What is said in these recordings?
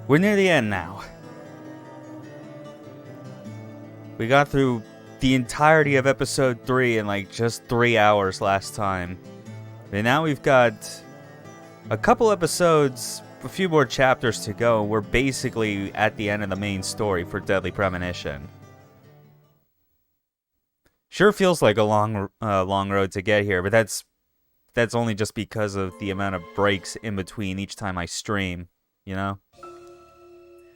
We're near the end now. We got through the entirety of episode 3 in like just 3 hours last time. And now we've got a couple episodes, a few more chapters to go. We're basically at the end of the main story for Deadly Premonition. Sure feels like a long road to get here, but that's only just because of the amount of breaks in between each time I stream, you know?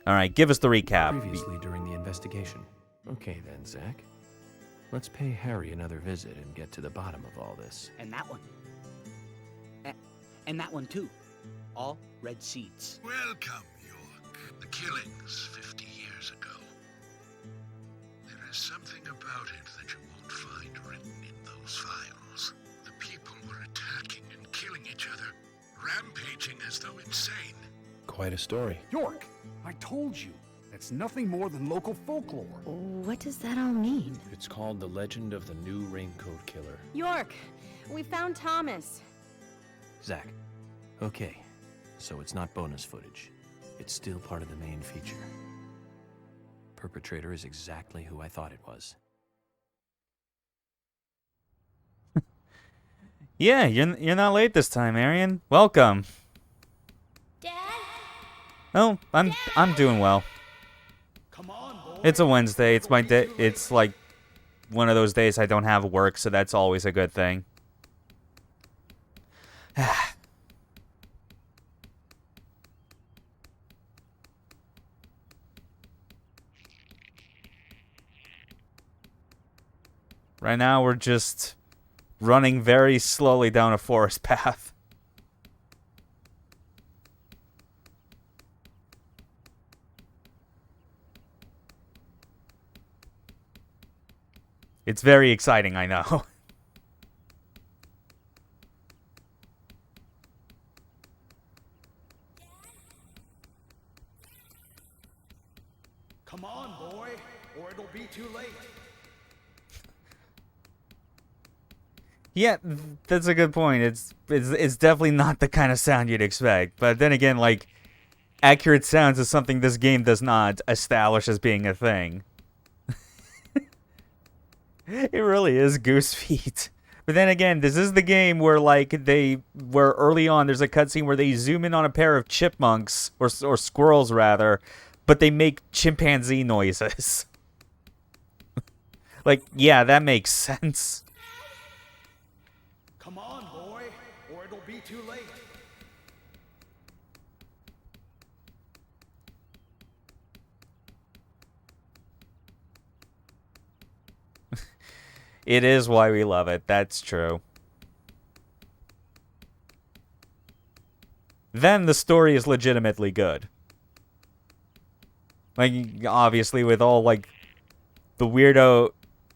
Alright, give us the recap. Previously during the investigation. Okay then, Zach. Let's pay Harry another visit and get to the bottom of all this. And that one. And that one too. All red seeds. Welcome, York. The killings 50 years ago. There is something about it that you won't find written in those files. The people were attacking and killing each other, rampaging as though insane. Quite a story. York, I told you. That's nothing more than local folklore. What does that all mean? It's called The Legend of the New Raincoat Killer. York, we found Thomas. Zach. Okay, so it's not bonus footage. It's still part of the main feature. Perpetrator is exactly who I thought it was. Yeah, you're not late this time, Arian. Welcome. Dad? Oh, I'm doing well. Come on, boy. It's a Wednesday. It's my day. It's like one of those days I don't have work, so that's always a good thing. Right now we're just running very slowly down a forest path. It's very exciting, I know. Come on, boy, or it'll be too late. Yeah, that's a good point. It's definitely not the kind of sound you'd expect. But then again, like, accurate sounds is something this game does not establish as being a thing. It really is goose feet. But then again, this is the game where where early on there's a cutscene where they zoom in on a pair of chipmunks, or squirrels rather, but they make chimpanzee noises. Like, yeah, that makes sense. Come on, boy, or it'll be too late. It is why we love it. That's true. Then the story is legitimately good. Like, obviously, with all, like, the weirdo,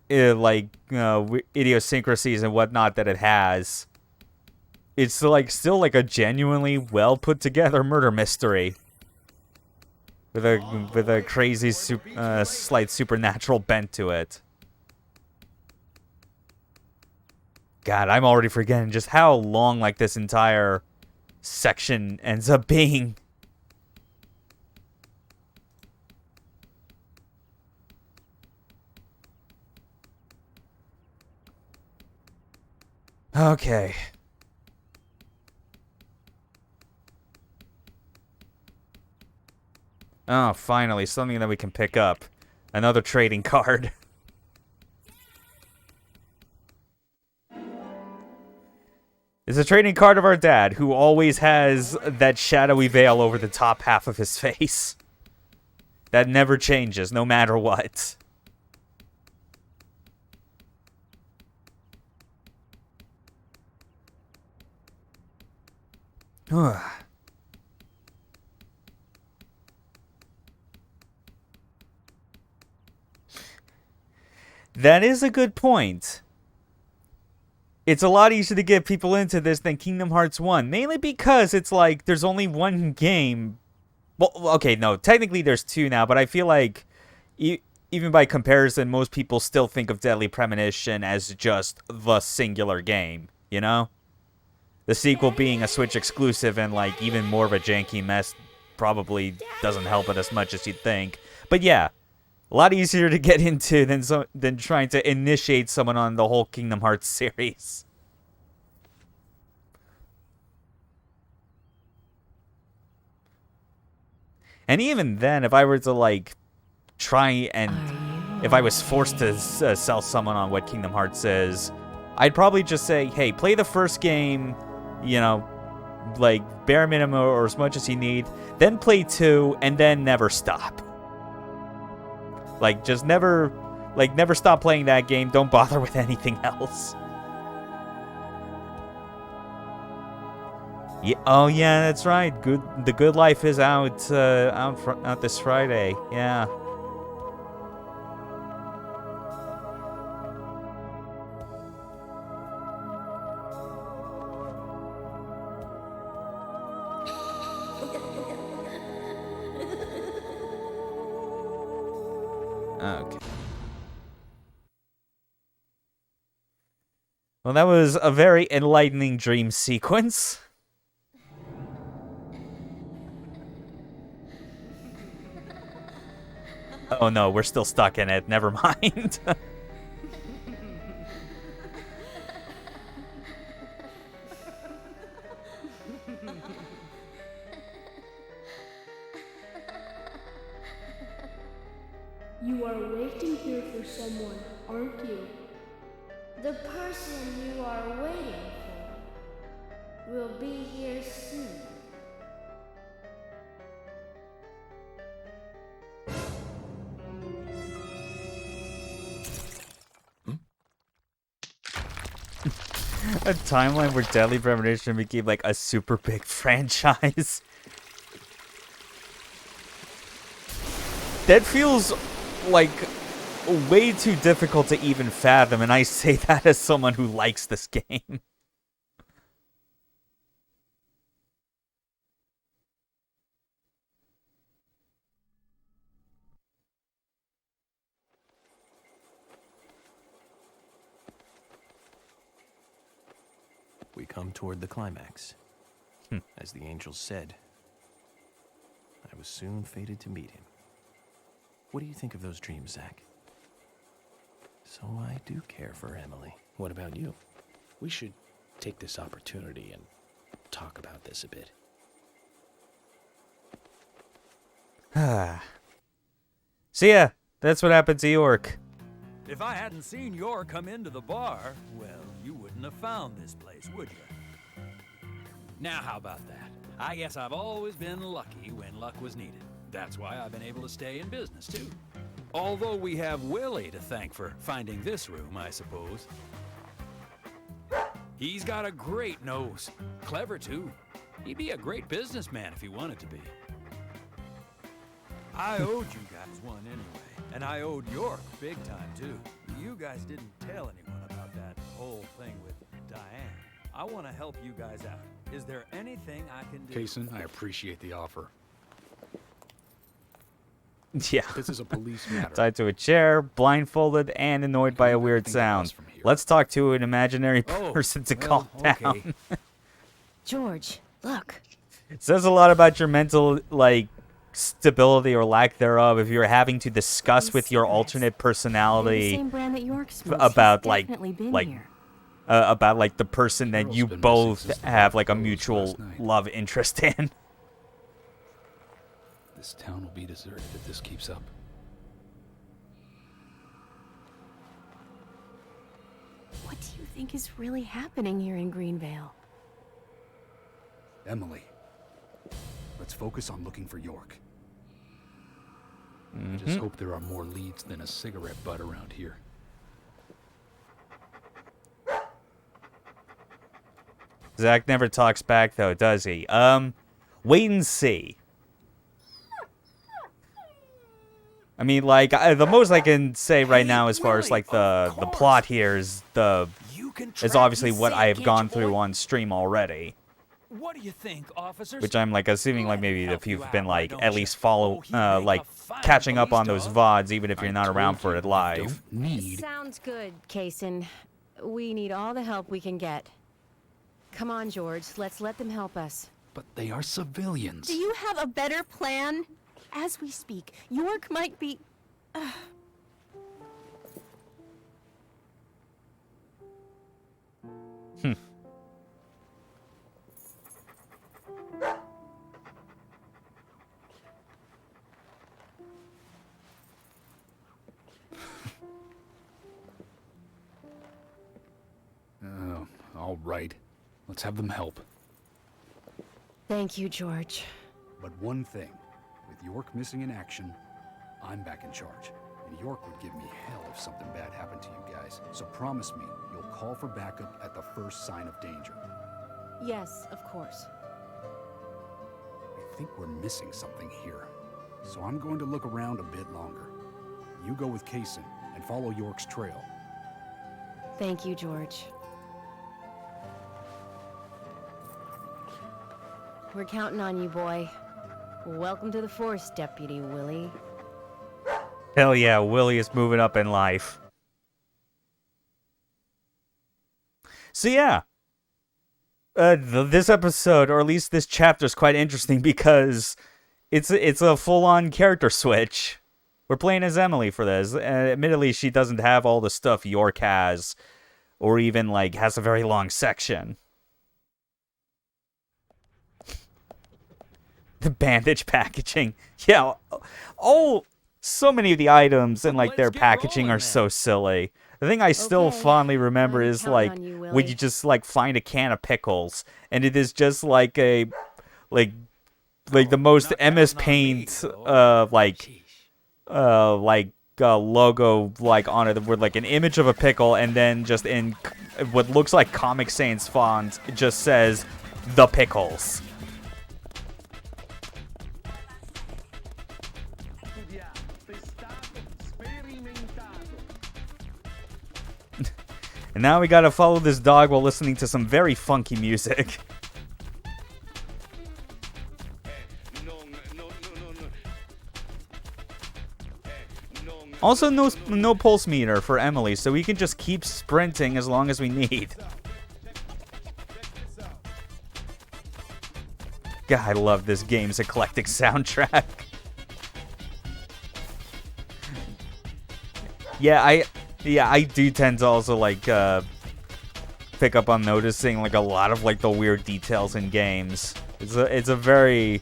idiosyncrasies and whatnot that it has, it's, like, still, like, a genuinely well-put-together murder mystery. With a crazy, slight supernatural bent to it. God, I'm already forgetting just how long, like, this entire section ends up being. Okay. Oh, finally, something that we can pick up. Another trading card. It's a trading card of our dad, who always has that shadowy veil over the top half of his face. That never changes, no matter what. That is a good point. It's a lot easier to get people into this than Kingdom Hearts 1. Mainly because it's like, there's only one game. Well, okay, no, technically there's two now, but I feel like, even by comparison, most people still think of Deadly Premonition as just the singular game, you know? The sequel being a Switch exclusive and, like, even more of a janky mess probably doesn't help it as much as you'd think. But yeah, a lot easier to get into than trying to initiate someone on the whole Kingdom Hearts series. And even then, if I were to, like, try and... If I was forced to sell someone on what Kingdom Hearts is, I'd probably just say, hey, play the first game, you know, like, bare minimum or as much as you need, then play 2, and then never stop. Like, just never stop playing that game. Don't bother with anything else. Yeah, oh yeah, that's right. The Good Life is out this Friday. Yeah. Okay. Well, that was a very enlightening dream sequence. Oh no, we're still stuck in it. Never mind. You are waiting here for someone, aren't you? The person you are waiting for will be here soon. A timeline where Deadly Premonition became like a super big franchise. That feels like way too difficult to even fathom, and I say that as someone who likes this game. We come toward the climax. As the angels said, I was soon fated to meet him. What do you think of those dreams, Zack? So I do care for Emily. What about you? We should take this opportunity and talk about this a bit. So yeah, that's what happened to York. If I hadn't seen York come into the bar, well, you wouldn't have found this place, would you? Now, how about that? I guess I've always been lucky when luck was needed. That's why I've been able to stay in business, too. Although we have Willie to thank for finding this room, I suppose. He's got a great nose. Clever, too. He'd be a great businessman if he wanted to be. I owed you guys one anyway. And I owed York big time, too. You guys didn't tell anyone about that whole thing with Diane. I want to help you guys out. Is there anything I can do? Kason, I appreciate the offer. Yeah. This is a police matter. Tied to a chair, blindfolded, and annoyed by a weird sound. Let's talk to an imaginary person to calm down. George, look. It says a lot about your mental, like, stability or lack thereof if you're having to discuss with your alternate personality about like the person that you both have like a mutual love interest in. This town will be deserted if this keeps up. What do you think is really happening here in Greenvale? Emily, let's focus on looking for York. I just hope there are more leads than a cigarette butt around here. Zack never talks back though, does he? Wait and see. I mean, like, the most I can say right now as far as like the plot here is obviously what I have gone through on stream already. What do you think, officers? Which I'm like assuming like maybe if you've been like at least like catching up on those VODs even if you're not around for it live. Sounds good, Kason. We need all the help we can get. Come on, George. Let's let them help us. but they are civilians. Do you have a better plan? As we speak, York might be... All right. Let's have them help. Thank you, George. But one thing, with York missing in action, I'm back in charge. And York would give me hell if something bad happened to you guys. So promise me, you'll call for backup at the first sign of danger. Yes, of course. I think we're missing something here. So I'm going to look around a bit longer. You go with Kaysen and follow York's trail. Thank you, George. We're counting on you, boy. Welcome to the force, Deputy Willie. Hell yeah, Willie is moving up in life. So yeah, this episode, or at least this chapter, is quite interesting because it's a full-on character switch. We're playing as Emily for this. Admittedly, she doesn't have all the stuff York has, or even like has a very long section. The bandage packaging, yeah. Oh, so many of the items and like their packaging are so silly. The thing I still fondly remember is like when you just like find a can of pickles and it is just like a like the most MS Paint logo like on it with like an image of a pickle, and then just in what looks like Comic Sans font it just says the pickles. And now we gotta follow this dog while listening to some very funky music. Also, no pulse meter for Emily, so we can just keep sprinting as long as we need. God, I love this game's eclectic soundtrack. Yeah, I do tend to also like pick up on noticing like a lot of like the weird details in games. It's a very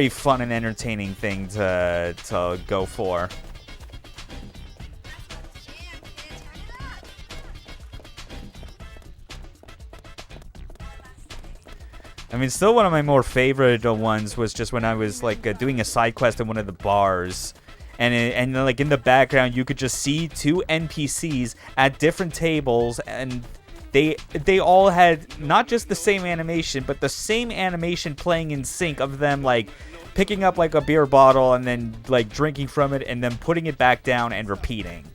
fun and entertaining thing to go for. I mean, still one of my more favorite ones was just when I was like doing a side quest in one of the bars. And like in the background, you could just see two NPCs at different tables, and they all had not just the same animation, but the same animation playing in sync of them like picking up like a beer bottle and then like drinking from it and then putting it back down and repeating.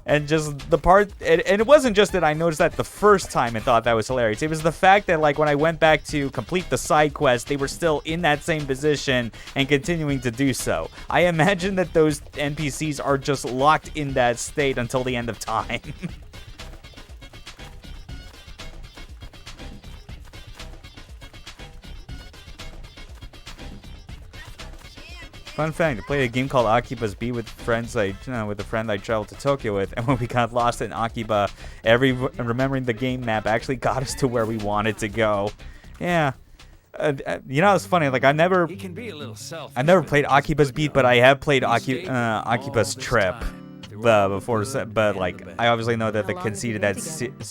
And just the part, and it wasn't just that I noticed that the first time and thought that was hilarious. It was the fact that like when I went back to complete the side quest, they were still in that same position and continuing to do so. I imagine that those NPCs are just locked in that state until the end of time. Fun fact, I played a game called Akiba's Beat with friends with a friend I traveled to Tokyo with, and when we got lost in Akiba, remembering the game map actually got us to where we wanted to go. Yeah. You know, it's funny, like I never played Akiba's Beat, but I have played Akiba's Trip before, but like I obviously know that the conceit of that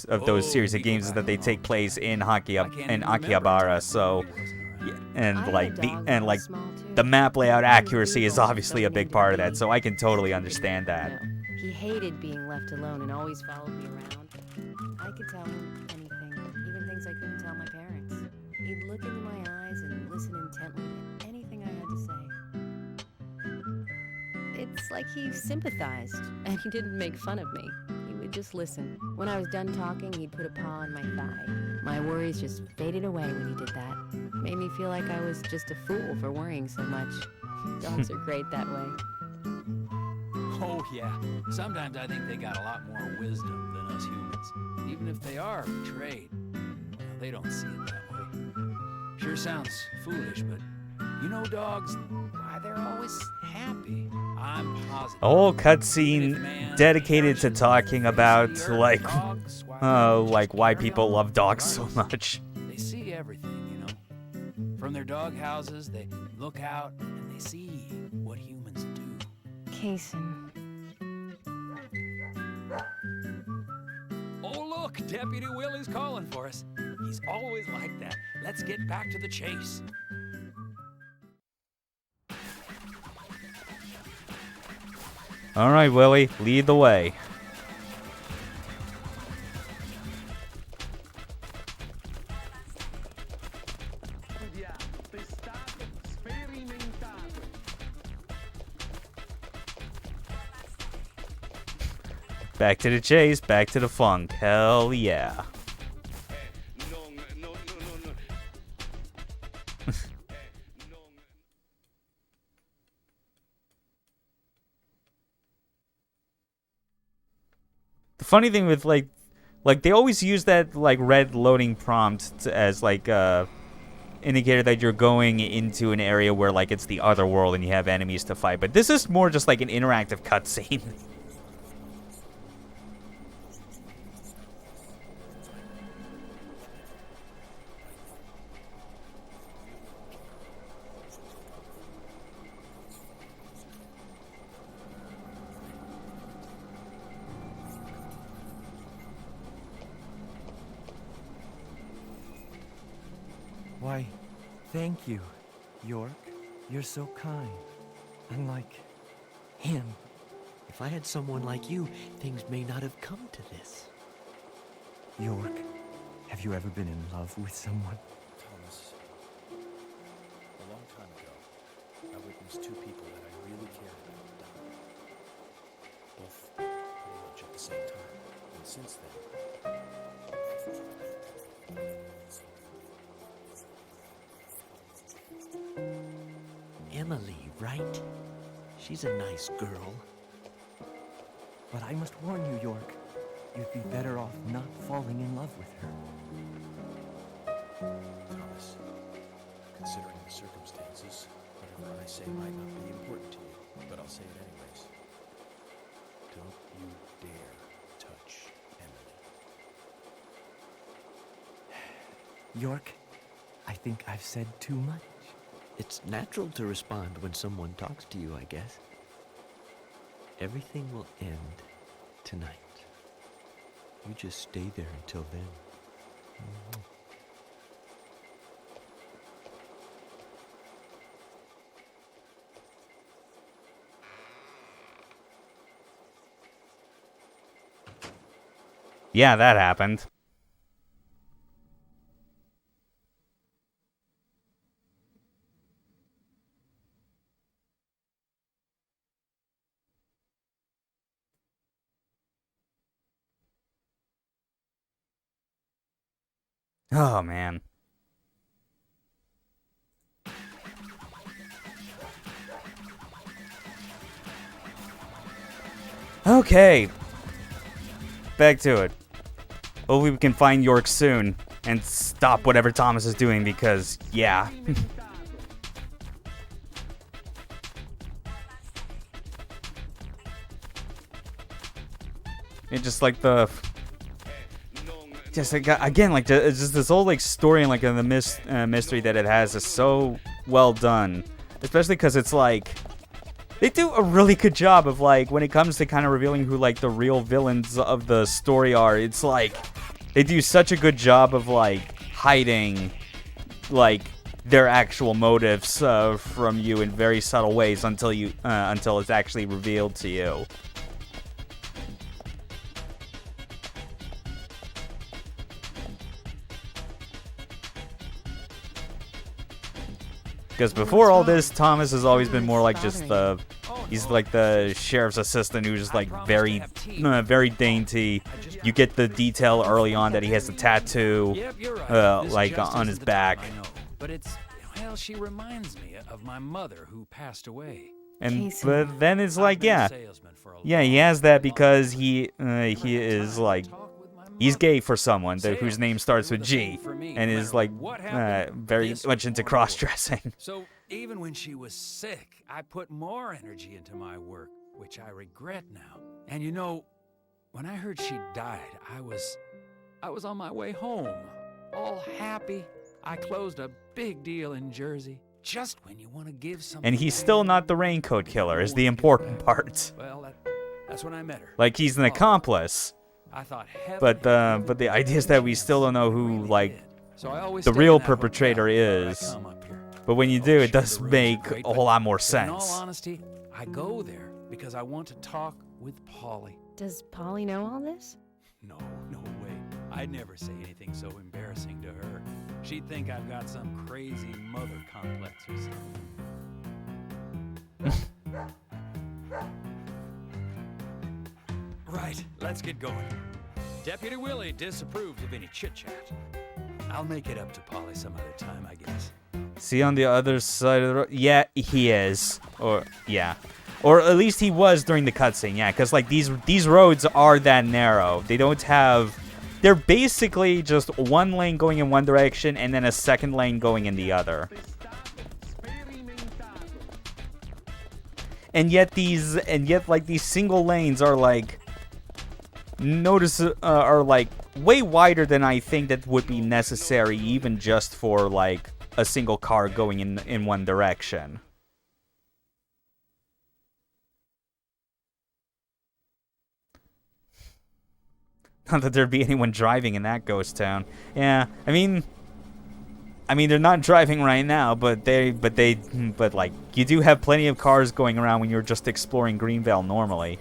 of those series of games is that they take place in Akihabara, so and the map layout accuracy is obviously a big part of that, so I can totally understand that. He hated being left alone and always followed me around. I could tell him anything, even things I couldn't tell my parents. He'd look into my eyes and listen intently to anything I had to say. It's like he sympathized, and he didn't make fun of me. He would just listen. When I was done talking, he'd put a paw on my thigh. My worries just faded away when he did that. Made me feel like I was just a fool for worrying so much. Dogs are great that way. Oh, yeah. Sometimes I think they got a lot more wisdom than us humans. Even if they are betrayed, well, they don't see it that way. Sure sounds foolish, but you know dogs, why they're always happy. I'm positive. A whole If cutscene man dedicated to perishes talking from the about face of the earth, like, dogs, why, they just why carry people on love dogs so regardless. much. They see everything, you know. From their dog houses, they look out and they see what humans do. Kason. Oh, look, Deputy Willie's calling for us. He's always like that. Let's get back to the chase. All right, Willie, lead the way. Back to the chase, back to the funk. Hell yeah. The funny thing with like they always use that like red loading prompt as like indicator that you're going into an area where like it's the other world and you have enemies to fight, but this is more just like an interactive cutscene. Why, thank you, York. You're so kind. Unlike him. If I had someone like you, things may not have come to this. York, have you ever been in love with someone? Thomas, a long time ago, I witnessed two people that I really cared about die. Both pretty much at the same time. And since then, Emily, right? She's a nice girl. But I must warn you, York. You'd be better off not falling in love with her. Thomas, considering the circumstances, whatever I say might not be important to you, but I'll say it anyways. Don't you dare touch Emily. York, I think I've said too much. It's natural to respond when someone talks to you, I guess. Everything will end tonight. You just stay there until then. Yeah, that happened. Oh, man. Okay. Back to it. Hopefully we can find York soon and stop whatever Thomas is doing because, yeah. It's just like the... Just like, again, like it's just this whole like story and like the mystery that it has is so well done, especially because it's like they do a really good job of like when it comes to kind of revealing who like the real villains of the story are. It's like they do such a good job of like hiding like their actual motives from you in very subtle ways until it's actually revealed to you. Because before all this, Thomas has always been more like just he's like the sheriff's assistant who's just like very dainty. You get the detail early on that he has a tattoo, like on his back. But it's, well, she reminds me of my mother who passed away. And but then it's like, yeah, he has that because he is like He's gay for someone Sales, whose name starts they were with the same G for me, and no is matter like what happened, very this much into or more. cross-dressing. So even when she was sick, I put more energy into my work, which I regret now. And you know, when I heard she died, I was on my way home, all happy. I closed a big deal in Jersey. Just when you want to give something. And he's still not the raincoat killer, is the important part. Well, that's when I met her. Like, he's an accomplice. I thought But the idea is that we still don't know who, like, so I always the stay real in that perpetrator hotel where I is. come up here. But when you do, it does make great, a whole lot more but in all sense. honesty, I go there because I want to talk with Polly. Does Polly know all this? No way. I'd never say anything so embarrassing to her. She'd think I've got some crazy mother complex or something. Right, let's get going. Deputy Willie disapproves of any chit-chat. I'll make it up to Polly some other time, I guess. See on the other side of the road? Yeah, he is. Or, yeah. Or at least he was during the cutscene, yeah. Because, like, these roads are that narrow. They don't have... They're basically just one lane going in one direction and then a second lane going in the other. And yet these single lanes are like are like way wider than I think that would be necessary even just for like a single car going in one direction. Not that there'd be anyone driving in that ghost town. Yeah, I mean they're not driving right now, but like you do have plenty of cars going around when you're just exploring Greenvale normally.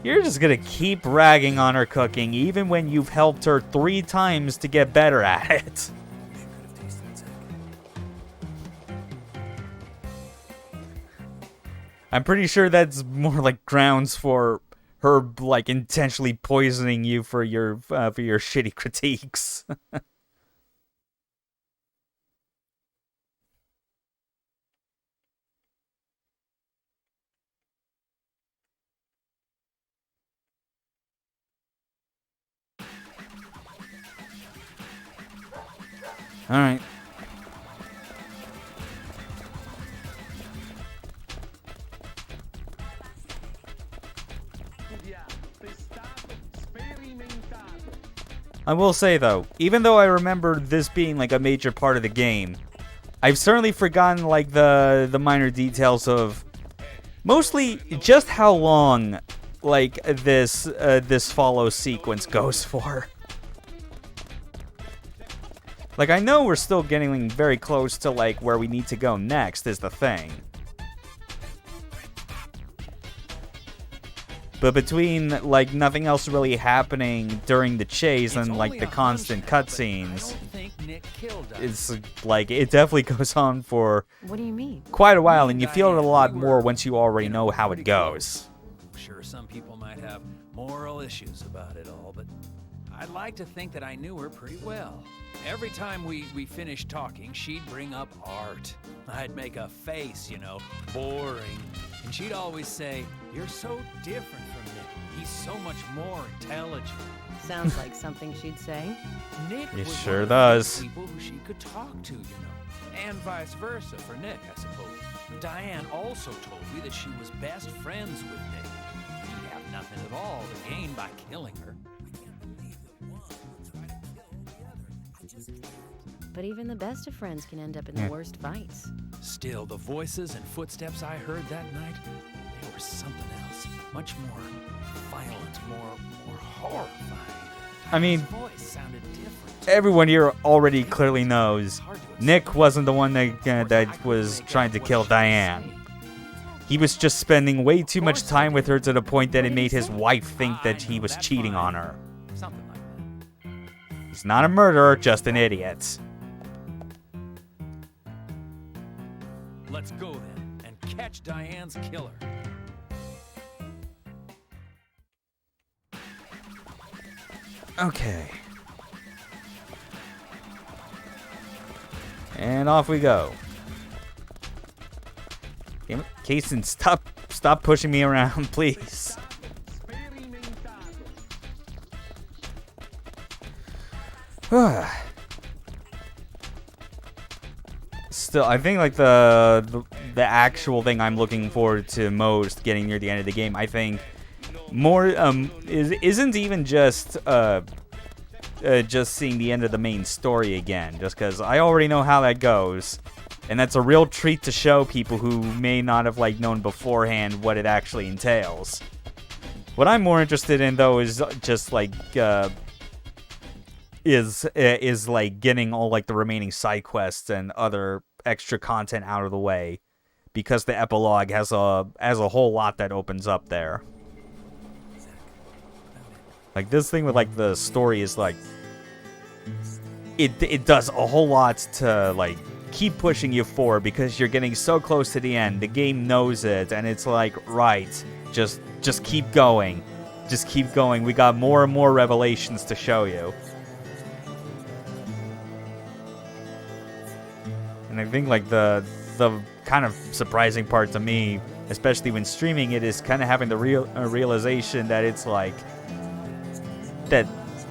You're just gonna keep ragging on her cooking, even when you've helped her 3 times to get better at it. I'm pretty sure that's more like grounds for her, like, intentionally poisoning you for your shitty critiques. All right. I will say though, even though I remember this being like a major part of the game, I've certainly forgotten like the minor details of mostly just how long like this follow sequence goes for. Like, I know we're still getting very close to, like, where we need to go next is the thing. But between, like, nothing else really happening during the chase and, like, the constant cutscenes, it's, like, it definitely goes on for What do you mean? quite a while, and you feel it a lot more once you already know how it goes. I'm sure some people might have moral issues about it all, but I'd like to think that I knew her pretty well. Every time we finished talking, she'd bring up art. I'd make a face, you know, boring. And she'd always say, "You're so different from Nick. He's so much more intelligent." Sounds like something she'd say. Nick It was sure one of the does. people who she could talk to, you know. And vice versa for Nick, I suppose. Diane also told me that she was best friends with Nick. He'd have nothing at all to gain by killing her. But even the best of friends can end up in the worst fights. Still, the voices and footsteps I heard that night, they were something else. Much more violent, more horrifying. I mean, His voice sounded different. Everyone here already clearly knows Nick wasn't the one that was trying to kill Diane. He was just spending way too much time with her to the point that it made his wife think that he was cheating on her. Something like that. He's not a murderer, just an idiot. Let's go then and catch Diane's killer. Okay. And off we go. Damn it, Kason, stop pushing me around, please. Still, I think like the actual thing I'm looking forward to most, getting near the end of the game, I think more isn't even just seeing the end of the main story again, just because I already know how that goes, and that's a real treat to show people who may not have like known beforehand what it actually entails. What I'm more interested in though is just like is like getting all like the remaining side quests and other extra content out of the way, because the epilogue has a whole lot that opens up there. Like this thing with like the story is like it does a whole lot to like keep pushing you forward, because you're getting so close to the end. The game knows it, and it's like, right, just keep going. Just keep going. We got more and more revelations to show you. And I think like the kind of surprising part to me, especially when streaming it, is kind of having the realization that it's like that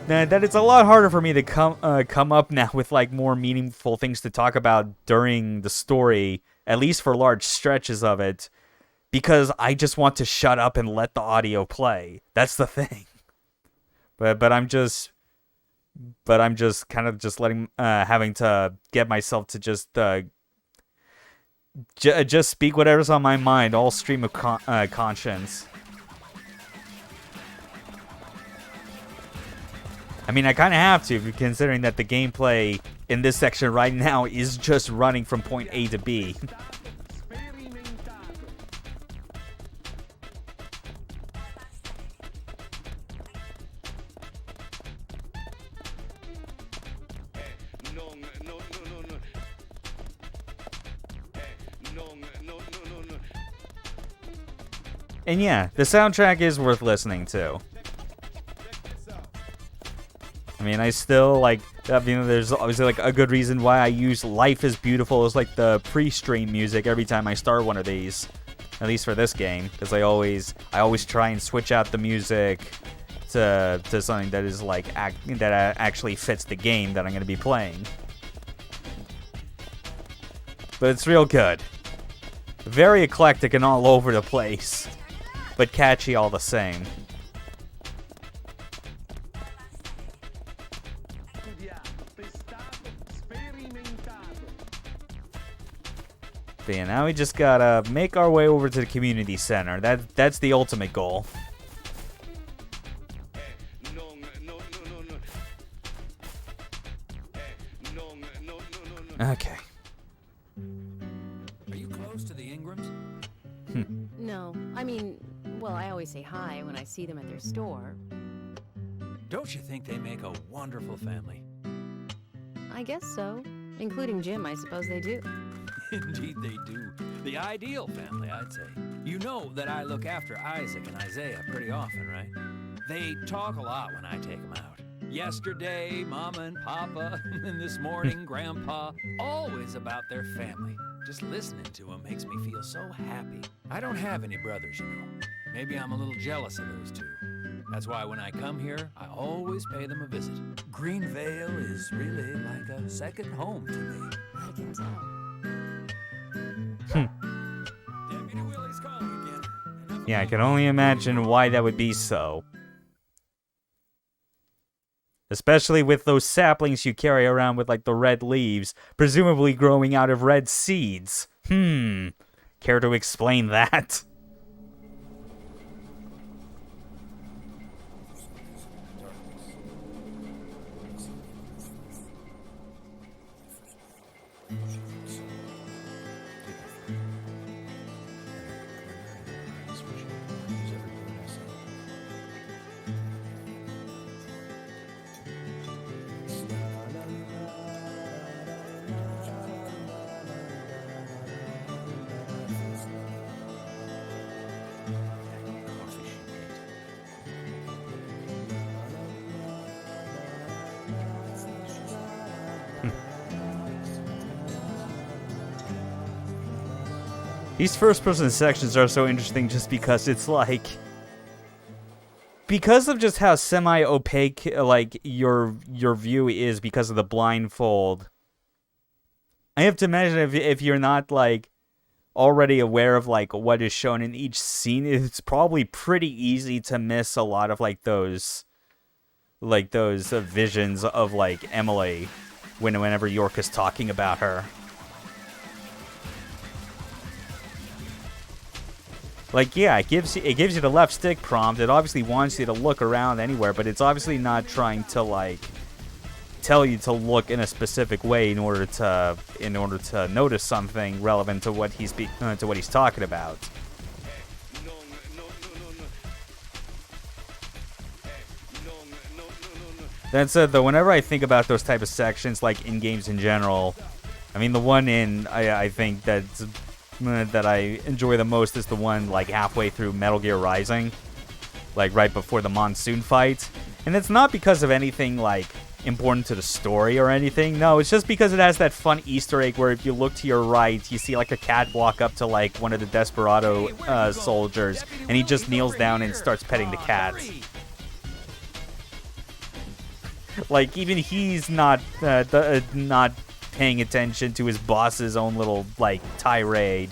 it's a lot harder for me to come up now with like more meaningful things to talk about during the story, at least for large stretches of it, because I just want to shut up and let the audio play. That's the thing. But I'm just kind of just letting having to get myself to just speak whatever's on my mind, all stream of conscience. I mean, I kind of have to, considering that the gameplay in this section right now is just running from point A to B. And yeah, the soundtrack is worth listening to. I mean, I still like, there's obviously like a good reason why I use Life is Beautiful as like the pre-stream music every time I start one of these, at least for this game, because I always try and switch out the music to something that is like that actually fits the game that I'm going to be playing. But it's real good. Very eclectic and all over the place, but catchy all the same. But yeah, now we just gotta make our way over to the community center. That's the ultimate goal. Okay. Are you close to the Ingrams? No, I mean, well, I always say hi when I see them at their store. Don't you think they make a wonderful family? I guess so. Including Jim, I suppose they do. Indeed they do. The ideal family, I'd say. You know that I look after Isaac and Isaiah pretty often, right? They talk a lot when I take them out. Yesterday, Mama and Papa, and this morning, Grandpa, always about their family. Just listening to them makes me feel so happy. I don't have any brothers, you know. Maybe I'm a little jealous of those two. That's why when I come here, I always pay them a visit. Greenvale is really like a second home to me. I can tell. Deputy Willie's calling again. Yeah, I can only imagine why that would be so. Especially with those saplings you carry around with like the red leaves, presumably growing out of red seeds. Care to explain that? These first-person sections are so interesting just because it's like... Because of just how semi-opaque, like, your view is because of the blindfold, I have to imagine if you're not, like, already aware of, like, what is shown in each scene, it's probably pretty easy to miss a lot of, like, those visions of, like, Emily whenever York is talking about her. Like, yeah, it gives you the left stick prompt. It obviously wants you to look around anywhere, but it's obviously not trying to, like, tell you to look in a specific way in order to notice something relevant to what he's talking about. That said, though, whenever I think about those type of sections, like in games in general, I mean, the one I think that I enjoy the most is the one like halfway through Metal Gear Rising, like right before the monsoon fight. And it's not because of anything like important to the story or anything. No, it's just because it has that fun Easter egg where if you look to your right, you see like a cat walk up to like one of the Desperado soldiers, and he just kneels down and starts petting the cat. Like, even he's not paying attention to his boss's own little, like, tirade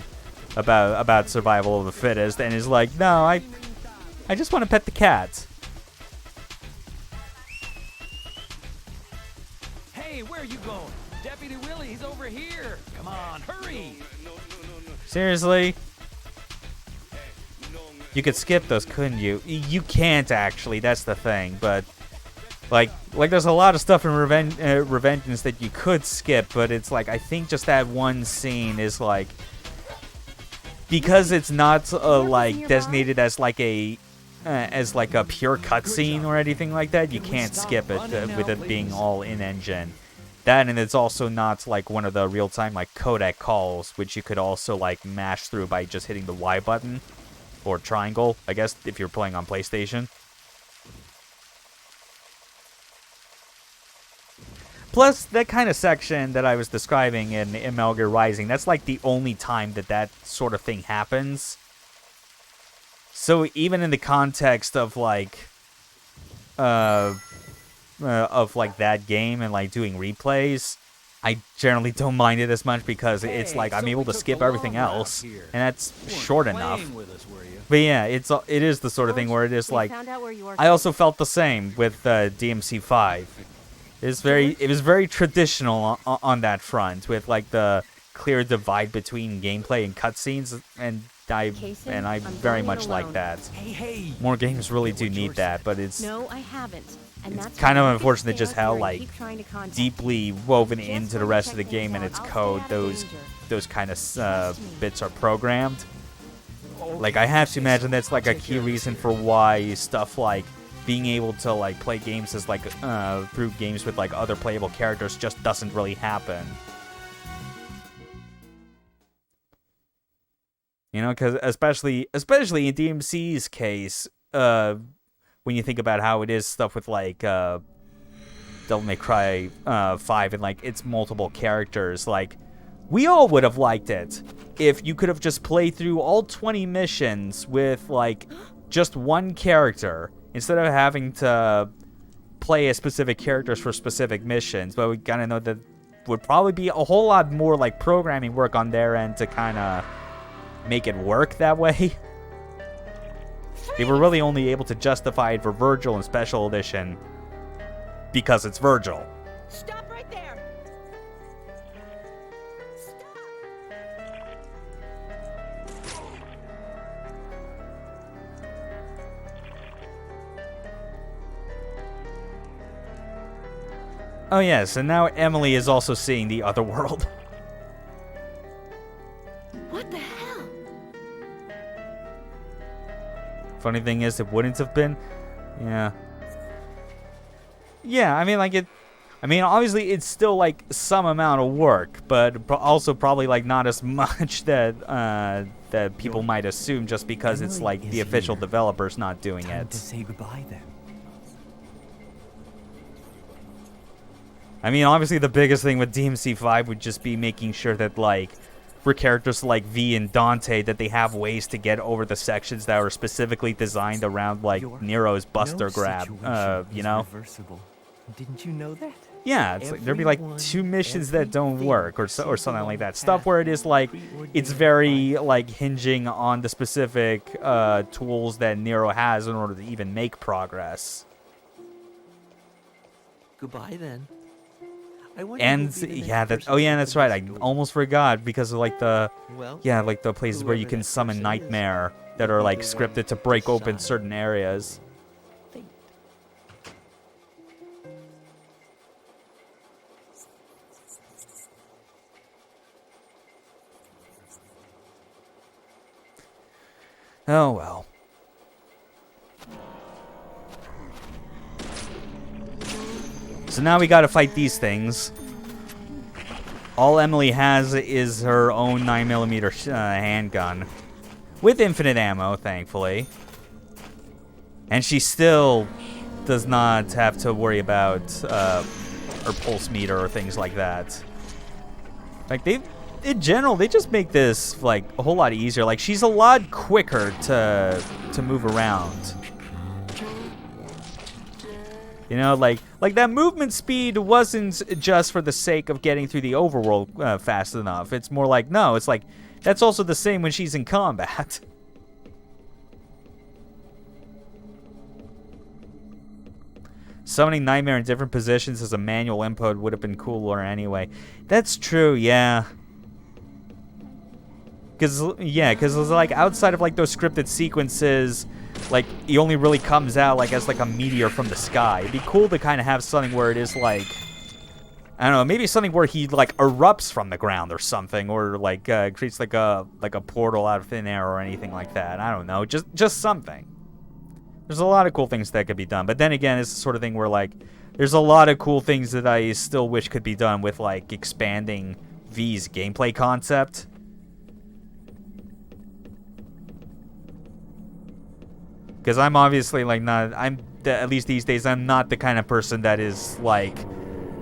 about survival of the fittest, and is like, no, I just want to pet the cat. Hey, where are you going? Deputy Willie, he's over here. Come on, hurry. Seriously? You could skip those, couldn't you? You can't, actually, that's the thing, but... Like there's a lot of stuff in Revengeance that you could skip, but it's like, I think just that one scene is like, because it's not like designated as like a pure cutscene or anything like that, you can't skip it with it being all in-engine. That, and it's also not like one of the real-time like codec calls, which you could also like mash through by just hitting the Y button or triangle, I guess, if you're playing on PlayStation. Plus, that kind of section that I was describing in Metal Gear Rising, that's like the only time that sort of thing happens. So even in the context of like, that game and like doing replays, I generally don't mind it as much because it's like I'm able to skip everything else, and that's short enough. But yeah, it is the sort of thing where it is like, I also felt the same with DMC5. It was very traditional on that front, with like the clear divide between gameplay and cutscenes, and I very much like that. More games really do need that, but it's kind of unfortunate just how like deeply woven into the rest of the game and its code those kind of bits are programmed. Like, I have to imagine that's like a key reason for why stuff like being able to like play games as like through games with like other playable characters just doesn't really happen. You know, because especially in DMC's case, when you think about how it is stuff with like Devil May Cry 5 and like its multiple characters, like we all would have liked it if you could have just played through all 20 missions with like just one character, instead of having to play as specific characters for specific missions. But we kind of know that would probably be a whole lot more like programming work on their end to kind of make it work that way. They were really only able to justify it for Virgil and Special Edition because it's Virgil. Stop right there. Oh yes, and now Emily is also seeing the other world. What the hell? Funny thing is, it wouldn't have been. Yeah. Yeah, I mean, like it. I mean, obviously, it's still like some amount of work, but also probably like not as much that that people might assume, just because it's like the official developers not doing it. To say goodbye then. I mean, obviously, the biggest thing with DMC5 would just be making sure that, like, for characters like V and Dante that they have ways to get over the sections that are specifically designed around like Nero's Buster grab. You know? Reversible. Didn't you know that? Yeah, it's like, there'd be like 2 missions that don't work or something like that. Stuff where it is like it's very like hinging on the specific tools that Nero has in order to even make progress. Goodbye then. And yeah, that's right. I almost forgot because of like the like the places where you can summon Nightmare that are like scripted to break open certain areas. Oh well. So now we gotta fight these things. All Emily has is her own 9mm handgun. With infinite ammo, thankfully. And she still does not have to worry about her pulse meter or things like that. Like, in general, they just make this, like, a whole lot easier. Like, she's a lot quicker to move around. You know, like that movement speed wasn't just for the sake of getting through the overworld fast enough. It's more like, no, it's like, that's also the same when she's in combat. Summoning Nightmare in different positions as a manual input would have been cooler anyway. That's true, yeah. Because like, outside of, like, those scripted sequences, like, he only really comes out, like, as, like, a meteor from the sky. It'd be cool to kind of have something where it is, like, I don't know, maybe something where he, like, erupts from the ground or something, or, like, creates, like a portal out of thin air or anything like that. I don't know, just something. There's a lot of cool things that could be done, but then again, it's the sort of thing where, like, there's a lot of cool things that I still wish could be done with, like, expanding V's gameplay concept. Because I'm obviously, like, at least these days, I'm not the kind of person that is, like,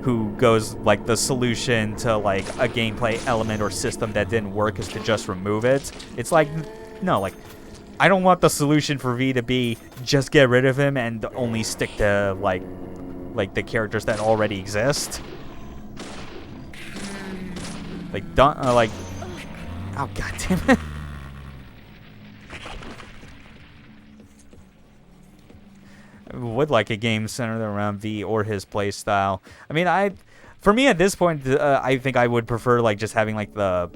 who goes, like, the solution to, like, a gameplay element or system that didn't work is to just remove it. It's like, no, like, I don't want the solution for V to be just get rid of him and only stick to, like the characters that already exist. Like, oh, god damn it. Would like a game centered around V or his playstyle. I mean, for me at this point, I think I would prefer, like, just having, like, the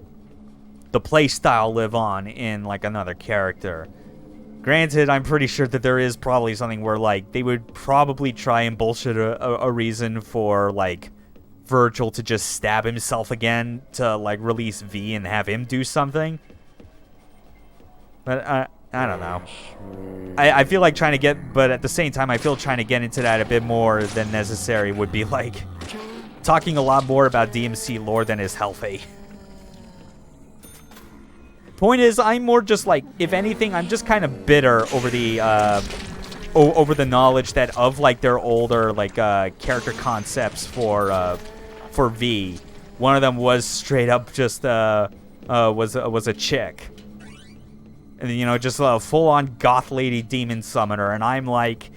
playstyle live on in, like, another character. Granted, I'm pretty sure that there is probably something where, like, they would probably try and bullshit a reason for, like, Virgil to just stab himself again to, like, release V and have him do something. But I don't know. I feel like trying to get, but at the same time, I feel trying to get into that a bit more than necessary would be, like, talking a lot more about DMC lore than is healthy. Point is, I'm more just, like, if anything, I'm just kind of bitter over the, knowledge that of, like, their older, like, character concepts for V. One of them was straight up just, was a chick. And, you know, just a full-on goth lady demon summoner. And I'm like,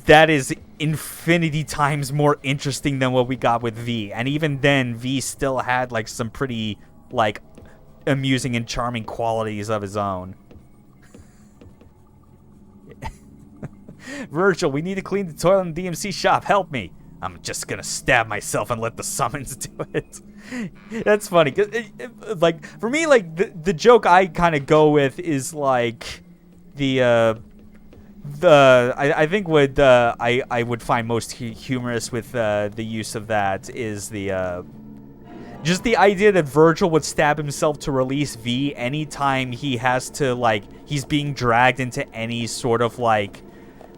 that is infinity times more interesting than what we got with V. And even then, V still had, like, some pretty, like, amusing and charming qualities of his own. Virgil, we need to clean the toilet in the DMC shop. Help me. I'm just gonna stab myself and let the summons do it. That's funny. Cause like, for me, like, the joke I kind of go with is, like, I think what I would find most humorous with the use of that is just the idea that Virgil would stab himself to release V anytime he has to, like, he's being dragged into any sort of, like,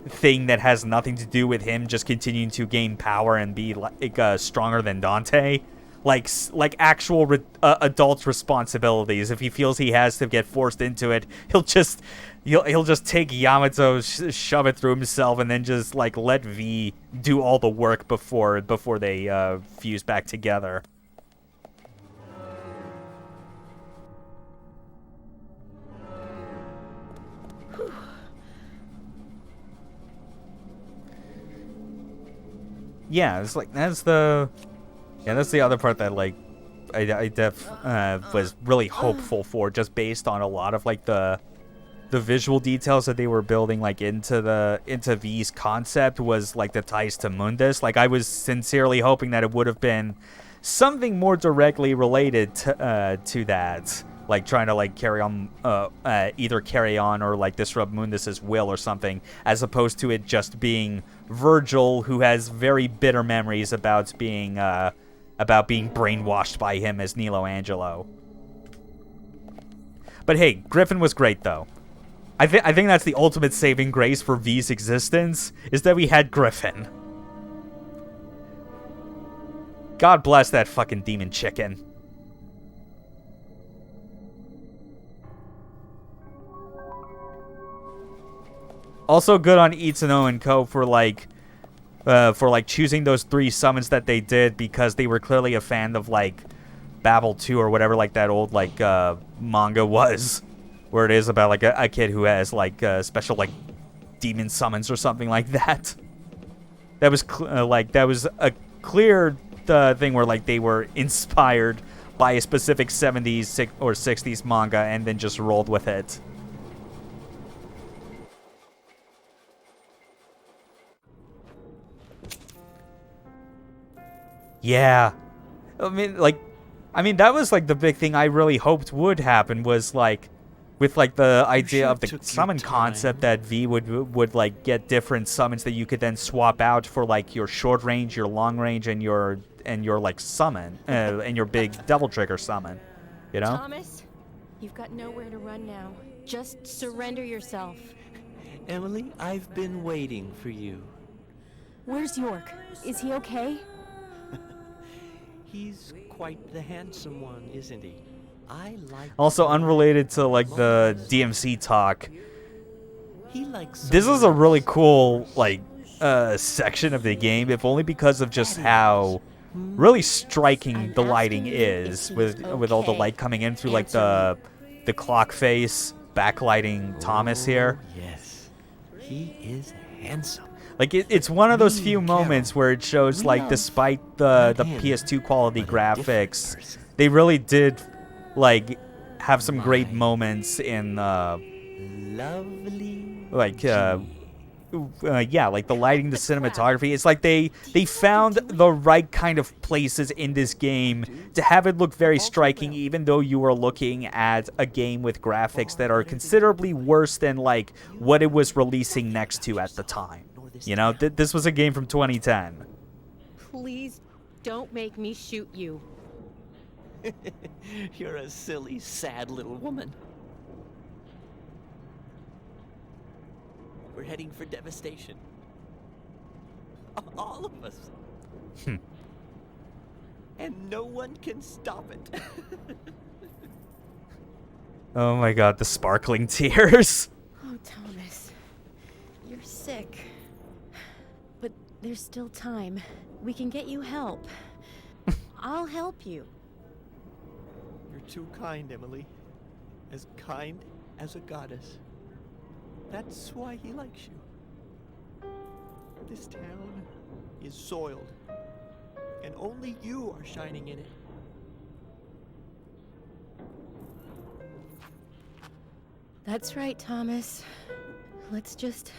thing that has nothing to do with him just continuing to gain power and be, like, stronger than Dante. Like actual adult responsibilities. If he feels he has to get forced into it, he'll just take Yamato, shove it through himself, and then just, like, let V do all the work before they fuse back together. yeah, it's like that's the other part that like I was really hopeful for, just based on a lot of like the visual details that they were building like into V's concept, was like the ties to Mundus. Like I was sincerely hoping that it would have been something more directly related to that, like trying to like carry on either carry on or like disrupt Mundus's will or something, as opposed to it just being Virgil, who has very bitter memories about being brainwashed by him as Nilo Angelo. But hey, Griffin was great though. I think that's the ultimate saving grace for V's existence, is that we had Griffin. God bless that fucking demon chicken. Also good on Itsuno and Co. for choosing those 3 summons that they did, because they were clearly a fan of like Babel 2 or whatever like that old like manga was, where it is about like a kid who has like special like demon summons or something like that. That was a clear thing where like they were inspired by a specific 70s or 60s manga and then just rolled with it. Yeah. I mean, that was like the big thing I really hoped would happen, was like with like the idea of the summon concept, that V would like get different summons that you could then swap out for like your short range, your long range, and your like summon and your big double trigger summon, you know? Thomas, you've got nowhere to run now. Just surrender yourself. Emily, I've been waiting for you. Where's York? Is he okay? He's quite the handsome one, isn't he? I like. Also, unrelated to like the DMC talk, He likes. this is a really cool like section of the game, if only because of just how really striking the lighting is, with all the light coming in through like the clock face backlighting Thomas here. Yes, he is handsome. Like it's one of those few moments where it shows like, despite the PS2 quality graphics, they really did like have some great moments in Lovely. like like the lighting, the cinematography. It's like they found the right kind of places in this game to have it look very striking, even though you are looking at a game with graphics that are considerably worse than like what it was releasing next to at the time. You know, this was a game from 2010. Please don't make me shoot you. You're a silly, sad little woman. We're heading for devastation. All of us. And no one can stop it. Oh my god, the sparkling tears. Oh, Thomas. You're sick. But there's still time. We can get you help. I'll help you. You're too kind, Emily. As kind as a goddess. That's why he likes you. This town is soiled, and only you are shining in it. That's right, Thomas. Let's just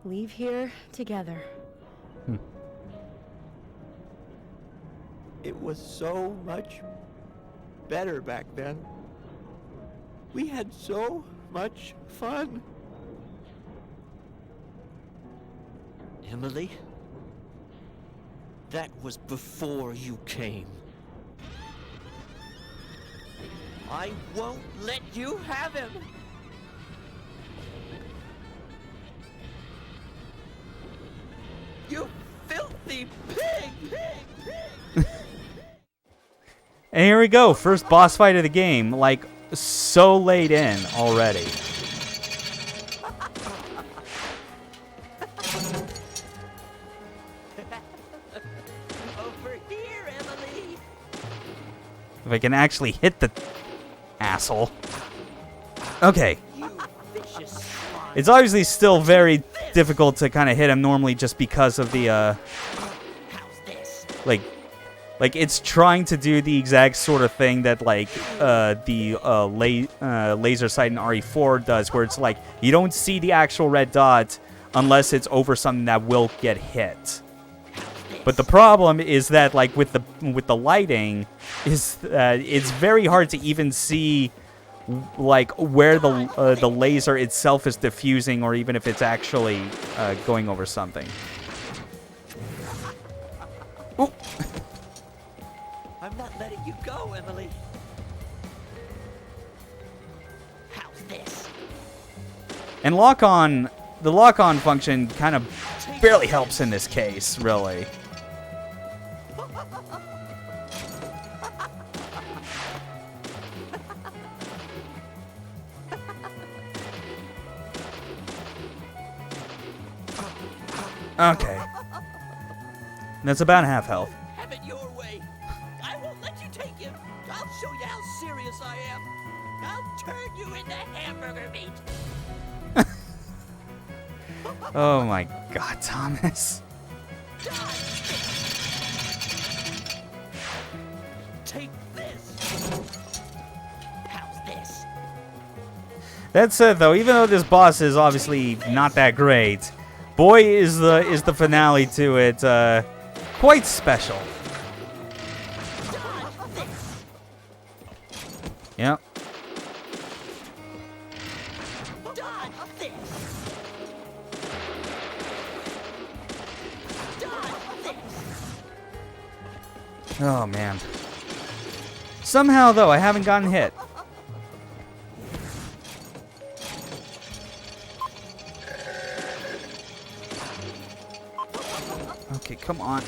leave here together. It was so much better back then. We had so much fun. Emily, that was before you came. I won't let you have him. You filthy pig! And here we go, first boss fight of the game, like so late in already. Over here, Emily. If I can actually hit the asshole. Okay. It's obviously still very difficult to kind of hit him normally, just because of the like it's trying to do the exact sort of thing that like the laser sight in RE4 does, where it's like you don't see the actual red dot unless it's over something that will get hit. But the problem is that like with the lighting is it's very hard to even see like where the laser itself is diffusing, or even if it's actually going over something. Ooh. I'm not letting you go, Emily. How's this? And the lock-on function kind of barely helps in this case, really. Okay. That's about half health. Have it your way. I won't let you take him. I'll show you how serious I am. I'll turn you into hamburger meat. Oh my God, Thomas. Take this. How's this? That said, though, even though this boss is obviously not that great, boy, is the finale to it quite special. Yep. Oh man. Somehow, though, I haven't gotten hit. Okay, come on.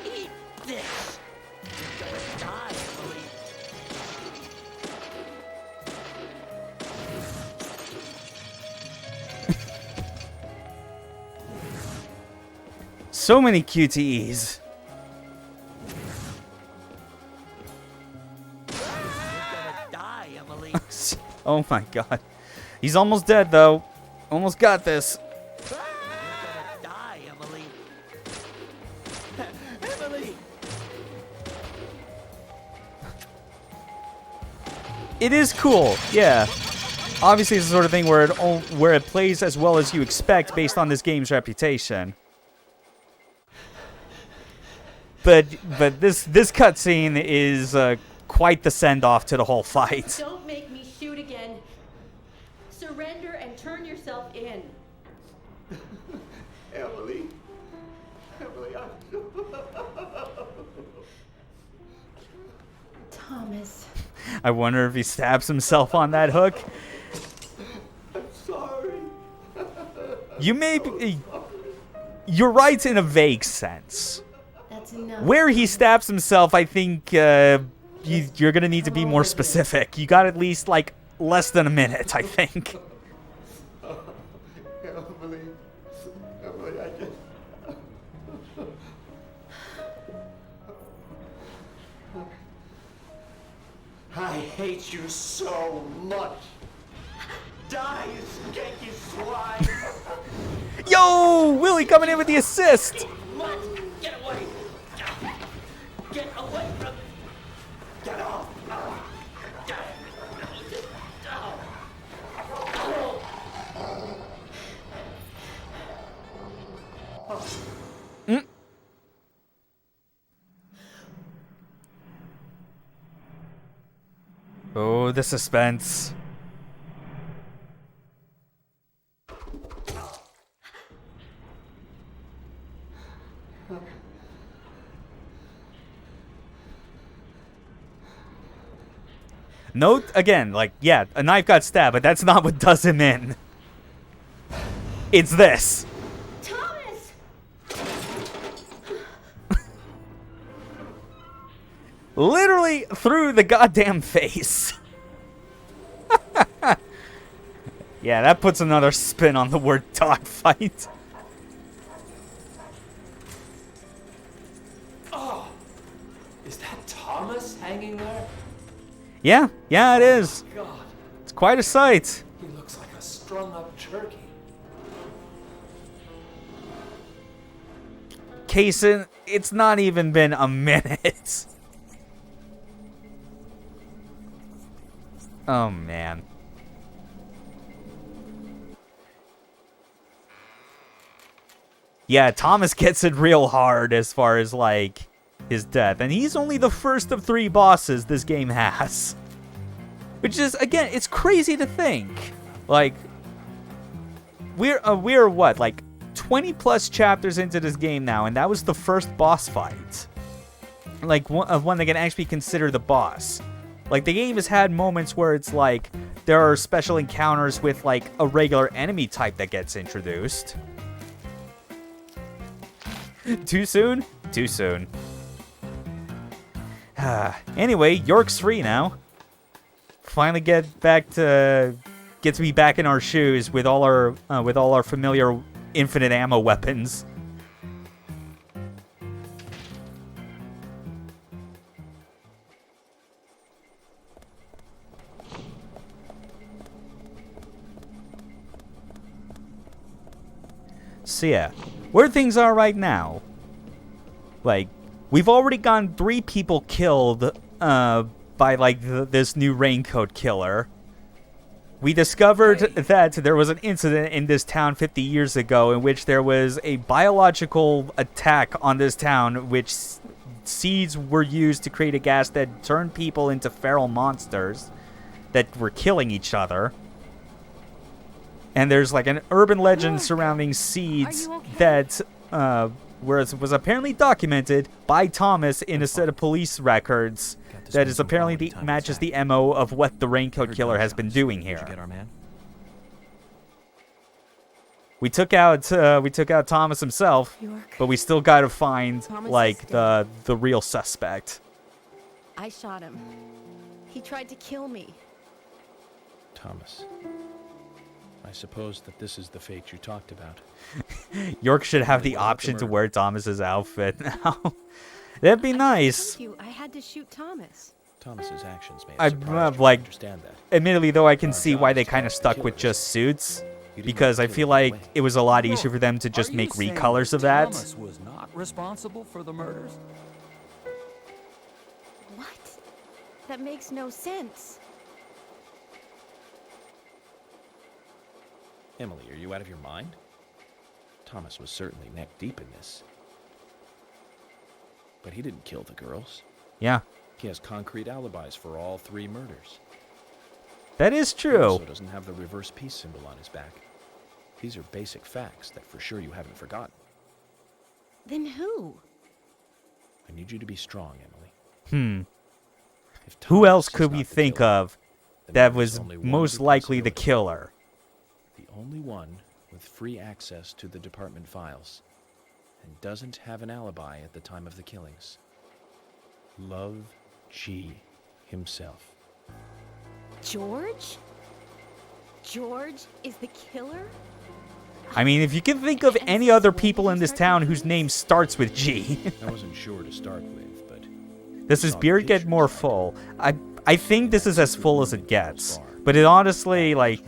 Eat this. You're gonna die, Emily. So many QTEs. You're gonna die, Emily. Oh my God. He's almost dead, though. Almost got this. Emily! It is cool, yeah. Obviously, it's the sort of thing where it plays as well as you expect based on this game's reputation. But this cutscene is quite the send-off to the whole fight. Don't make me shoot again. Surrender and turn yourself in. Emily. Thomas. I wonder if he stabs himself on that hook. I'm sorry. You're right in a vague sense. That's enough. Where he stabs himself, I think you're gonna need to be more specific. You got at least like less than a minute, I think. Emily, I just... I hate you so much. Die, you skanky swine. Yo, Willie coming in with the assist. Mutt, get away. Get away from me. Get off. Oh, the suspense. Note, again, like, yeah, a knife got stabbed, but that's not what does him in. It's this. Thomas! Literally through the goddamn face. Yeah, that puts another spin on the word dogfight. Oh, is that Thomas hanging there? Yeah, it is. God, It's quite a sight. he looks like a strung-up turkey. Kaysen, it's not even been a minute. Oh, man. Yeah, Thomas gets it real hard as far as, like, his death. And he's only the first of 3 bosses this game has. Which is, again, it's crazy to think. Like, we're what, like, 20 plus chapters into this game now, and that was the first boss fight. Like, one that can actually consider the boss. Like, the game has had moments where it's like, there are special encounters with, like, a regular enemy type that gets introduced. Too soon? Too soon. Anyway, York's free now. Finally get to be back in our shoes with all our familiar infinite ammo weapons. So yeah, where things are right now, like, we've already gotten 3 people killed by, like, this new raincoat killer. We discovered that there was an incident in this town 50 years ago in which there was a biological attack on this town, which seeds were used to create a gas that turned people into feral monsters that were killing each other. And there's, like, an urban legend surrounding seeds that was apparently documented by Thomas in a set of police records that is apparently matches the MO of what the Raincoat Killer has been doing here. We took out Thomas himself, but we still got to find, like, the real suspect. I shot him. He tried to kill me. Thomas. I suppose that this is the fate you talked about. York should have the option to wear Thomas's outfit now. That'd be nice. I had to shoot Thomas. Thomas's actions may have surprised you. Like, Understand that. admittedly, though, I can see why they kind of stuck with just suits, because I feel like it was a lot easier for them to just make recolors of that. Thomas was not responsible for the murders? What? That makes no sense. Emily, are you out of your mind? Thomas was certainly neck deep in this. But he didn't kill the girls. Yeah. He has concrete alibis for all 3 murders. That is true. He also doesn't have the reverse peace symbol on his back. These are basic facts that for sure you haven't forgotten. Then who? I need you to be strong, Emily. Who else could we think of that was most likely the killer? The only one with free access to the department files and doesn't have an alibi at the time of the killings. Love G himself. George? George is the killer? I mean, if you can think of any other people in this town whose name starts with G. I wasn't sure to start with, but... Does his beard get more full? I think this is as full as it gets. But it honestly, like,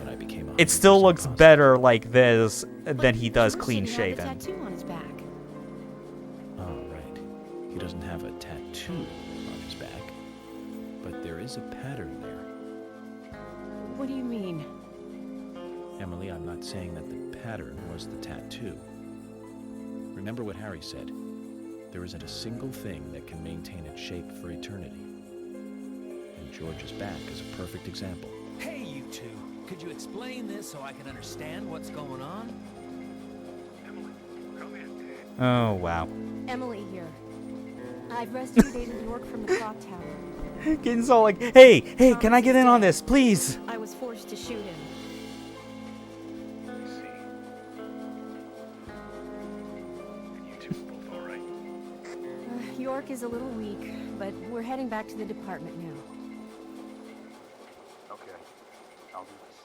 it still looks better like this than he does clean shaven. Oh, right. He doesn't have a tattoo on his back, but there is a pattern there. What do you mean? Emily, I'm not saying that the pattern was the tattoo. Remember what Harry said. There isn't a single thing that can maintain its shape for eternity. And George's back is a perfect example. Hey, you two. Could you explain this so I can understand what's going on? Oh, wow. Emily here. I've rescued Agent York from the clock tower. Getting all like, hey, can I get in on this, please? I was forced to shoot him. York is a little weak, but we're heading back to the department now. Okay, I'll do this.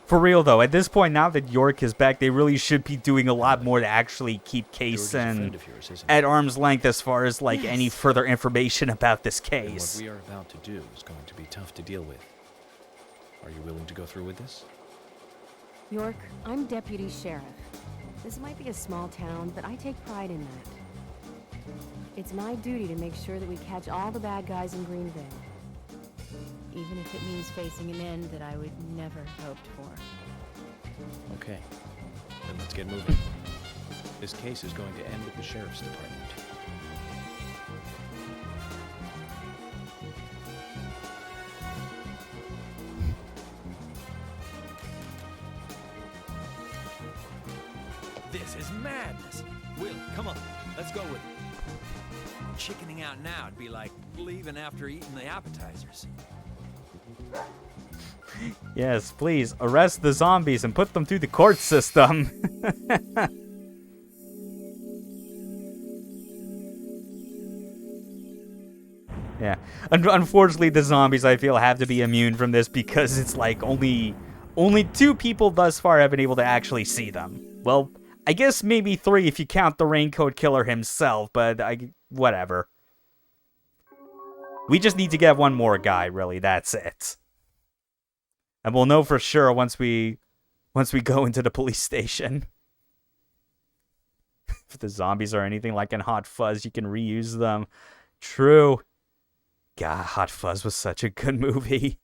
For real, though, at this point, now that York is back, they really should be doing a lot more to actually keep Kaysen at arm's length as far as, like, any further information about this case. What we are about to do is going to be tough to deal with. Are you willing to go through with this? York, I'm deputy sheriff. This might be a small town, but I take pride in that. It's my duty to make sure that we catch all the bad guys in Greenville. Even if it means facing an end that I would never hoped for. Okay, then let's get moving. This case is going to end with the sheriff's department. This is madness. Will, come on, let's go with it. Chickening out now would be like leaving after eating the appetizers. Yes, please, arrest the zombies and put them through the court system. Yeah. Unfortunately, the zombies, I feel, have to be immune from this because it's like only 2 people thus far have been able to actually see them. Well, I guess maybe 3 if you count the Raincoat Killer himself, but whatever. We just need to get one more guy, really. That's it. And we'll know for sure once we go into the police station. If the zombies are anything like in Hot Fuzz, you can reuse them. True. God, Hot Fuzz was such a good movie.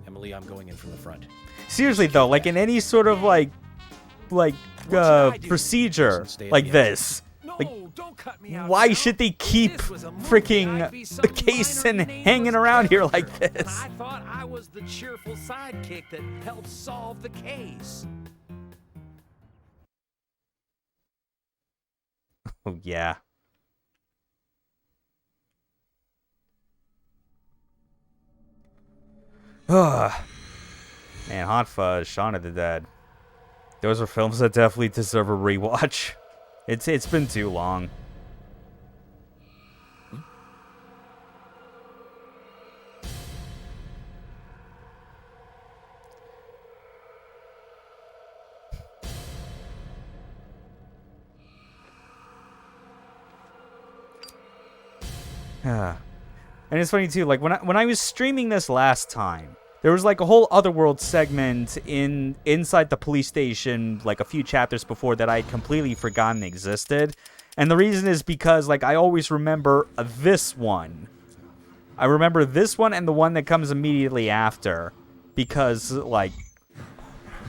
Emily, I'm going in from the front. Seriously though, like in any sort of like procedure like this, like why should they keep freaking Kaysen hanging around here like this? I thought I was the cheerful sidekick that helped solve the case. Oh yeah. Ugh. Man, Hot Fuzz, Shaun of the Dead. Those are films that definitely deserve a rewatch. It's been too long. And it's funny too, like when I was streaming this last time, there was like a whole Otherworld segment inside the police station like a few chapters before that I had completely forgotten existed. And the reason is because like I always remember this one. I remember this one and the one that comes immediately after because like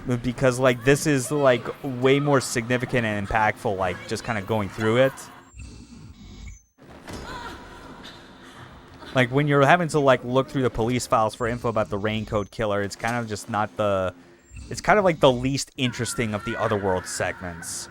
this is like way more significant and impactful, like just kind of going through it. Like, when you're having to, like, look through the police files for info about the Raincoat Killer, it's kind of just not the... It's kind of, like, the least interesting of the Otherworld segments.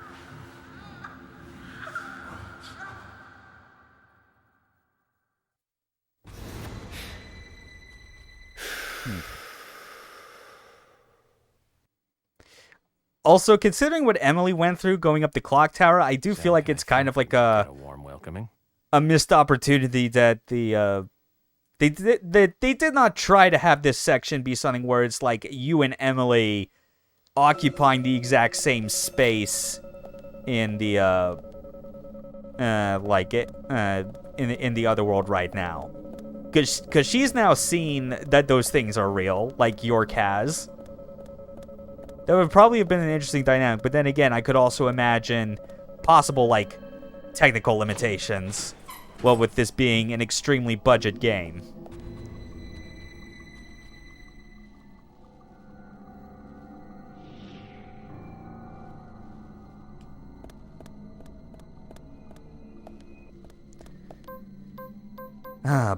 Also, considering what Emily went through going up the clock tower, I do feel like it's kind of like a warm welcoming. A missed opportunity that they did not try to have this section be something where it's like you and Emily occupying the exact same space in the in the other world right now, because she's now seen that those things are real, like York has. That would probably have been an interesting dynamic, but then again, I could also imagine possible like technical limitations. Well, with this being an extremely budget game.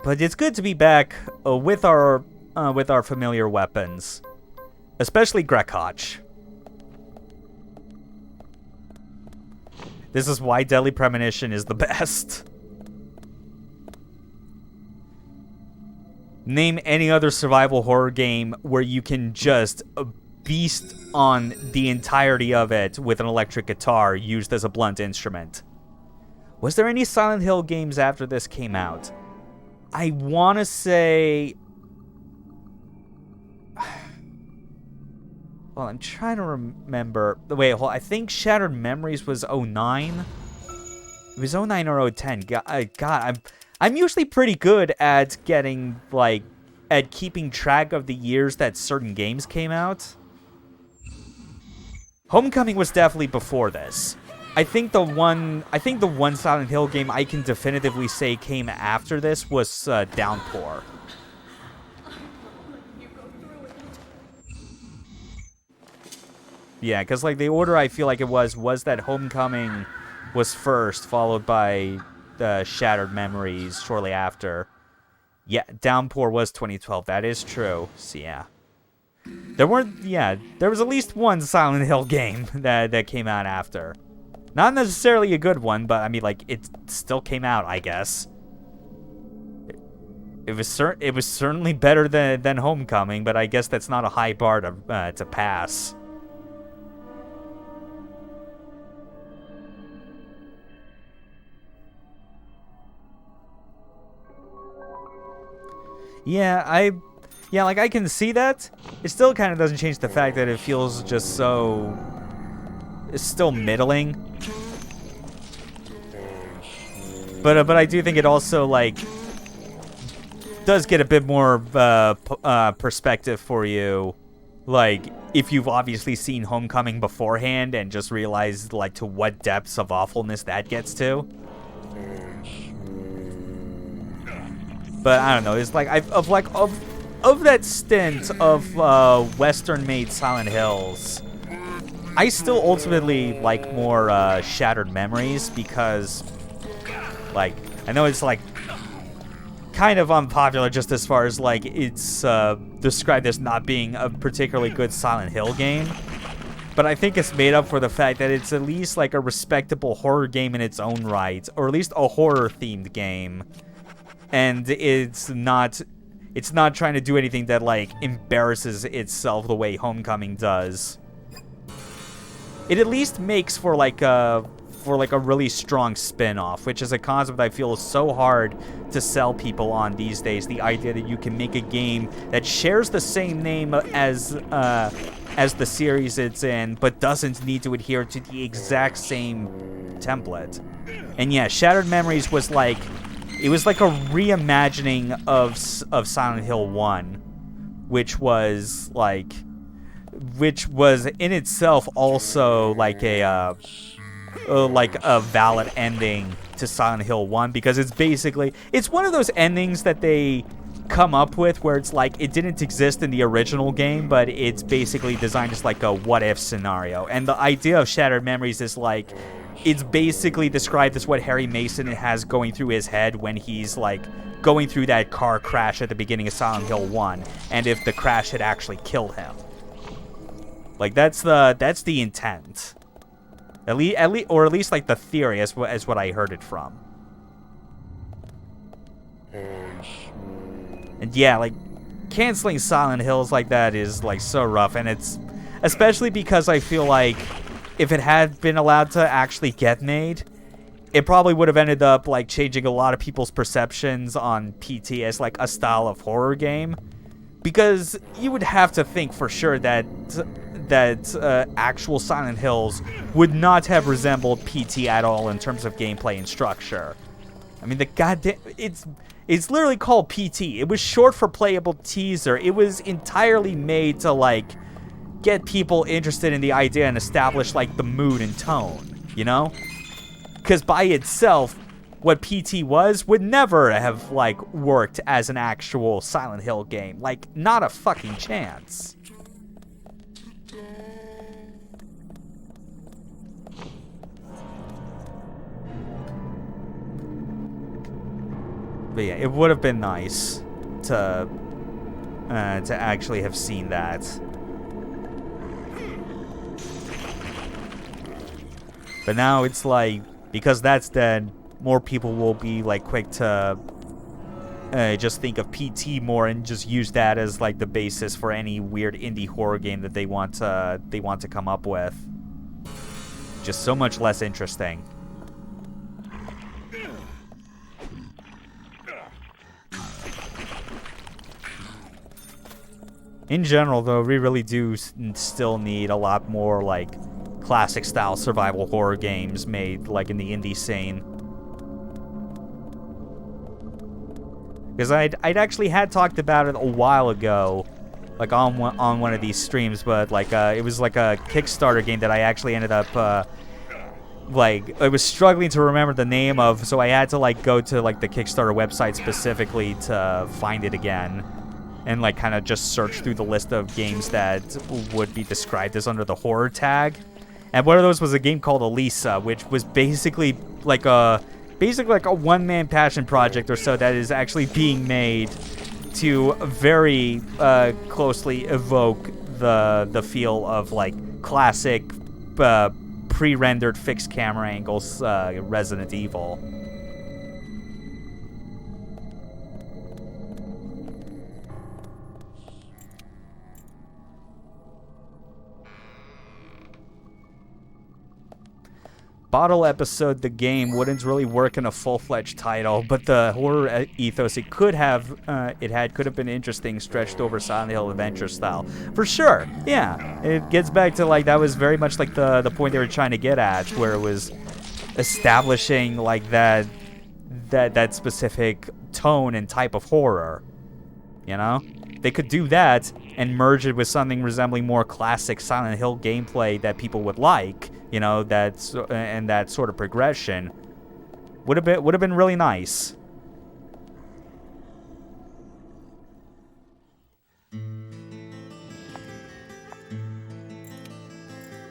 But it's good to be back with our familiar weapons, especially Grekotch. This is why Deadly Premonition is the best. Name any other survival horror game where you can just beast on the entirety of it with an electric guitar used as a blunt instrument. Was there any Silent Hill games after this came out? I want to say... Well, I'm trying to remember... Wait, hold on. I think Shattered Memories was 09? It was 09 or 010. God, I'm usually pretty good at getting, like... at keeping track of the years that certain games came out. Homecoming was definitely before this. I think the one Silent Hill game I can definitively say came after this was Downpour. Yeah, because like the order I feel like it was that Homecoming was first, followed by the Shattered Memories shortly after. Yeah, Downpour was 2012. That is true. So yeah. There was at least one Silent Hill game that came out after. Not necessarily a good one, but I mean, like, it still came out, I guess. It was certainly better than Homecoming, but I guess that's not a high bar to pass. Yeah, like, I can see that. It still kind of doesn't change the fact that it feels just so... It's still middling. But I do think it also, like, does get a bit more perspective for you. Like, if you've obviously seen Homecoming beforehand and just realized, like, to what depths of awfulness that gets to. But I don't know. It's like of that stint of Western-made Silent Hills, I still ultimately like more Shattered Memories because, like, I know it's like kind of unpopular just as far as like it's described as not being a particularly good Silent Hill game. But I think it's made up for the fact that it's at least like a respectable horror game in its own right, or at least a horror-themed game. And it's not trying to do anything that, like, embarrasses itself the way Homecoming does. It at least makes for a really strong spin-off, which is a concept I feel is so hard to sell people on these days. The idea that you can make a game that shares the same name as the series it's in, but doesn't need to adhere to the exact same template. And yeah, Shattered Memories was like... It was like a reimagining of Silent Hill 1, which was in itself also like a valid ending to Silent Hill 1, because it's one of those endings that they come up with where it's like it didn't exist in the original game, but it's basically designed as like a what if scenario. And the idea of Shattered Memories is like, it's basically described as what Harry Mason has going through his head when he's, like, going through that car crash at the beginning of Silent Hill 1, and if the crash had actually killed him. Like, that's the intent. At least, like, the theory as what I heard it from. And yeah, like, canceling Silent Hills like that is, like, so rough, and it's... Especially because I feel like if it had been allowed to actually get made, it probably would have ended up, like, changing a lot of people's perceptions on PT as, like, a style of horror game. Because you would have to think for sure that actual Silent Hills would not have resembled PT at all in terms of gameplay and structure. I mean, the goddamn... It's literally called PT. It was short for Playable Teaser. It was entirely made to, like, get people interested in the idea and establish, like, the mood and tone, you know? Because by itself, what PT would never have, like, worked as an actual Silent Hill game. Like, not a fucking chance. But yeah, it would have been nice to actually have seen that. But now it's like, because that's dead, more people will be like quick to just think of PT more and just use that as like the basis for any weird indie horror game that they want to come up with. Just so much less interesting. In general, though, we really do still need a lot more, like, classic-style survival horror games made, like, in the indie scene. Because I'd actually had talked about it a while ago, like, on one of these streams, but, like, it was, like, a Kickstarter game that I actually ended up, like, I was struggling to remember the name of, so I had to, like, go to, like, the Kickstarter website specifically to find it again. And, like, kind of just search through the list of games that would be described as under the horror tag. And one of those was a game called Elisa, which was basically like a one-man passion project or so that is actually being made to very closely evoke the feel of, like, classic pre-rendered fixed camera angles Resident Evil. Bottle Episode, the game, wouldn't really work in a full-fledged title, but the horror ethos it could have been interesting, stretched over Silent Hill Adventure style. For sure, yeah. It gets back to, like, that was very much like the point they were trying to get at, where it was establishing, like, that specific tone and type of horror, you know? They could do that and merge it with something resembling more classic Silent Hill gameplay that people would like, you know, that sort of progression would have been really nice.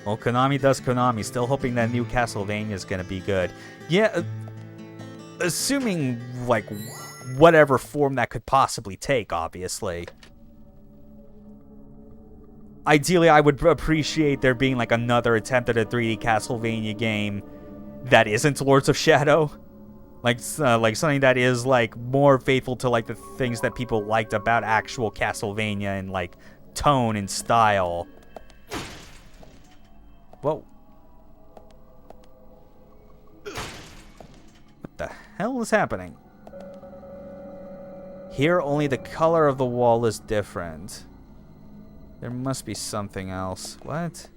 Well, Konami does Konami. Still hoping that new Castlevania is gonna be good. Yeah, assuming, like, whatever form that could possibly take, obviously. Ideally, I would appreciate there being, like, another attempt at a 3D Castlevania game that isn't Lords of Shadow. Like something that is, like, more faithful to, like, the things that people liked about actual Castlevania and, like, tone and style. Whoa. What the hell is happening? Here, only the color of the wall is different. There must be something else. What?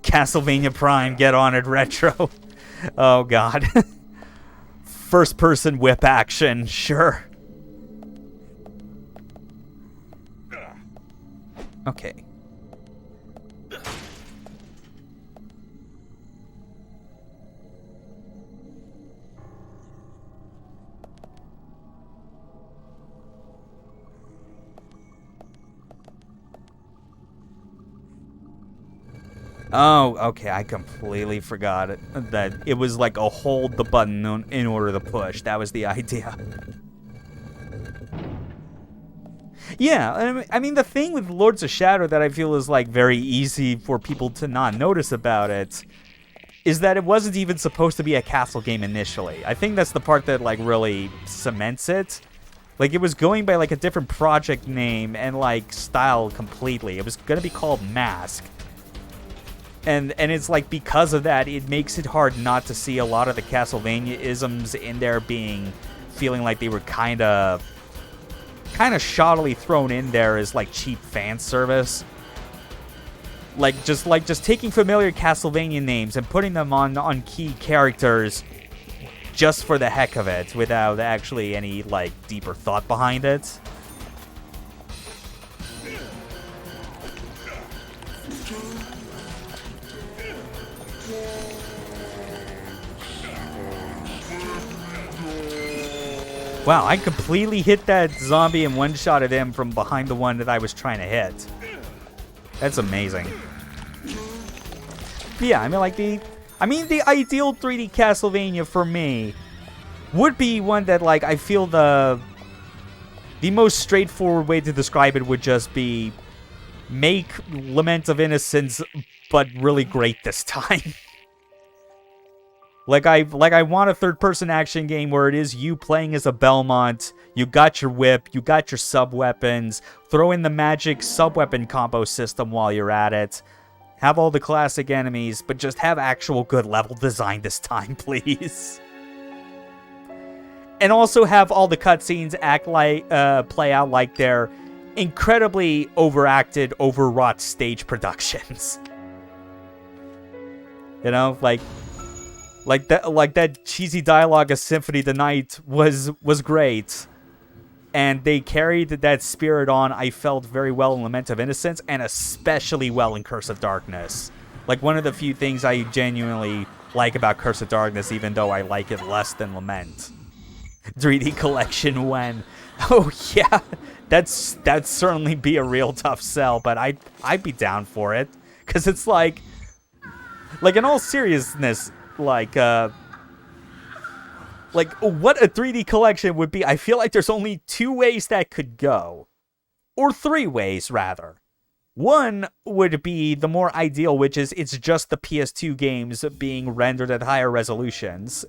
Castlevania Prime, get on it, retro. Oh, God. First-person whip action, sure. Okay. Oh, okay, I completely forgot that it was like a hold the button in order to push. That was the idea. Yeah, I mean, the thing with Lords of Shadow that I feel is, like, very easy for people to not notice about it is that it wasn't even supposed to be a castle game initially. I think that's the part that, like, really cements it. Like, it was going by, like, a different project name and, like, style completely. It was going to be called Mask. And it's like, because of that, it makes it hard not to see a lot of the Castlevania-isms in there feeling like they were kind of shoddily thrown in there as, like, cheap fan service. Like just taking familiar Castlevania names and putting them on key characters just for the heck of it, without actually any, like, deeper thought behind it. Wow, I completely hit that zombie and one-shotted him from behind the one that I was trying to hit. That's amazing. Yeah, I mean, the ideal 3D Castlevania for me would be one that, like, I feel the most straightforward way to describe it would just be make Lament of Innocence, but really great this time. Like I want a third-person action game where it is you playing as a Belmont. You got your whip, you got your sub-weapons. Throw in the magic sub-weapon combo system while you're at it. Have all the classic enemies, but just have actual good level design this time, please. And also have all the cutscenes play out like they're incredibly overacted, overwrought stage productions. You know, like that cheesy dialogue of Symphony of the Night was great. And they carried that spirit on, I felt, very well in Lament of Innocence, and especially well in Curse of Darkness. Like, one of the few things I genuinely like about Curse of Darkness, even though I like it less than Lament. 3D collection when... Oh, yeah. That'd certainly be a real tough sell, but I'd be down for it. Because it's like, in all seriousness, like what a 3D collection would be, I feel like there's only 2 ways that could go. Or 3 ways, rather. One would be the more ideal, which is it's just the PS2 games being rendered at higher resolutions.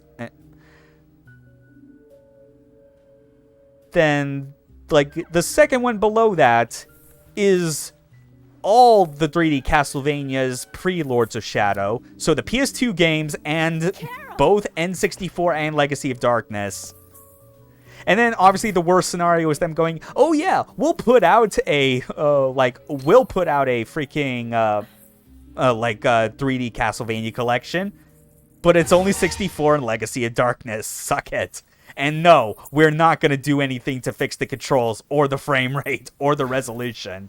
Then, like, the second one below that is all the 3D Castlevanias pre-Lords of Shadow. So the PS2 games and both N64 and Legacy of Darkness. And then obviously the worst scenario is them going, "Oh yeah, we'll put out a freaking 3D Castlevania collection, but it's only 64 and Legacy of Darkness. Suck it." And no, we're not going to do anything to fix the controls or the frame rate or the resolution.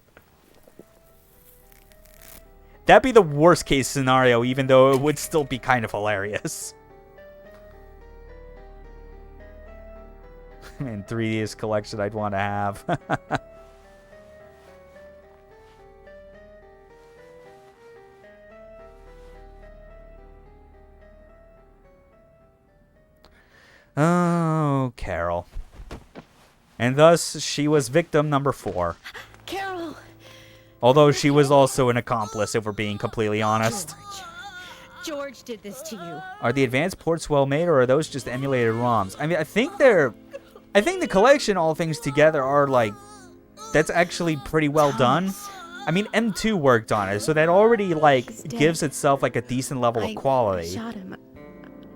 That'd be the worst case scenario, even though it would still be kind of hilarious. Man, 3DS collection I'd want to have. Oh, Carol. And thus, she was victim number 4. Carol! Although she was also an accomplice, if we're being completely honest. George did this to you. Are the advanced ports well made, or are those just emulated ROMs? I mean, I think the collection, all things together, are like, that's actually pretty well done. I mean, M2 worked on it, so that already, like, gives itself, like, a decent level of quality. I shot him.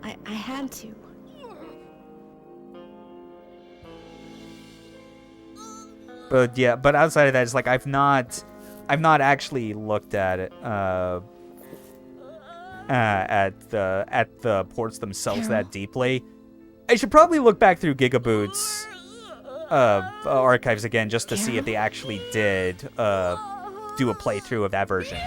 I had to. But yeah, but outside of that, it's like I've not actually looked at it at the ports themselves that deeply. I should probably look back through Gigaboot's archives again just to see if they actually did do a playthrough of that version.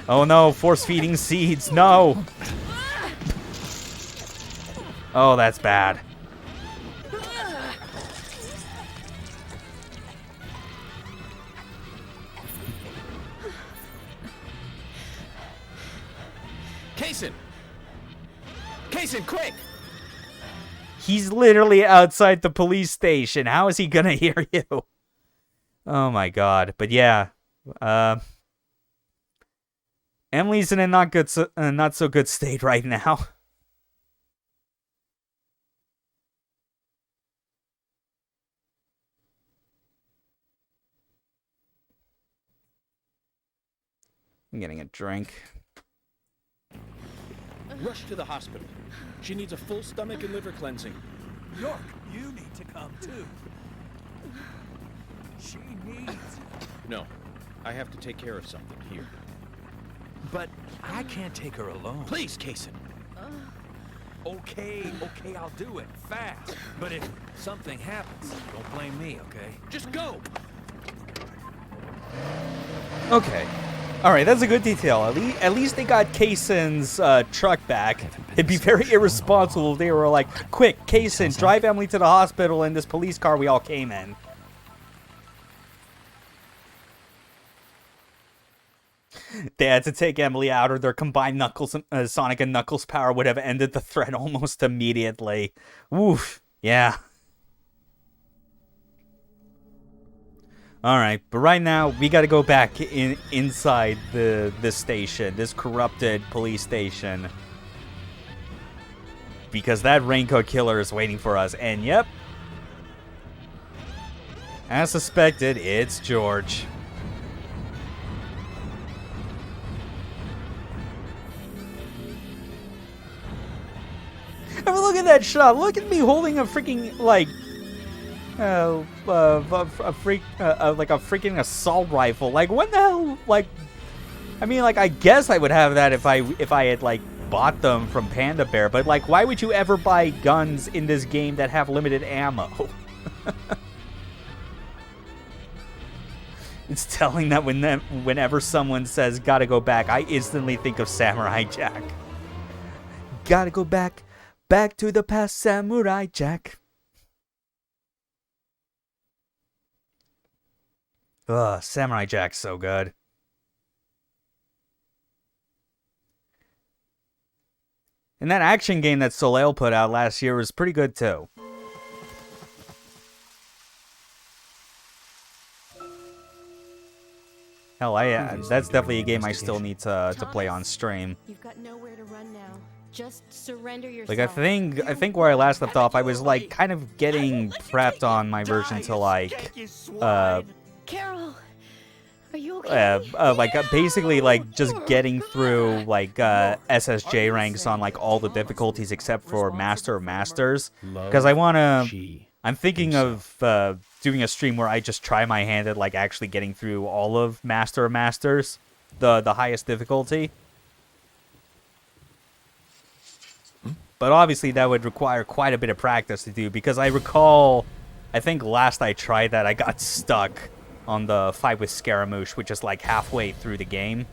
Oh no, force feeding seeds, no! Oh, that's bad. Kaysen! Kaysen, quick! He's literally outside the police station. How is he gonna hear you? Oh my god. But yeah. Emily's in a not so good state right now. I'm getting a drink. Rush to the hospital. She needs a full stomach and liver cleansing. York, you need to come too. She needs... No, I have to take care of something here. But I can't take her alone. Please, Kaysen. Okay, I'll do it. Fast. But if something happens, don't blame me, okay? Just go! Okay. Alright, that's a good detail. At least they got Kaysen's truck back. It'd be very irresponsible if they were like, "Quick, Kaysen, drive Emily to the hospital in this police car we all came in." They had to take Emily out, or their combined Knuckles, Sonic and Knuckles power would have ended the threat almost immediately. Oof. Yeah. Alright, but right now, we gotta go back inside this station, this corrupted police station. Because that raincoat killer is waiting for us, and yep. As suspected, it's George. I mean, look at that shot. Look at me holding a freaking, like, like a freaking assault rifle. Like, what the hell? Like, I mean, like, I guess I would have that if I had, like, bought them from Panda Bear. But, like, why would you ever buy guns in this game that have limited ammo? It's telling that whenever someone says, gotta go back, I instantly think of Samurai Jack. Gotta go back to the past, Samurai Jack. Ugh, Samurai Jack's so good. And that action game that Soleil put out last year was pretty good too. Hell, that's definitely a game I still need to play on stream. You've got nowhere to run now. Just surrender yourself. Like, I think where I last left off, I was like kind of getting prepped on my version to like Carol, are you okay? like basically like just getting through like SSJ ranks on like all the difficulties except for Master of Masters, because I'm thinking of doing a stream where I just try my hand at like actually getting through all of Master of Masters, the highest difficulty. But obviously that would require quite a bit of practice to do, because I recall, I think last I tried that I got stuck on the fight with Scaramouche, which is like halfway through the game.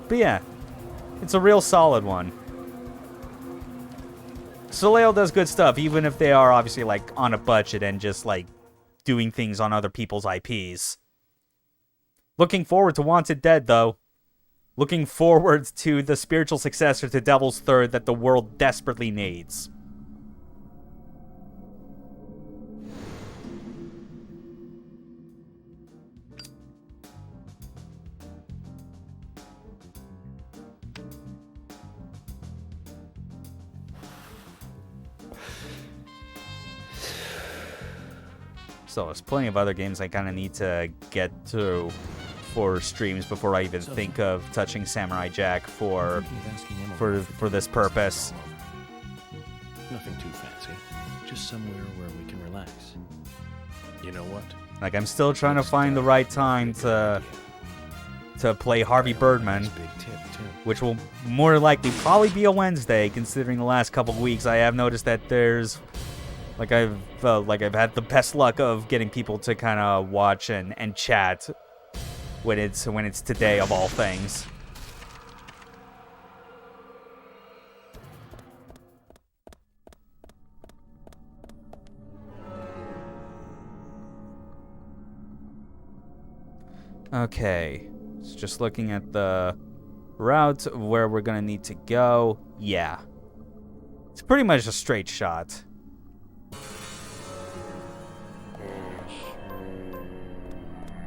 But yeah, it's a real solid one. Soleil does good stuff, even if they are obviously like on a budget and just like doing things on other people's IPs. Looking forward to Wanted Dead, though. Looking forward to the spiritual successor to Devil's Third that the world desperately needs. So there's plenty of other games I kind of need to get to for streams before I even think of touching Samurai Jack for this purpose. Nothing too fancy. Just somewhere where we can relax. You know what? Like, I'm still trying to find the right time to play Harvey Birdman, which will more likely probably be a Wednesday, considering the last couple of weeks I have noticed that there's I've had the best luck of getting people to kind of watch and chat when it's today of all things. Okay, so just looking at the route of where we're gonna need to go. Yeah, it's pretty much a straight shot.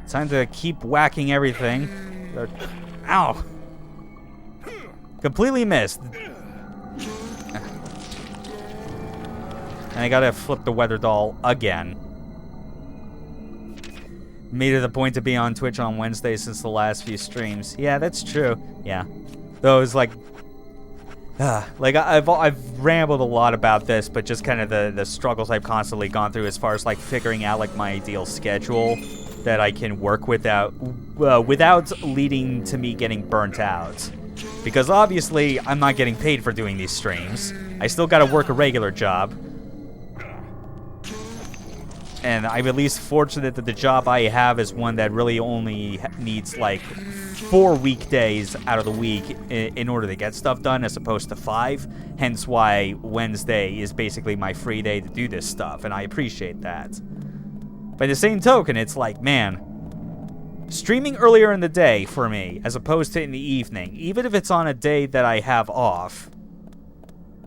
Time to keep whacking everything. Ow! Completely missed. And I gotta flip the weather doll again. Made it a point to be on Twitch on Wednesday since the last few streams. Yeah, that's true. Yeah. Though it was like I've rambled a lot about this, but just kind of the struggles I've constantly gone through as far as like figuring out like my ideal schedule that I can work without leading to me getting burnt out. Because obviously I'm not getting paid for doing these streams. I still gotta work a regular job. And I'm at least fortunate that the job I have is one that really only needs like 4 weekdays out of the week in order to get stuff done, as opposed to 5. Hence why Wednesday is basically my free day to do this stuff, and I appreciate that. By the same token, it's like, man, streaming earlier in the day for me, as opposed to in the evening, even if it's on a day that I have off,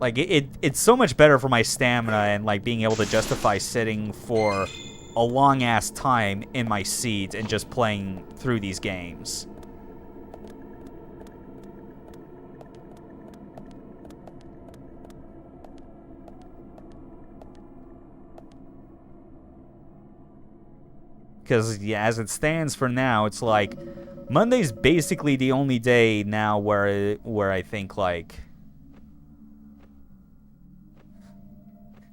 like, it's so much better for my stamina and, like, being able to justify sitting for a long-ass time in my seat and just playing through these games. Because, yeah, as it stands for now, it's like Monday's basically the only day now where I think, like,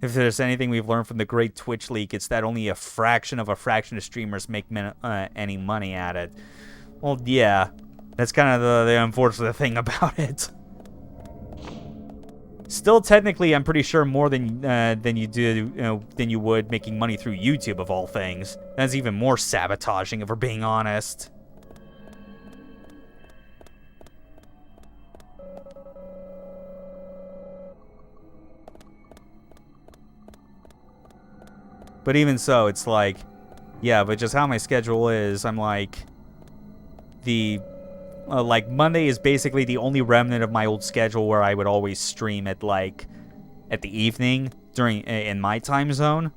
if there's anything we've learned from the great Twitch leak, it's that only a fraction of streamers make any money at it. Well, yeah, that's kind of the unfortunate thing about it. Still, technically, I'm pretty sure more than you would making money through YouTube, of all things. That's even more sabotaging, if we're being honest. But even so, it's like, yeah, but just how my schedule is, I'm like, like, Monday is basically the only remnant of my old schedule where I would always stream at, like, at the evening in my time zone.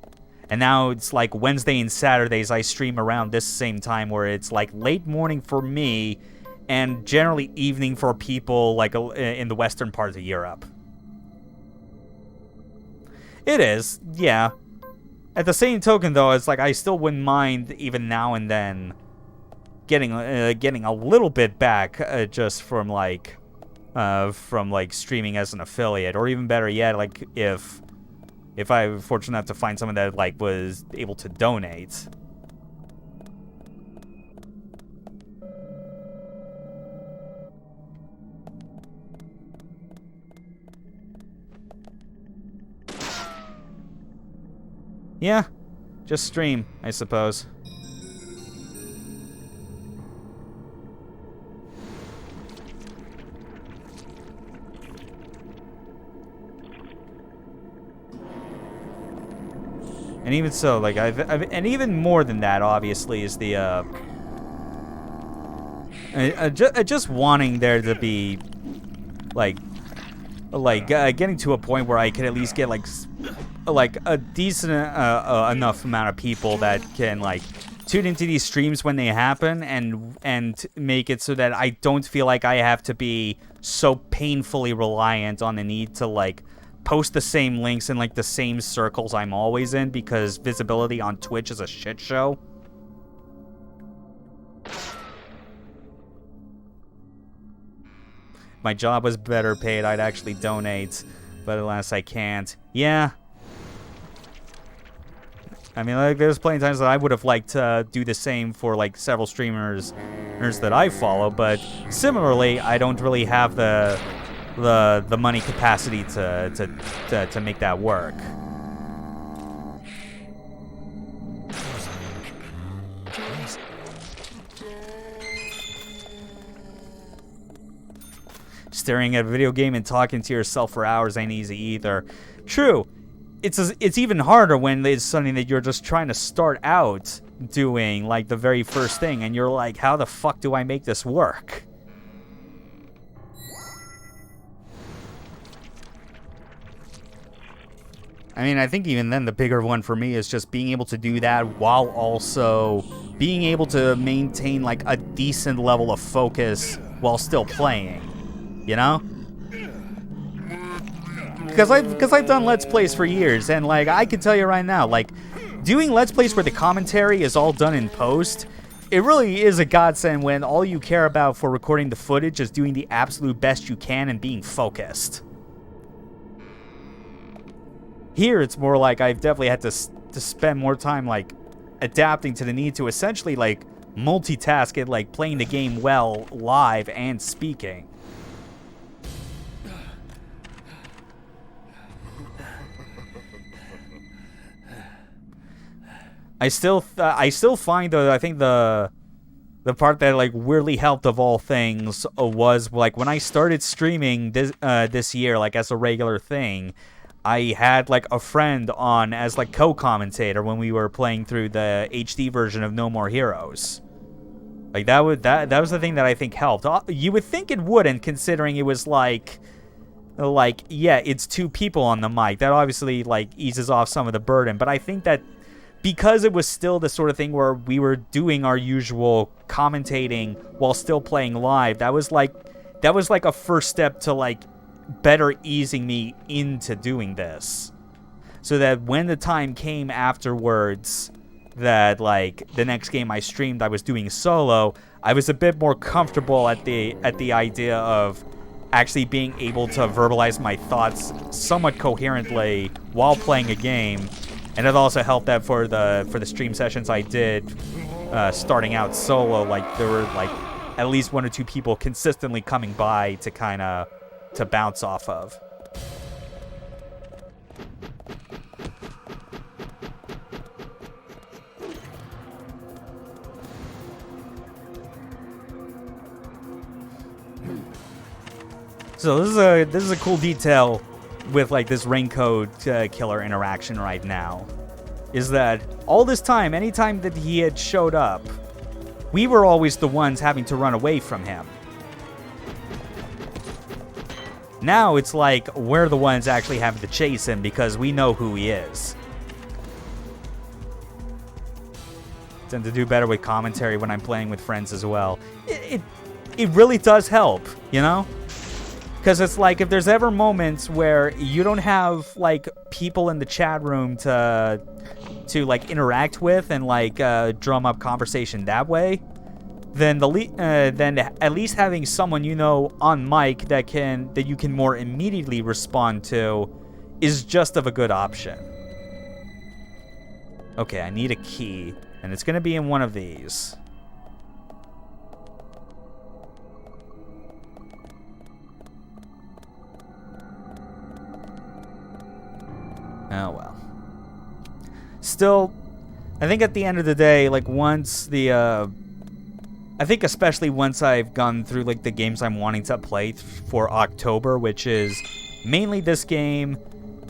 And now it's like Wednesday and Saturdays I stream around this same time where it's like late morning for me and generally evening for people like in the western parts of Europe. It is, yeah. At the same token, though, it's like I still wouldn't mind even now and then getting a little bit back just from like streaming as an affiliate, or even better yet, like if I were fortunate enough to find someone that like was able to donate. Yeah, just stream, I suppose. And even so, like and even more than that, obviously, is the just wanting there to be like getting to a point where I can at least get like a decent enough amount of people that can like tune into these streams when they happen and make it so that I don't feel like I have to be so painfully reliant on the need to like post the same links in like the same circles I'm always in, because visibility on Twitch is a shit show. My job was better paid, I'd actually donate, but alas I can't. Yeah. I mean, like, there's plenty of times that I would have liked to do the same for like several streamers that I follow, but similarly, I don't really have the money capacity to make that work. Staring at a video game and talking to yourself for hours ain't easy either. True. It's even harder when it's something that you're just trying to start out doing, like the very first thing, and you're like, how the fuck do I make this work? I mean, I think even then the bigger one for me is just being able to do that while also being able to maintain like a decent level of focus while still playing, you know? Because I've done Let's Plays for years, and like I can tell you right now, like doing Let's Plays where the commentary is all done in post, it really is a godsend when all you care about for recording the footage is doing the absolute best you can and being focused. Here, it's more like I've definitely had to spend more time, like, adapting to the need to essentially, like, multitask it, like, playing the game well, live, and speaking. I still find, though, I think the part that, like, weirdly helped of all things was, like, when I started streaming this year, like, as a regular thing, I had like a friend on as like co-commentator when we were playing through the HD version of No More Heroes. Like that was the thing that I think helped. You would think it wouldn't, considering it was like like, yeah, it's 2 people on the mic. That obviously, like, eases off some of the burden. But I think that because it was still the sort of thing where we were doing our usual commentating while still playing live, that was like a first step to, like, better easing me into doing this. So that when the time came afterwards that, like, the next game I streamed I was doing solo, I was a bit more comfortable at the idea of actually being able to verbalize my thoughts somewhat coherently while playing a game. And it also helped that for the stream sessions I did starting out solo, like, there were, like, at least 1 or 2 people consistently coming by to kind of to bounce off of. So this is a cool detail with, like, this raincoat killer interaction right now, is that all this time, anytime that he had showed up, we were always the ones having to run away from him. Now it's like we're the ones actually having to chase him because we know who he is. Tend to do better with commentary when I'm playing with friends as well. It really does help, you know? Because it's like, if there's ever moments where you don't have, like, people in the chat room to like, interact with and, like, drum up conversation that way, then then at least having someone you know on mic that you can more immediately respond to is just of a good option. Okay, I need a key, and it's gonna be in one of these. Oh, well. Still, I think at the end of the day, like, once I think especially once I've gone through, like, the games I'm wanting to play for October, which is mainly this game,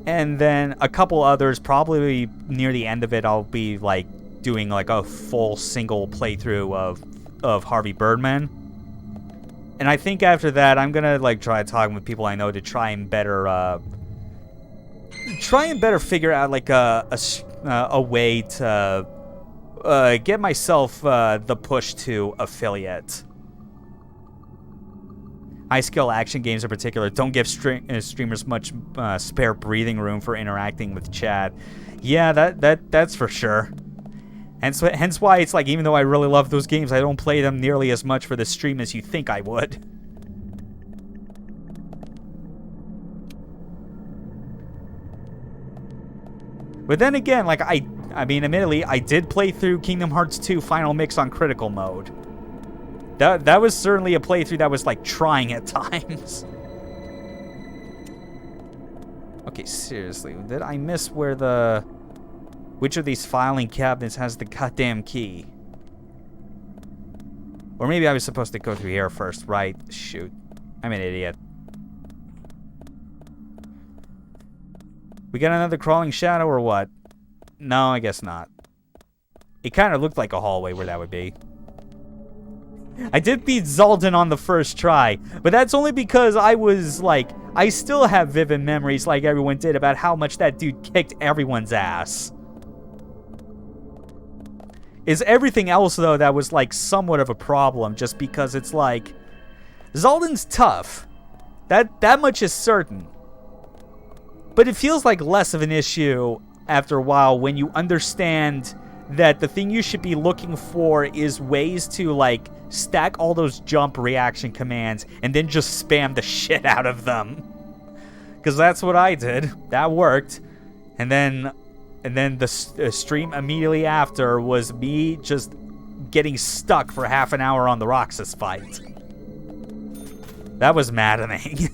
and then a couple others, probably near the end of it, I'll be, like, doing, like, a full single playthrough of Harvey Birdman. And I think after that, I'm gonna, like, try talking with people I know to try and better figure out, like, a way to get myself the push to affiliate. High skill action games in particular don't give streamers much spare breathing room for interacting with chat. Yeah, that's for sure. Hence why it's like, even though I really love those games, I don't play them nearly as much for the stream as you think I would. But then again, like, I mean, admittedly, I did play through Kingdom Hearts 2 Final Mix on critical mode. That was certainly a playthrough that was, like, trying at times. Okay, seriously, did I miss which of these filing cabinets has the goddamn key? Or maybe I was supposed to go through here first, right? Shoot, I'm an idiot. We got another crawling shadow or what? No, I guess not. It kind of looked like a hallway where that would be. I did beat Zaldin on the first try, but that's only because I was, like, I still have vivid memories, like everyone did, about how much that dude kicked everyone's ass. Is everything else, though, that was, like, somewhat of a problem, just because it's like, Zaldin's tough. That much is certain. But it feels like less of an issue after a while when you understand that the thing you should be looking for is ways to, like, stack all those jump reaction commands and then just spam the shit out of them. Because that's what I did. That worked. And then the stream immediately after was me just getting stuck for half an hour on the Roxas fight. That was maddening.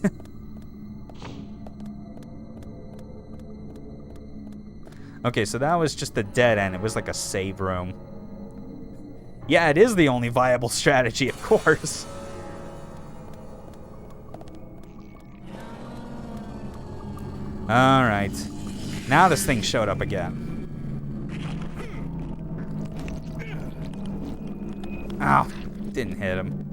Okay, so that was just the dead end. It was like a save room. Yeah, it is the only viable strategy, of course. Alright. Now this thing showed up again. Ow. Didn't hit him.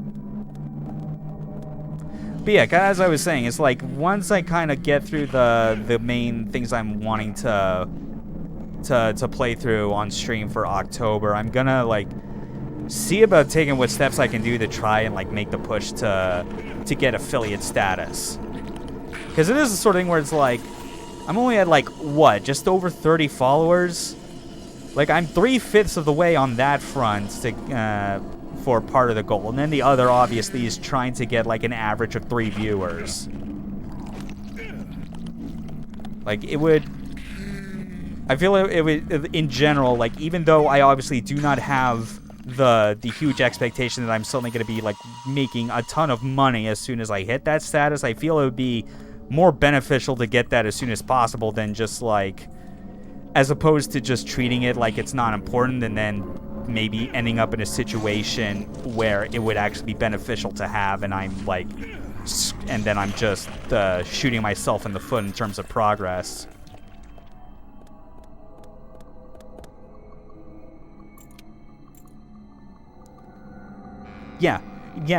But yeah, as I was saying, it's like once I kind of get through the main things I'm wanting to play through on stream for October, I'm gonna like see about taking what steps I can do to try and like make the push to get affiliate status. Because it is the sort of thing where it's like I'm only at like what, just over 30 followers. Like I'm 3/5 of the way on that front to for part of the goal, and then the other obviously is trying to get like an average of 3 viewers. Like it would, I feel it would in general, like even though I obviously do not have the huge expectation that I'm suddenly going to be like making a ton of money as soon as I hit that status, I feel it would be more beneficial to get that as soon as possible than just like, as opposed to just treating it like it's not important and then maybe ending up in a situation where it would actually be beneficial to have, and I'm like, and then I'm just shooting myself in the foot in terms of progress. Yeah,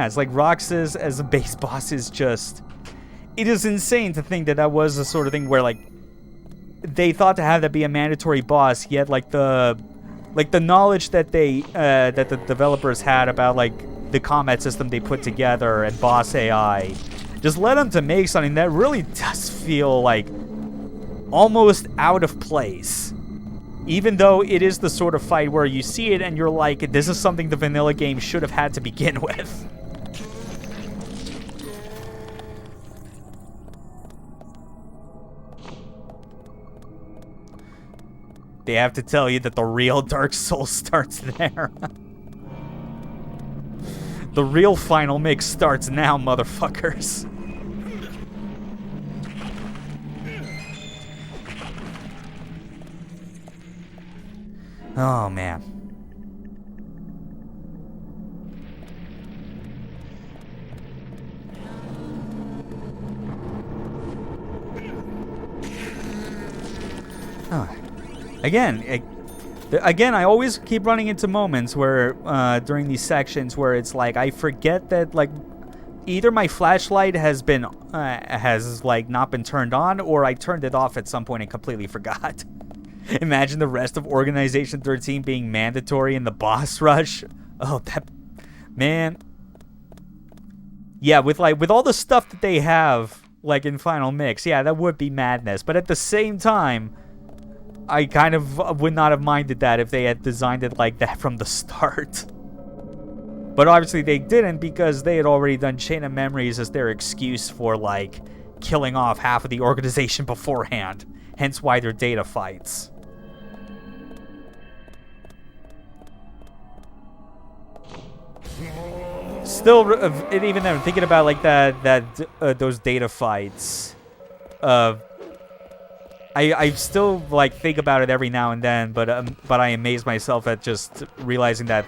it's like Roxas as a base boss is just, it is insane to think that was the sort of thing where like they thought to have that be a mandatory boss, yet like the knowledge that that the developers had about like the combat system they put together and boss AI just led them to make something that really does feel like almost out of place. Even though it is the sort of fight where you see it and you're like, this is something the vanilla game should have had to begin with. They have to tell you that the real Dark Souls starts there. The real final mix starts now, motherfuckers. Oh, man. Oh. Again, I always keep running into moments where, during these sections where it's like, I forget that, like, either my flashlight has been, like, not been turned on, or I turned it off at some point and completely forgot. Imagine the rest of Organization 13 being mandatory in the boss rush. Oh, that... Man. Yeah, with all the stuff that they have, like, in Final Mix, yeah, that would be madness. But at the same time, I kind of would not have minded that if they had designed it like that from the start. But obviously they didn't, because they had already done Chain of Memories as their excuse for, like, killing off half of the organization beforehand. Hence why they're data fights. Still, even then, thinking about, like, those data fights, I still like think about it every now and then, but I amaze myself at just realizing that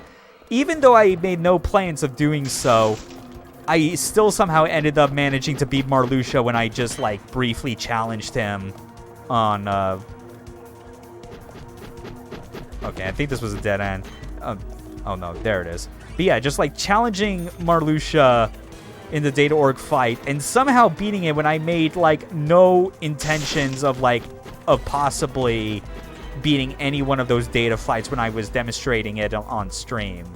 even though I made no plans of doing so, I still somehow ended up managing to beat Marluxia when I just like briefly challenged him on. Okay, I think this was a dead end. Oh no, there it is. But yeah, just like challenging Marluxia in the Data Org fight and somehow beating it when I made like no intentions of possibly beating any one of those data fights when I was demonstrating it on stream.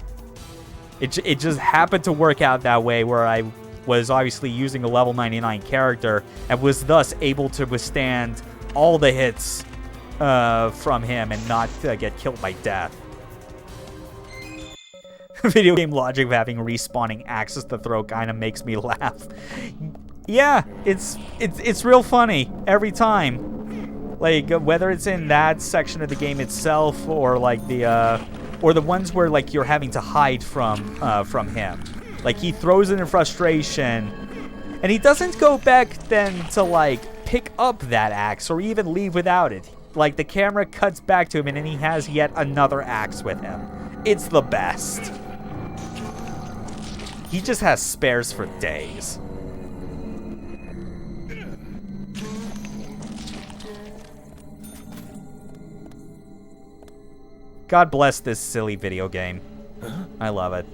It just happened to work out that way, where I was obviously using a level 99 character and was thus able to withstand all the hits from him and not get killed by death. Video game logic of having respawning axes to throw kind of makes me laugh. Yeah, it's real funny every time. Like whether it's in that section of the game itself, or like or the ones where like you're having to hide from him. Like he throws it in frustration, and he doesn't go back then to like pick up that axe or even leave without it. Like the camera cuts back to him, and then he has yet another axe with him. It's the best. He just has spares for days. God bless this silly video game. I love it.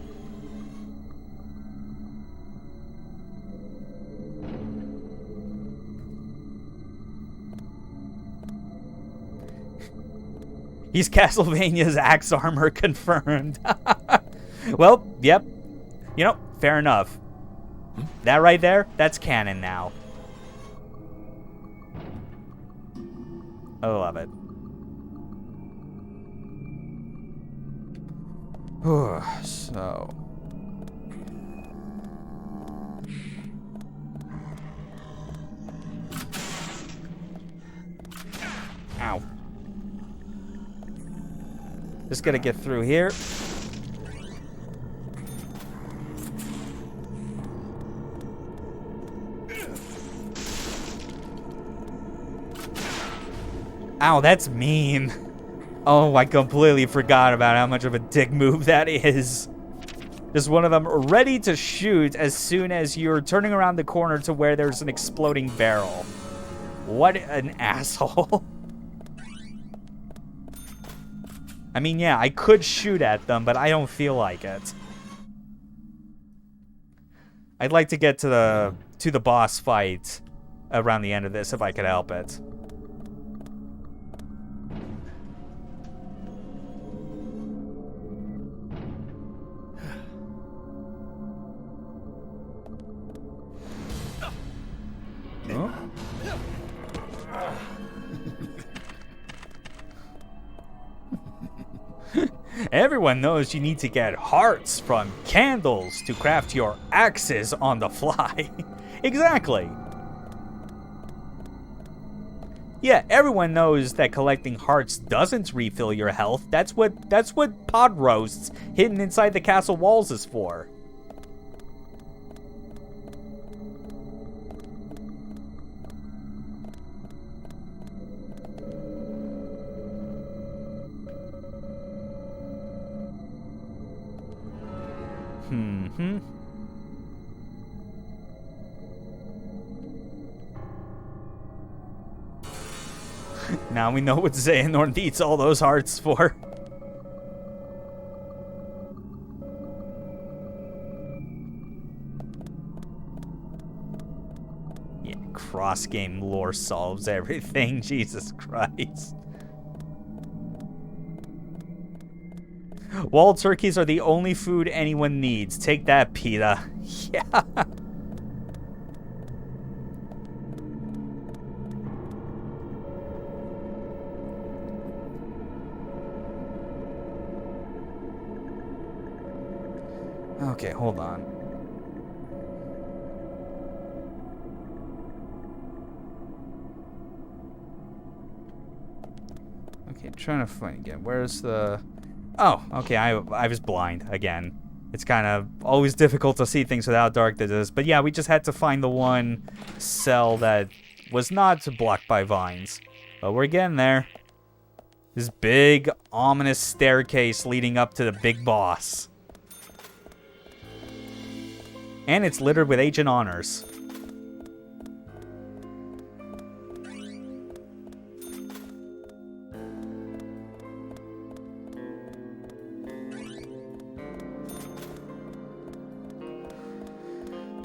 He's Castlevania's axe armor confirmed. Well, yep. You know, fair enough. That right there, that's canon now. I love it. So... Ow. Just gotta get through here. Ow, that's mean. Oh, I completely forgot about how much of a dick move that is. Just one of them ready to shoot as soon as you're turning around the corner to where there's an exploding barrel. What an asshole. I mean, yeah, I could shoot at them, but I don't feel like it. I'd like to get to the boss fight around the end of this if I could help it. Oh. Everyone knows you need to get hearts from candles to craft your axes on the fly. Exactly. Yeah, everyone knows that collecting hearts doesn't refill your health. That's what pod roasts hidden inside the castle walls is for. Now we know what Xehanort needs all those hearts for. Yeah, cross-game lore solves everything. Jesus Christ. Walled turkeys are the only food anyone needs. Take that, PETA. Yeah. Okay, hold on. Okay, trying to find again. Where's the... Oh, okay, I was blind again. It's kind of always difficult to see things without darkness. But yeah, we just had to find the one cell that was not blocked by vines. But we're getting there. This big, ominous staircase leading up to the big boss. And it's littered with agent honors.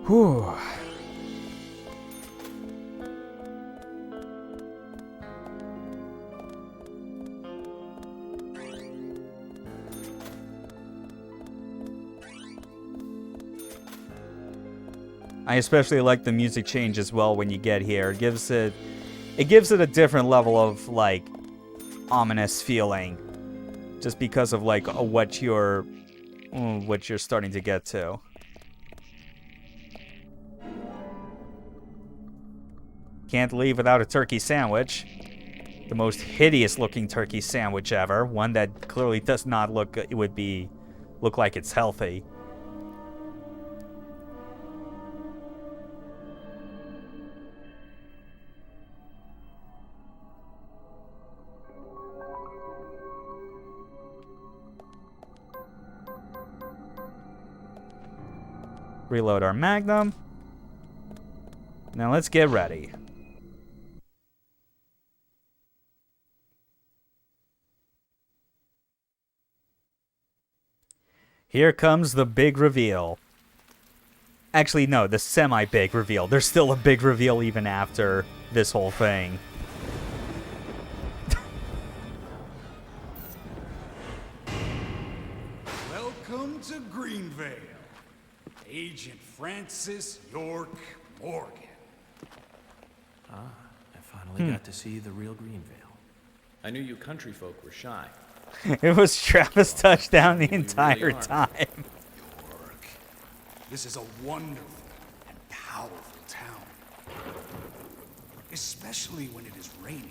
Whew. I especially like the music change as well when you get here. It gives it a different level of like ominous feeling, just because of like what you're starting to get to. Can't leave without a turkey sandwich. The most hideous looking turkey sandwich ever. One that clearly does not look look like it's healthy. Reload our magnum. Now let's get ready. Here comes the big reveal. Actually, no, the semi-big reveal. There's still a big reveal even after this whole thing. Welcome to Greenvale. Agent Francis York Morgan. Ah, I finally got to see the real Greenvale. I knew you country folk were shy. It was Travis touchdown the entire time. York. This is a wonderful and powerful town. Especially when it is raining.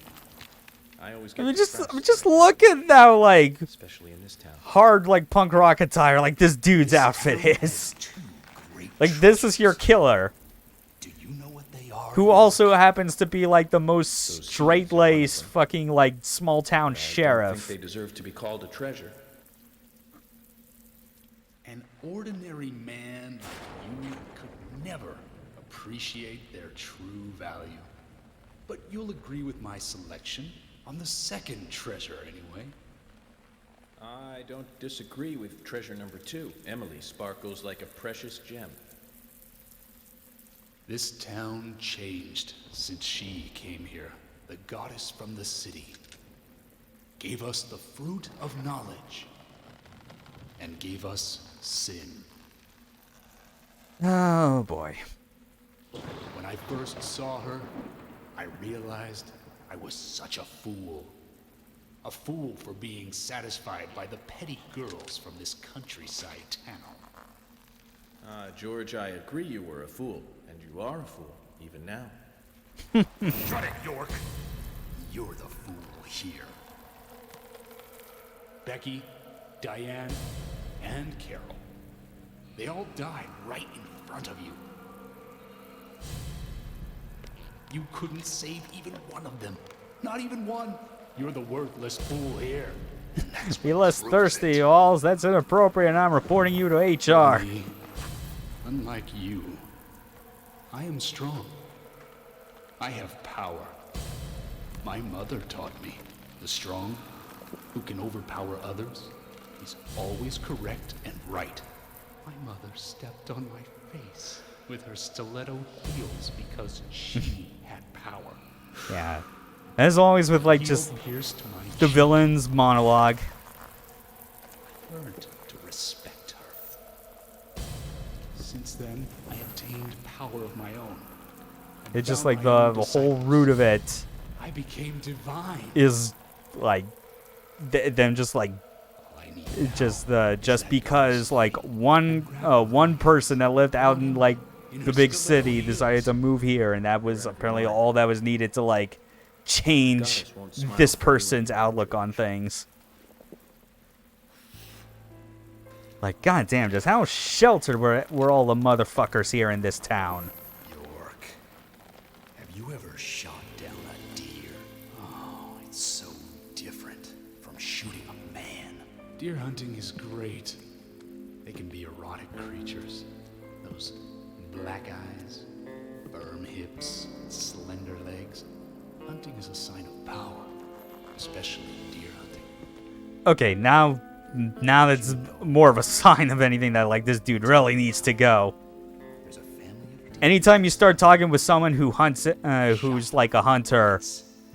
I always I get mean, depressed, just look at how, like, especially in this town. hard, like, punk rock attire, like, this dude's outfit is. Like, this is your killer. Do you know what they are? Who also happens to be, like, the most straight-laced fucking, like, small-town I don't sheriff. think they deserve to be called a treasure. An ordinary man like you could never appreciate their true value. But you'll agree with my selection on the second treasure anyway. I don't disagree with treasure number 2. Emily sparkles like a precious gem. This town changed since she came here. The goddess from the city gave us the fruit of knowledge and gave us sin. Oh, boy. When I first saw her, I realized I was such a fool. A fool for being satisfied by the petty girls from this countryside town. George, I agree you were a fool, and you are a fool, even now. Shut it, York! You're the fool here. Becky, Diane, and Carol. They all died right in front of you. You couldn't save even one of them. Not even one. You're the worthless fool here. Be less thirsty, Alls. That's inappropriate, and I'm reporting you to HR. Me, unlike you, I am strong. I have power. My mother taught me the strong, who can overpower others, is always correct and right. My mother stepped on my face with her stiletto heels because she had power. Yeah. As always with, like, just the villain's monologue. I learned to respect her. Since then, I obtained power of my own. It's just like the whole root of it I became divine. is, like, them just, like, just because, like, one person that lived out in, like, the big city decided to move here, and that was apparently all that was needed to, like, change this person's outlook on things. Like, goddamn, just how sheltered were all the motherfuckers here in this town? York, have you ever shot down a deer? Oh, it's so different from shooting a man. Deer hunting is great. They can be erotic creatures. Those black eyes, firm hips, slender legs. Hunting is a sign of power, especially deer hunting. Okay, now that's more of a sign of anything that, like, this dude really needs to go. Anytime you start talking with someone who hunts, who's like a hunter,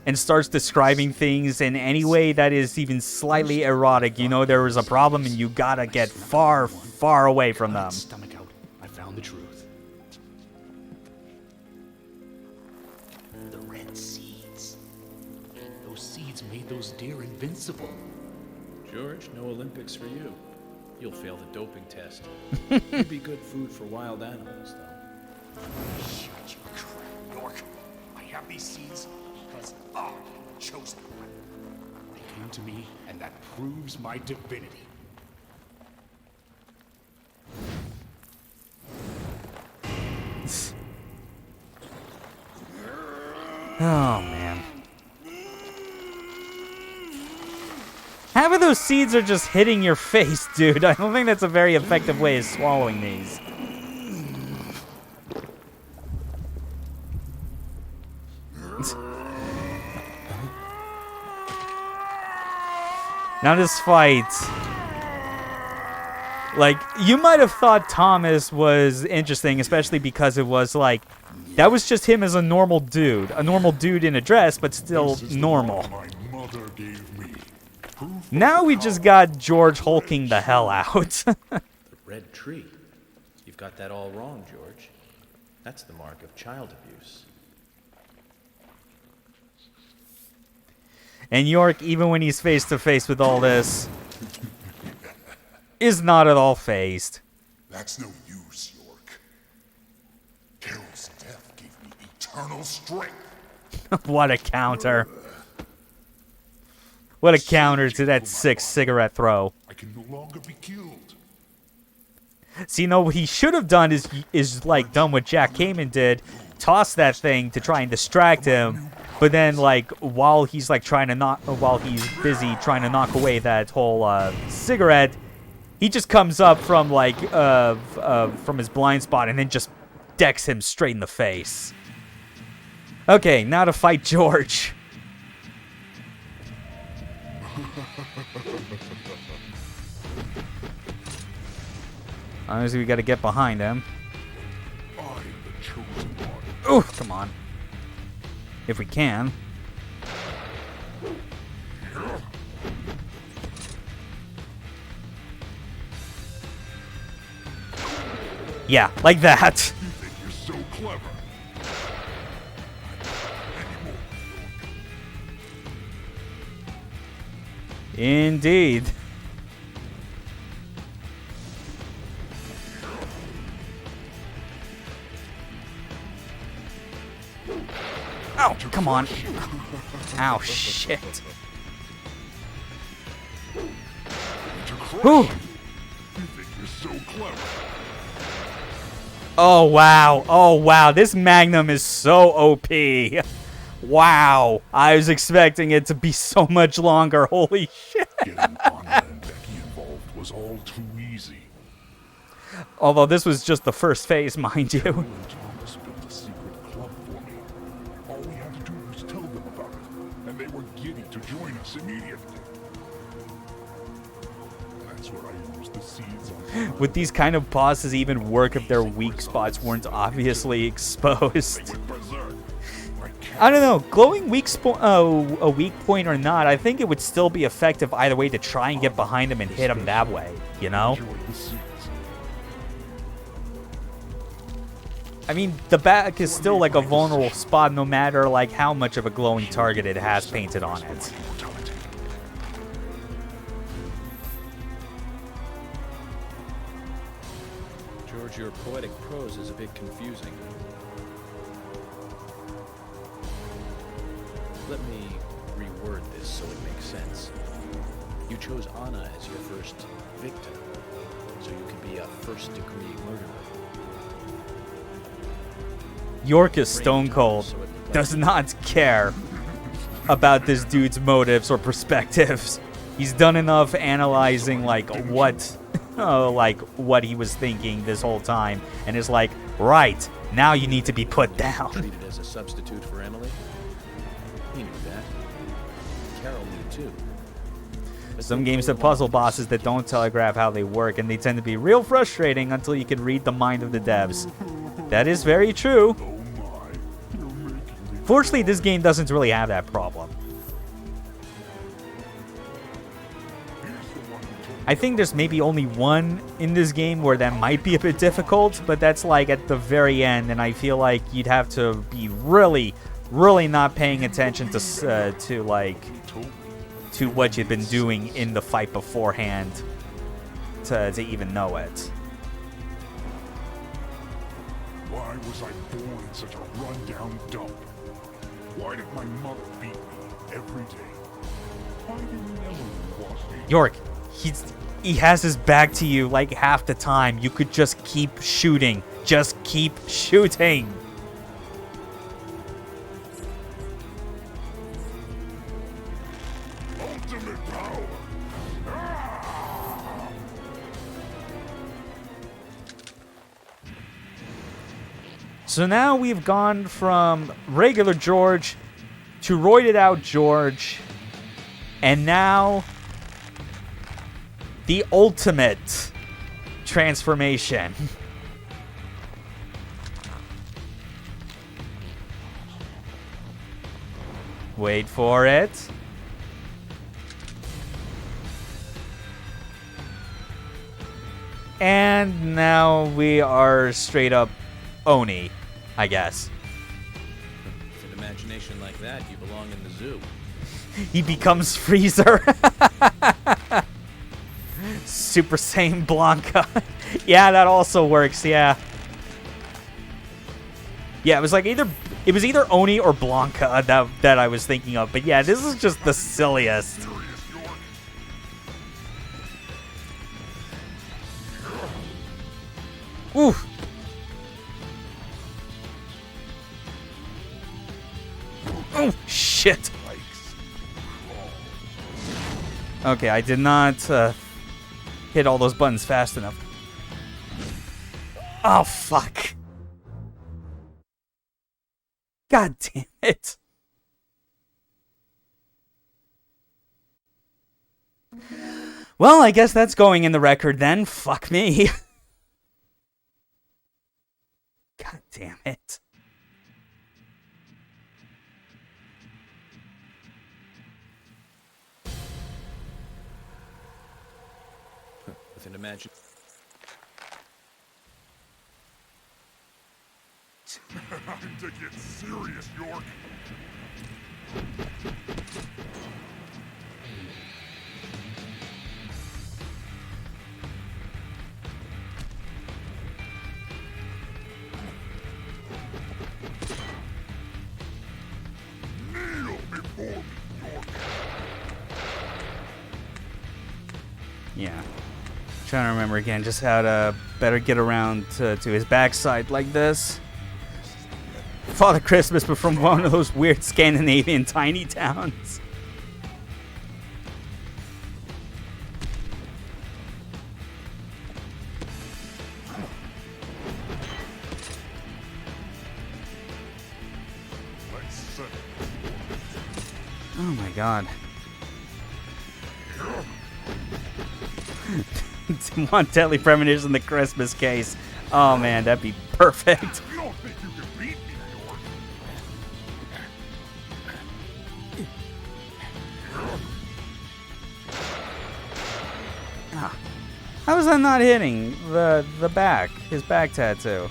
and starts describing things in any way that is even slightly erotic, you know there was a problem, and you gotta get far, far away from them. Stomach out. I found the truth. The red seeds. Those seeds made those deer invincible. George, no Olympics for you. You'll fail the doping test. You'd be good food for wild animals, though. Shut your crap, York. I have these seeds because I chose them. They came to me, and that proves my divinity. Oh, man. Half of those seeds are just hitting your face, dude. I don't think that's a very effective way of swallowing these. Now this fight. Like, you might have thought Thomas was interesting, especially because it was like, that was just him as a normal dude. A normal dude in a dress, but still normal. My mother gave me. Now we just got George hulking the hell out. The red tree. You've got that all wrong, George. That's the mark of child abuse. And York, even when he's face to face with all this, is not at all fazed. That's no use, York. Carol's death gave me eternal strength. What a counter. What a counter to that sick cigarette throw. I can no longer be killed. See, no, what he should have done is like done what Jack Kamen did, toss that thing to try and distract him, but then like while he's busy trying to knock away that whole cigarette, he just comes up from like from his blind spot and then just decks him straight in the face. Okay, now to fight George. Obviously, we got to get behind him. Oh, come on. If we can. Yeah, like that. You think you're so clever. Indeed. Oh, come on. Ow, shit. Whew. You think you're so clever. Oh, wow. Oh, wow. This Magnum is so OP. Wow. I was expecting it to be so much longer. Holy shit. Getting Anna and Becky involved was all too easy. Although this was just the first phase, mind you. Thomas built a secret club for me. All we had to do was tell them about it, and they were giddy to join us immediately. That's where I used the seeds on. Would these kind of pauses even work if their weak spots weren't obviously exposed? I don't know. Glowing a weak point or not, I think it would still be effective either way to try and get behind him and hit him that way, you know? I mean, the back is still like a vulnerable spot no matter like how much of a glowing target it has painted on it. George, your poetic prose is a bit confusing. Let me reword this so it makes sense. You chose Anna as your first victim, so you could be a first-degree murderer. York is stone cold. Does not care about this dude's motives or perspectives. He's done enough analyzing like what he was thinking this whole time, and is like, right, now you need to be put down. Treated as a substitute for Emily? He knew that. Carol knew too. Some games have puzzle bosses that don't telegraph how they work, and they tend to be real frustrating until you can read the mind of the devs. That is very true. Fortunately, this game doesn't really have that problem. I think there's maybe only one in this game where that might be a bit difficult, but that's like at the very end, and I feel like you'd have to be really not paying attention to what you've been doing in the fight beforehand to even know it. Why was I born such a run-down dump? Why did my mother beat me every day? Why didn't Emily wash me? York, he has his back to you like half the time. You could just keep shooting. Just keep shooting. Ultimate power. So now we've gone from regular George to roided out George, and now the ultimate transformation. Wait for it. And now we are straight up Oni, I guess. With an imagination like that, you belong in the zoo. He becomes Freezer. Super Saiyan Blanca. Yeah, that also works, yeah. Yeah, it was either Oni or Blanca that I was thinking of. But yeah, this is just the silliest. Oof. Oh, shit. Okay, I did not hit all those buttons fast enough. Oh, fuck. God damn it. Well, I guess that's going in the record then. Fuck me. God damn it. With an imagine. Time to get serious, York. Kneel before me, York. Yeah. Trying to remember again just how to better get around to his backside like this. Father Christmas, but from one of those weird Scandinavian tiny towns. Oh my god. Want Deadly Premonition, the Christmas case. Oh man, that'd be perfect. You don't think you can beat me, York? Ah. How is that not hitting the back? His back tattoo.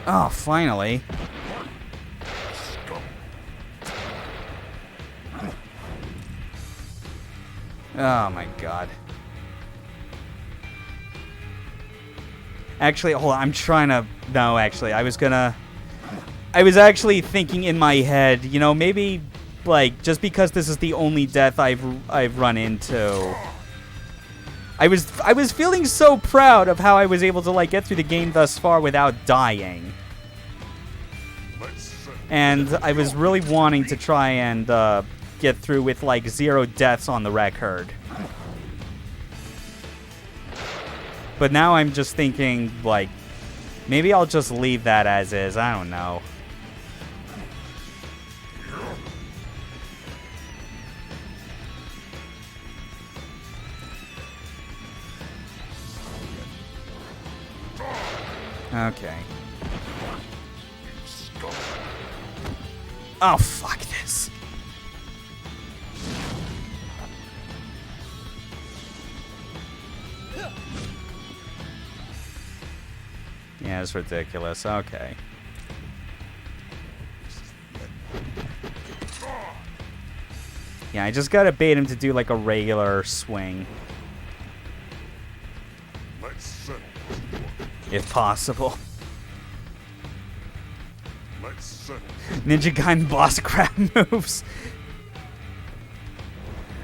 Oh, finally. Oh my god. Actually, hold on. I'm trying to... No, actually, I was actually thinking in my head, you know, maybe, like, just because this is the only death I've run into... I was feeling so proud of how I was able to, like, get through the game thus far without dying. And I was really wanting to try and get through with, like, 0 deaths on the record. But now I'm just thinking, like, maybe I'll just leave that as is. I don't know. Okay. Oh, fuck this. Yeah, it's ridiculous. Okay. Yeah, I just gotta bait him to do like a regular swing. Let's settle. If possible. Let's settle. Ninja Gaiden boss crap moves.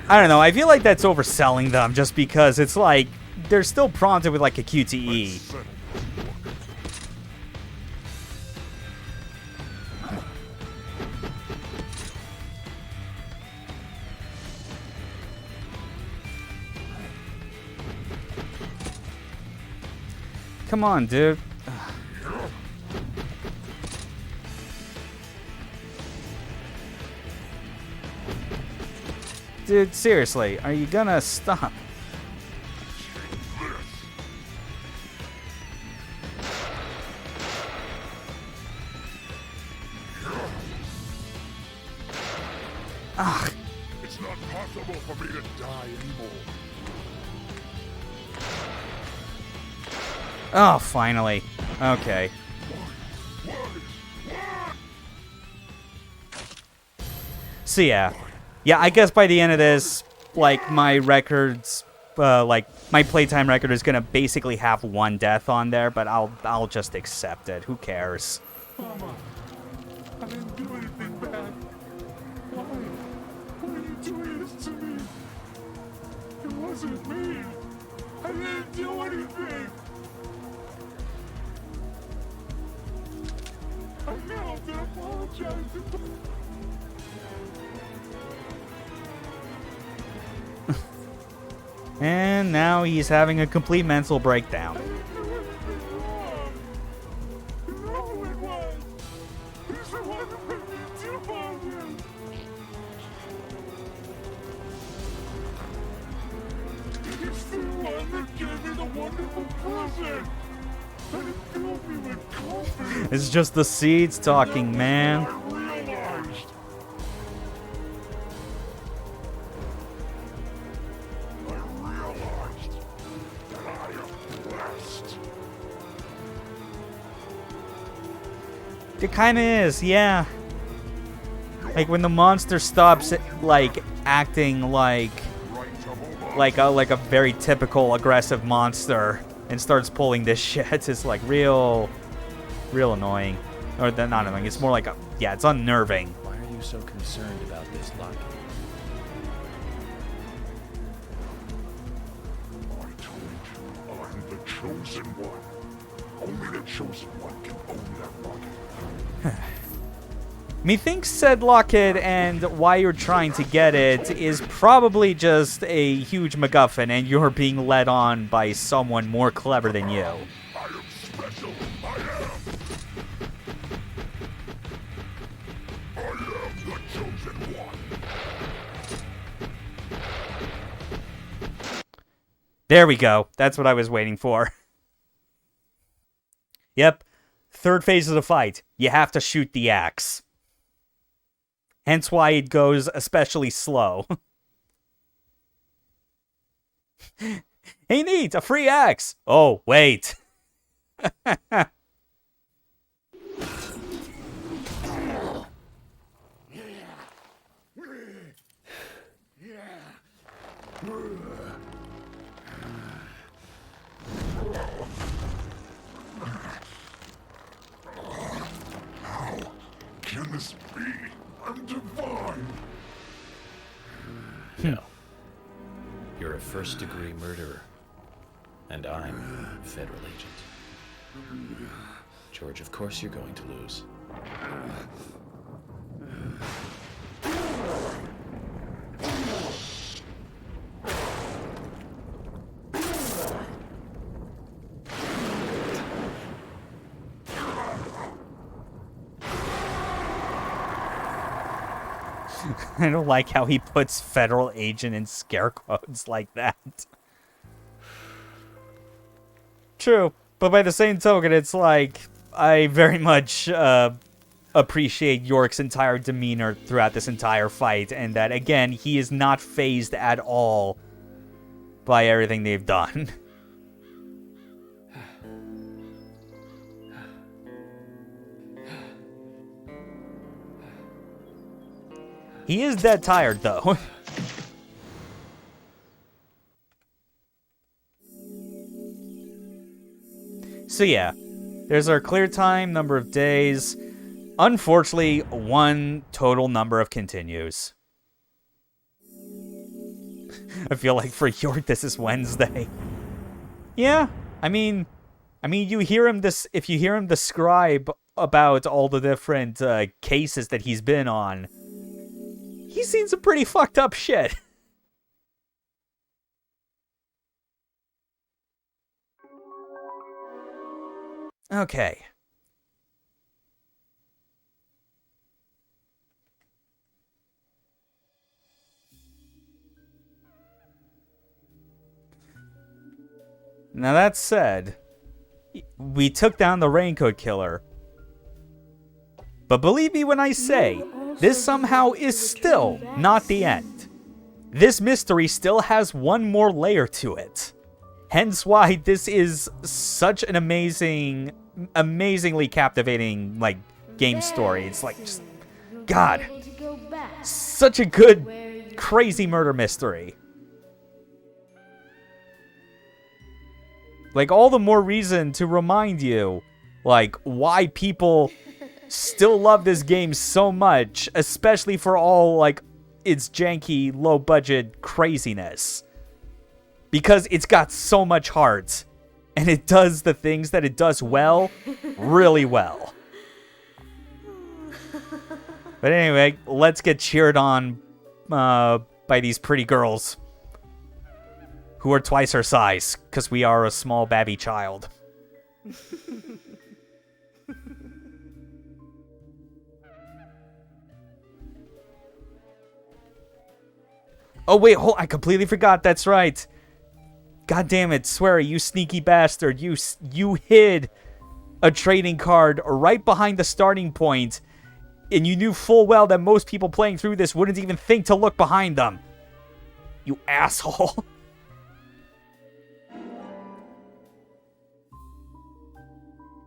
I don't know, I feel like that's overselling them just because it's like they're still prompted with like a QTE. Come on, dude. Dude, seriously, are you gonna stop? Ugh. It's not possible for me to die anymore. Oh, finally. Okay. So yeah. Yeah, I guess by the end of this, like, my records, like, my playtime record is gonna basically have one death on there, but I'll just accept it. Who cares? Mama, I didn't do anything bad. Why? Why are you doing this to me? It wasn't me. I didn't do anything. I knelt and apologized. And now he's having a complete mental breakdown. It's just the seeds talking, man. It kind of is, yeah. Like when the monster stops, like acting like a very typical aggressive monster and starts pulling this shit. It's like real annoying, or not annoying. It's more like it's unnerving. Why are you so concerned about this, Locke? I told you, I'm the chosen one. Only the chosen one can own that locket. Methinks said locket and why you're trying to get it is probably just a huge MacGuffin, and you're being led on by someone more clever than you. I am special. I am. I am the chosen one. There we go. That's what I was waiting for. Yep. Third phase of the fight. You have to shoot the axe. Hence why it goes especially slow. Hey, neat! A free axe! Oh, wait. How can this be? I'm divine. No. You're a first-degree murderer. And I'm a federal agent. George, of course you're going to lose. I don't like how he puts federal agent in scare quotes like that. True, but by the same token, it's like, I very much appreciate York's entire demeanor throughout this entire fight, and that, again, he is not fazed at all by everything they've done. He is dead tired, though. So yeah, there's our clear time, number of days. Unfortunately, one total number of continues. I feel like for York, this is Wednesday. Yeah, I mean, you hear him if you hear him describe about all the different cases that he's been on, he's seen some pretty fucked up shit. Okay. Now that said, we took down the Raincoat Killer. But believe me when I say, this somehow is still not the end. This mystery still has one more layer to it. Hence why this is such an amazingly captivating, like, game story. It's like, just, God, such a good, crazy murder mystery. Like, all the more reason to remind you, like, why people still love this game so much, especially for all, like, its janky, low-budget craziness. Because it's got so much heart, and it does the things that it does well, really well. But anyway, let's get cheered on by these pretty girls who are twice our size, because we are a small babby child. Oh wait, I completely forgot. That's right. God damn it, Swery, you sneaky bastard. You hid a trading card right behind the starting point, and you knew full well that most people playing through this wouldn't even think to look behind them. You asshole.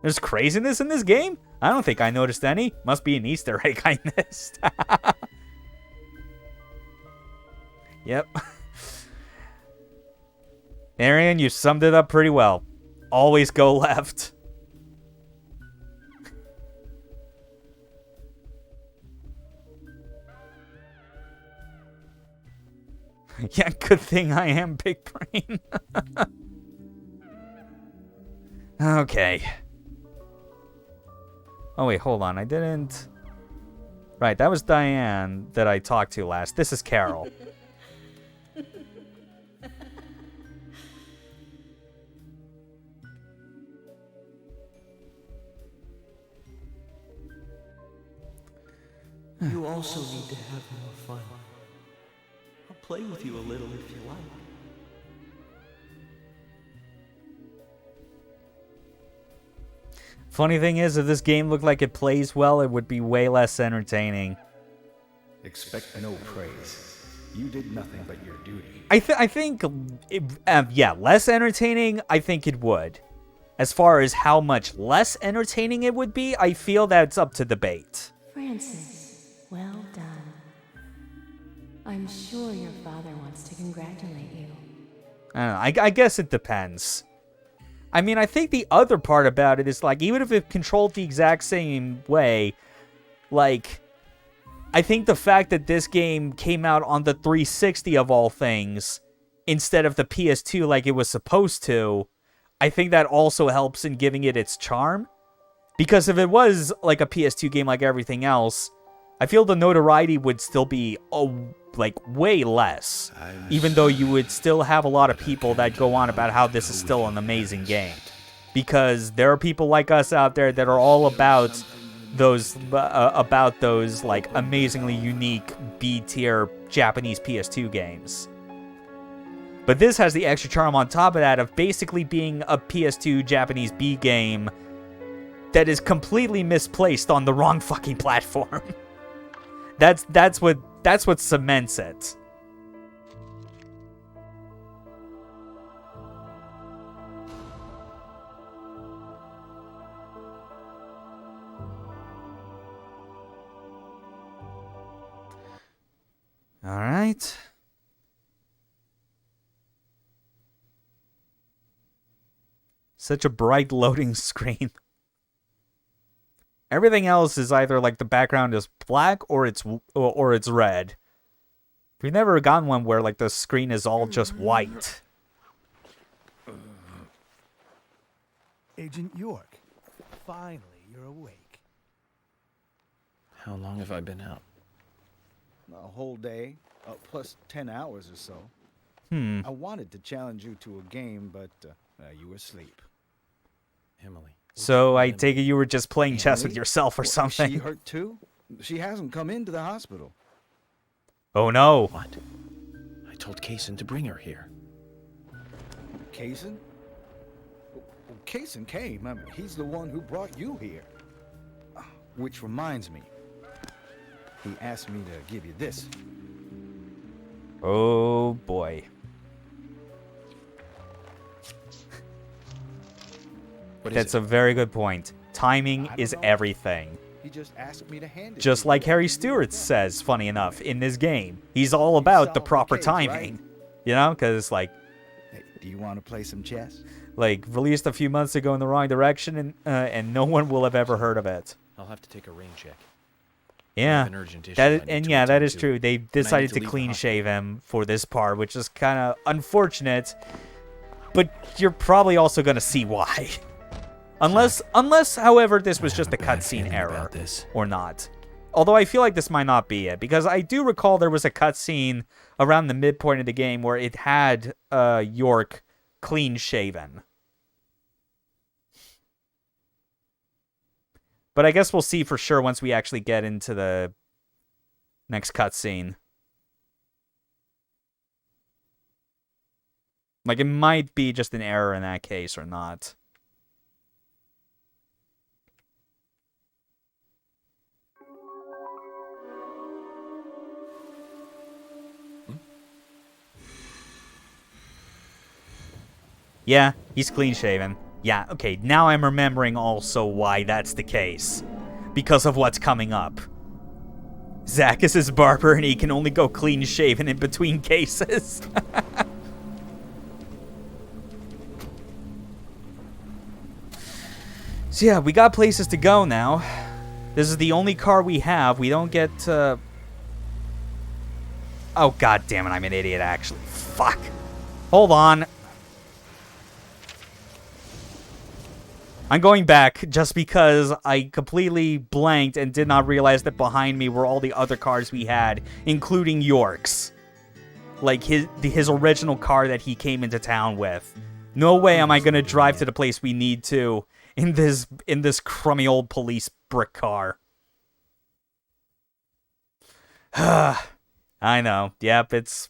There's craziness in this game? I don't think I noticed any. Must be an Easter egg I missed. Yep. Arian, you summed it up pretty well. Always go left. Yeah, good thing I am big brain. Okay. Oh, wait, hold on. I didn't... Right, that was Diane that I talked to last. This is Carol. You also need to have more fun. I'll play with you a little if you like. Funny thing is, if this game looked like it plays well, it would be way less entertaining. Expect no praise. You did nothing but your duty. I think, yeah, less entertaining, I think it would. As far as how much less entertaining it would be, I feel that's up to debate. Francis, well done. I'm sure your father wants to congratulate you. I don't know, I guess it depends. I mean, I think the other part about it is, like, even if it controlled the exact same way, like, I think the fact that this game came out on the 360 of all things, instead of the PS2 like it was supposed to, I think that also helps in giving it its charm. Because if it was, like, a PS2 game like everything else, I feel the notoriety would still be, like, way less. Even though you would still have a lot of people that go on about how this is still an amazing game. Because there are people like us out there that are all about those, like, amazingly unique B-tier Japanese PS2 games. But this has the extra charm on top of that of basically being a PS2 Japanese B game that is completely misplaced on the wrong fucking platform. That's what cements it. All right. Such a bright loading screen. Everything else is either like the background is black or it's red. We've never gotten one where like the screen is all just white. Agent York, finally you're awake. How long have I been out? A whole day, plus 10 hours or so. I wanted to challenge you to a game, but you were asleep. Emily. So I take it you were just playing chess with yourself or something. She hurt too? She hasn't come into the hospital. Oh no. What? I told Kaysen to bring her here. Kaysen? Kaysen came. I mean, he's the one who brought you here. Which reminds me, he asked me to give you this. Oh boy. That's a very good point. Timing is everything. He just asked me to hand it. Just like Harry Stewart says, funny enough, in this game. He's all about the proper timing. Right? You know, because, like... Hey, do you want to play some chess? Like, released a few months ago in the wrong direction, and no one will have ever heard of it. I'll have to take a rain check. Yeah, that is true. They decided to clean shave him for this part, which is kind of unfortunate. But you're probably also going to see why. Unless, however, this was just a cutscene error, or not. Although I feel like this might not be it, because I do recall there was a cutscene around the midpoint of the game where it had York clean shaven. But I guess we'll see for sure once we actually get into the next cutscene. Like, it might be just an error in that case or not. Yeah, he's clean-shaven. Yeah, okay, now I'm remembering also why that's the case. Because of what's coming up. Zack is his barber and he can only go clean-shaven in between cases. So yeah, we got places to go now. This is the only car we have. We don't get... Oh, god damn it, I'm an idiot, actually. Fuck. Hold on. I'm going back just because I completely blanked and did not realize that behind me were all the other cars we had, including York's. Like, his original car that he came into town with. No way am I going to drive to the place we need to in this crummy old police brick car. I know. Yep, it's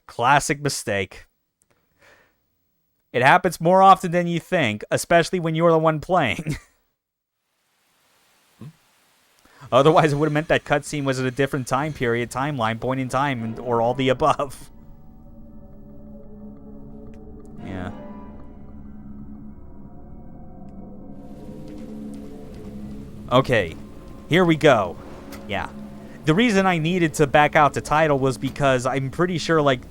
classic mistake. It happens more often than you think, especially when you're the one playing. Otherwise, it would have meant that cutscene was at a different time period, timeline, point in time, or all the above. Yeah. Okay, here we go. Yeah. The reason I needed to back out the title was because I'm pretty sure, like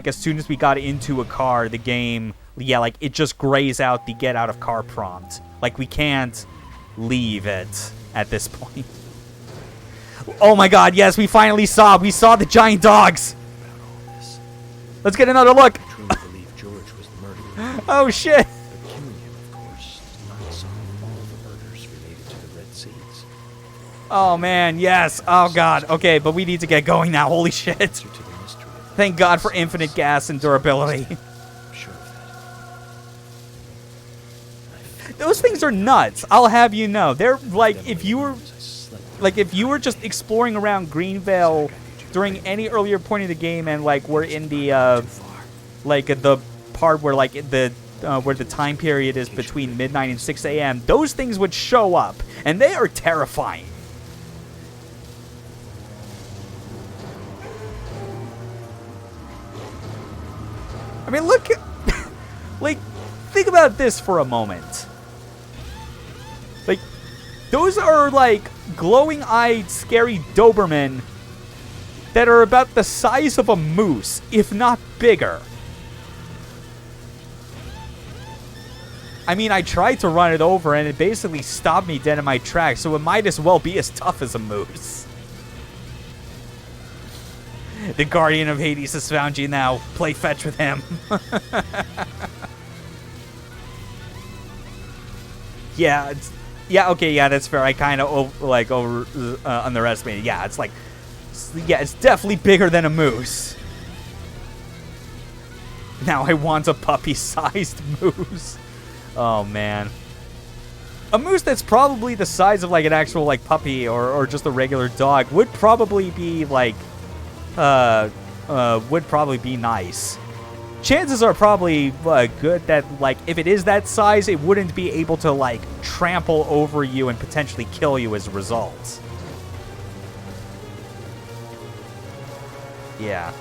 as soon as we got into a car, the game... Yeah, like, it just grays out the get out of car prompt. Like, we can't leave it at this point. Oh my god, yes, we finally saw the giant dogs! Let's get another look! I truly believe George was the murderer. Oh shit! But killing him, of course, does not solve all the murders related to the Red Seeds. Oh man, yes. Oh god. Okay, but we need to get going now. Holy shit. Thank god for infinite gas and durability. Those things are nuts. I'll have you know. They're like, if you were just exploring around Greenvale during any earlier point of the game, and like we're in the the part where like where the time period is between midnight and 6 a.m., those things would show up, and they are terrifying. I mean, look, like, think about this for a moment. Like, those are, like, glowing-eyed, scary Dobermen that are about the size of a moose, if not bigger. I mean, I tried to run it over, and it basically stopped me dead in my tracks, so it might as well be as tough as a moose. The Guardian of Hades has found you now. Play fetch with him. Yeah, okay, yeah, that's fair. I kind of underestimated. Yeah, it's definitely bigger than a moose. Now I want a puppy-sized moose. Oh man, a moose that's probably the size of like an actual like puppy or just a regular dog would probably be like would probably be nice. Chances are probably good that, like, if it is that size, it wouldn't be able to, like, trample over you and potentially kill you as a result. Yeah.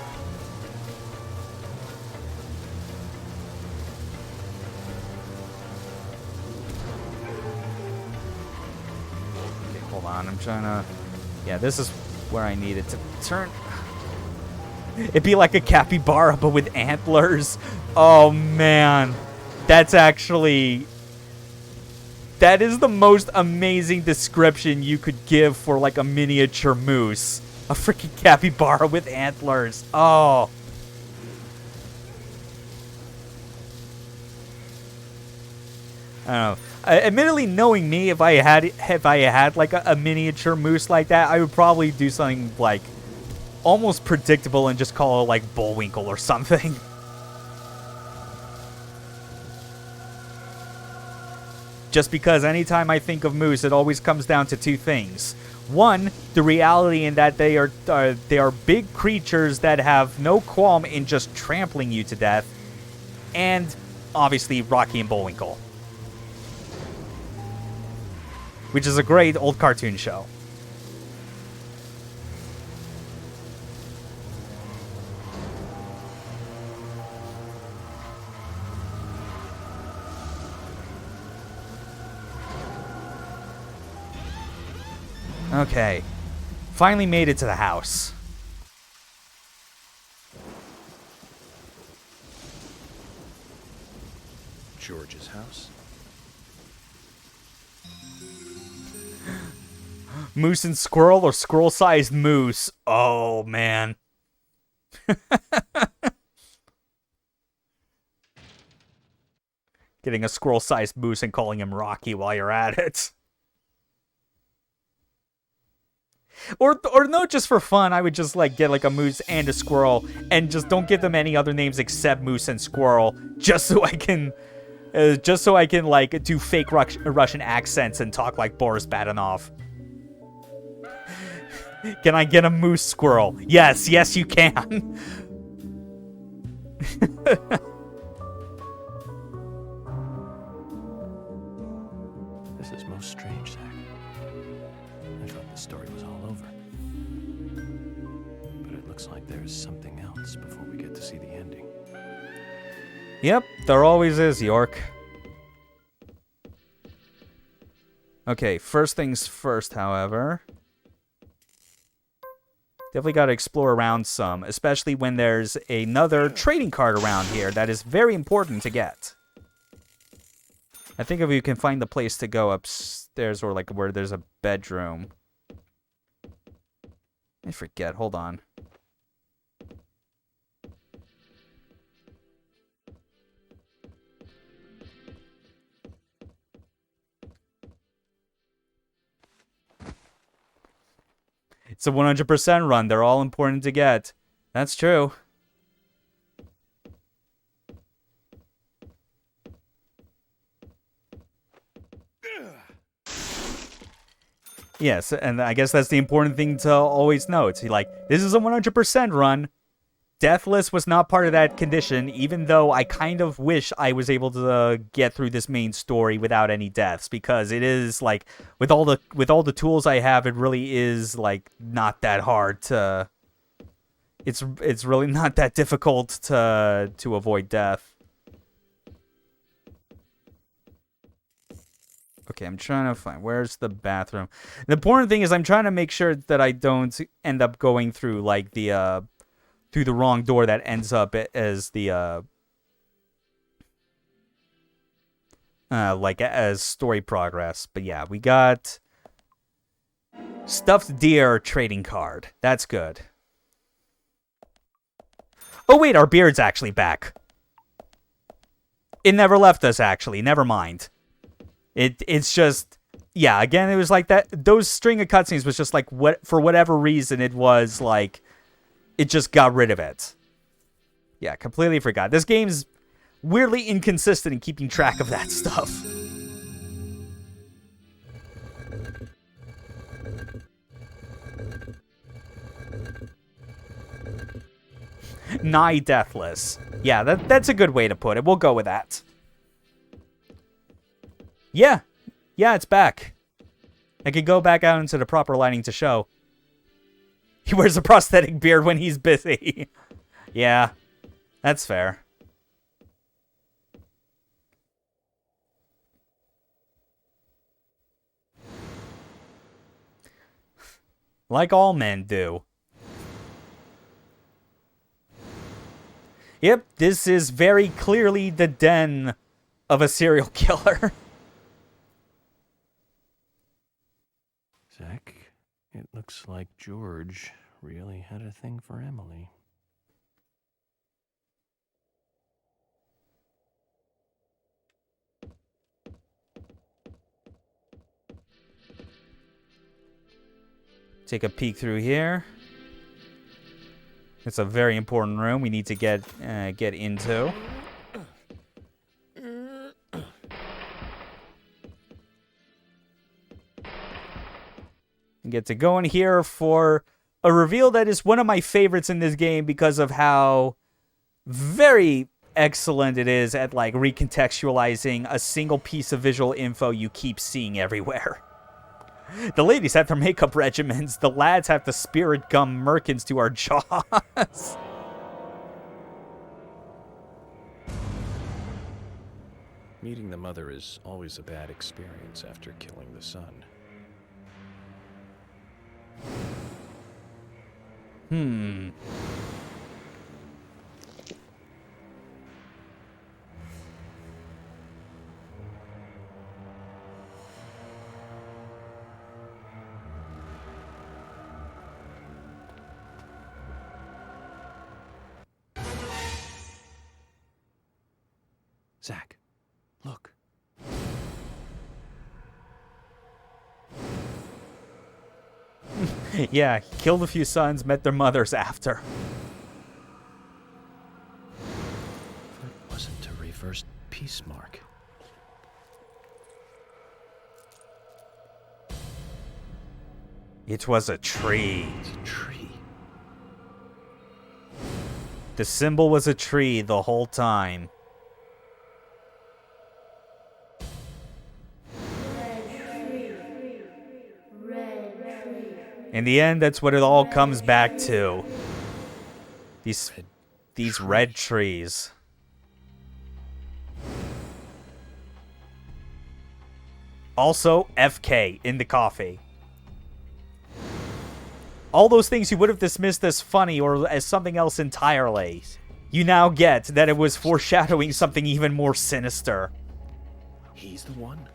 Okay, hold on. I'm trying to... Yeah, this is where I need it to turn. It'd be like a capybara, but with antlers. Oh, man. That's actually... That is the most amazing description you could give for, like, a miniature moose. A freaking capybara with antlers. Oh. I don't know. Admittedly, knowing me, if I had like a miniature moose like that, I would probably do something like almost predictable and just call it like Bullwinkle or something. Just because anytime I think of moose, it always comes down to two things. One, the reality in that they are big creatures that have no qualm in just trampling you to death, and obviously Rocky and Bullwinkle, which is a great old cartoon show. Okay. Finally made it to the house. George's house? Moose and squirrel or squirrel-sized moose? Oh, man. Getting a squirrel-sized moose and calling him Rocky while you're at it. Or no, just for fun, I would just like get like a moose and a squirrel and just don't give them any other names except moose and squirrel, just so I can like do fake Russian accents and talk like Boris Badenov. Can I get a moose squirrel? Yes, yes you can. This is most strange, Zach. I thought the story was all over. But it looks like there's something else before we get to see the ending. Yep, there always is, York. Okay, first things first, however. Definitely got to explore around some, especially when there's another trading card around here that is very important to get. I think if you can find the place to go upstairs or like where there's a bedroom. I forget, hold on. It's a 100% run. They're all important to get. That's true. Yes, and I guess that's the important thing to always note. Like, this is a 100% run. Deathless was not part of that condition, even though I kind of wish I was able to get through this main story without any deaths, because it is like with all the tools I have, it really is like not that hard to. It's really not that difficult to avoid death. Okay, I'm trying to find where's the bathroom. The important thing is I'm trying to make sure that I don't end up going through like the through the wrong door that ends up as the like as story progress. But yeah, we got stuffed deer trading card. That's good. Oh wait, our beard's actually back. It never left us actually. Never mind. It's just, yeah, again, it was like that. Those string of cutscenes was just like, for whatever reason, it was like, it just got rid of it. Yeah, completely forgot. This game's weirdly inconsistent in keeping track of that stuff. Nigh deathless. Yeah, that's a good way to put it. We'll go with that. Yeah, it's back. I could go back out into the proper lighting to show. He wears a prosthetic beard when he's busy. Yeah, that's fair. Like all men do. Yep, this is very clearly the den of a serial killer. Zach, it looks like George really had a thing for Emily. Take a peek through here. It's a very important room we need to get into. Get to go in here for a reveal that is one of my favorites in this game because of how very excellent it is at like recontextualizing a single piece of visual info you keep seeing everywhere. The ladies have their makeup regimens. The lads have the spirit gum merkins to our jaws. Meeting the mother is always a bad experience after killing the son. Zach, look. Yeah, killed a few sons, met their mothers after. That wasn't a reverse peace mark. It was a tree. It's a tree. The symbol was a tree the whole time. In the end, that's what it all comes back to. These red trees. Also, FK in the coffee. All those things you would have dismissed as funny or as something else entirely. You now get that it was foreshadowing something even more sinister. He's the one.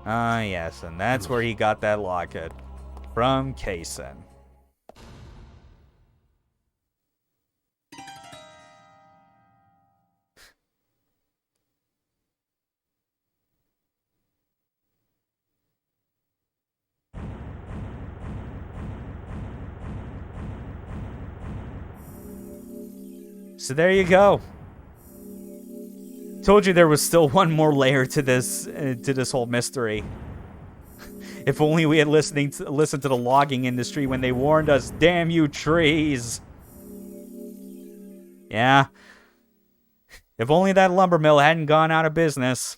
Ah, yes, and that's where he got that locket. From Kaysen. So there you go. Told you there was still one more layer to this whole mystery. If only we had listened to the logging industry when they warned us, damn you trees. Yeah. If only that lumber mill hadn't gone out of business.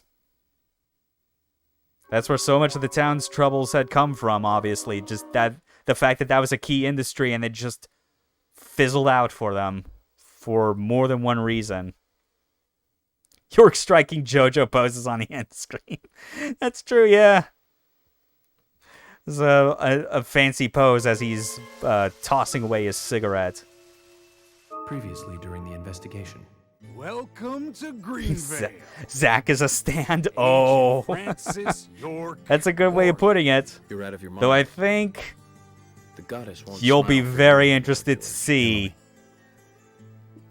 That's where so much of the town's troubles had come from, obviously. Just the fact that that was a key industry and it just fizzled out for them for more than one reason. York striking JoJo poses on the end screen. That's true, yeah. There's a fancy pose as he's tossing away his cigarette. Previously during the investigation. Welcome to Greenvale. Zach is a stand. Oh. Francis York. That's a good way of putting it. You're out of your mind. Though I think the goddess won't you'll be smile for very you. interested to see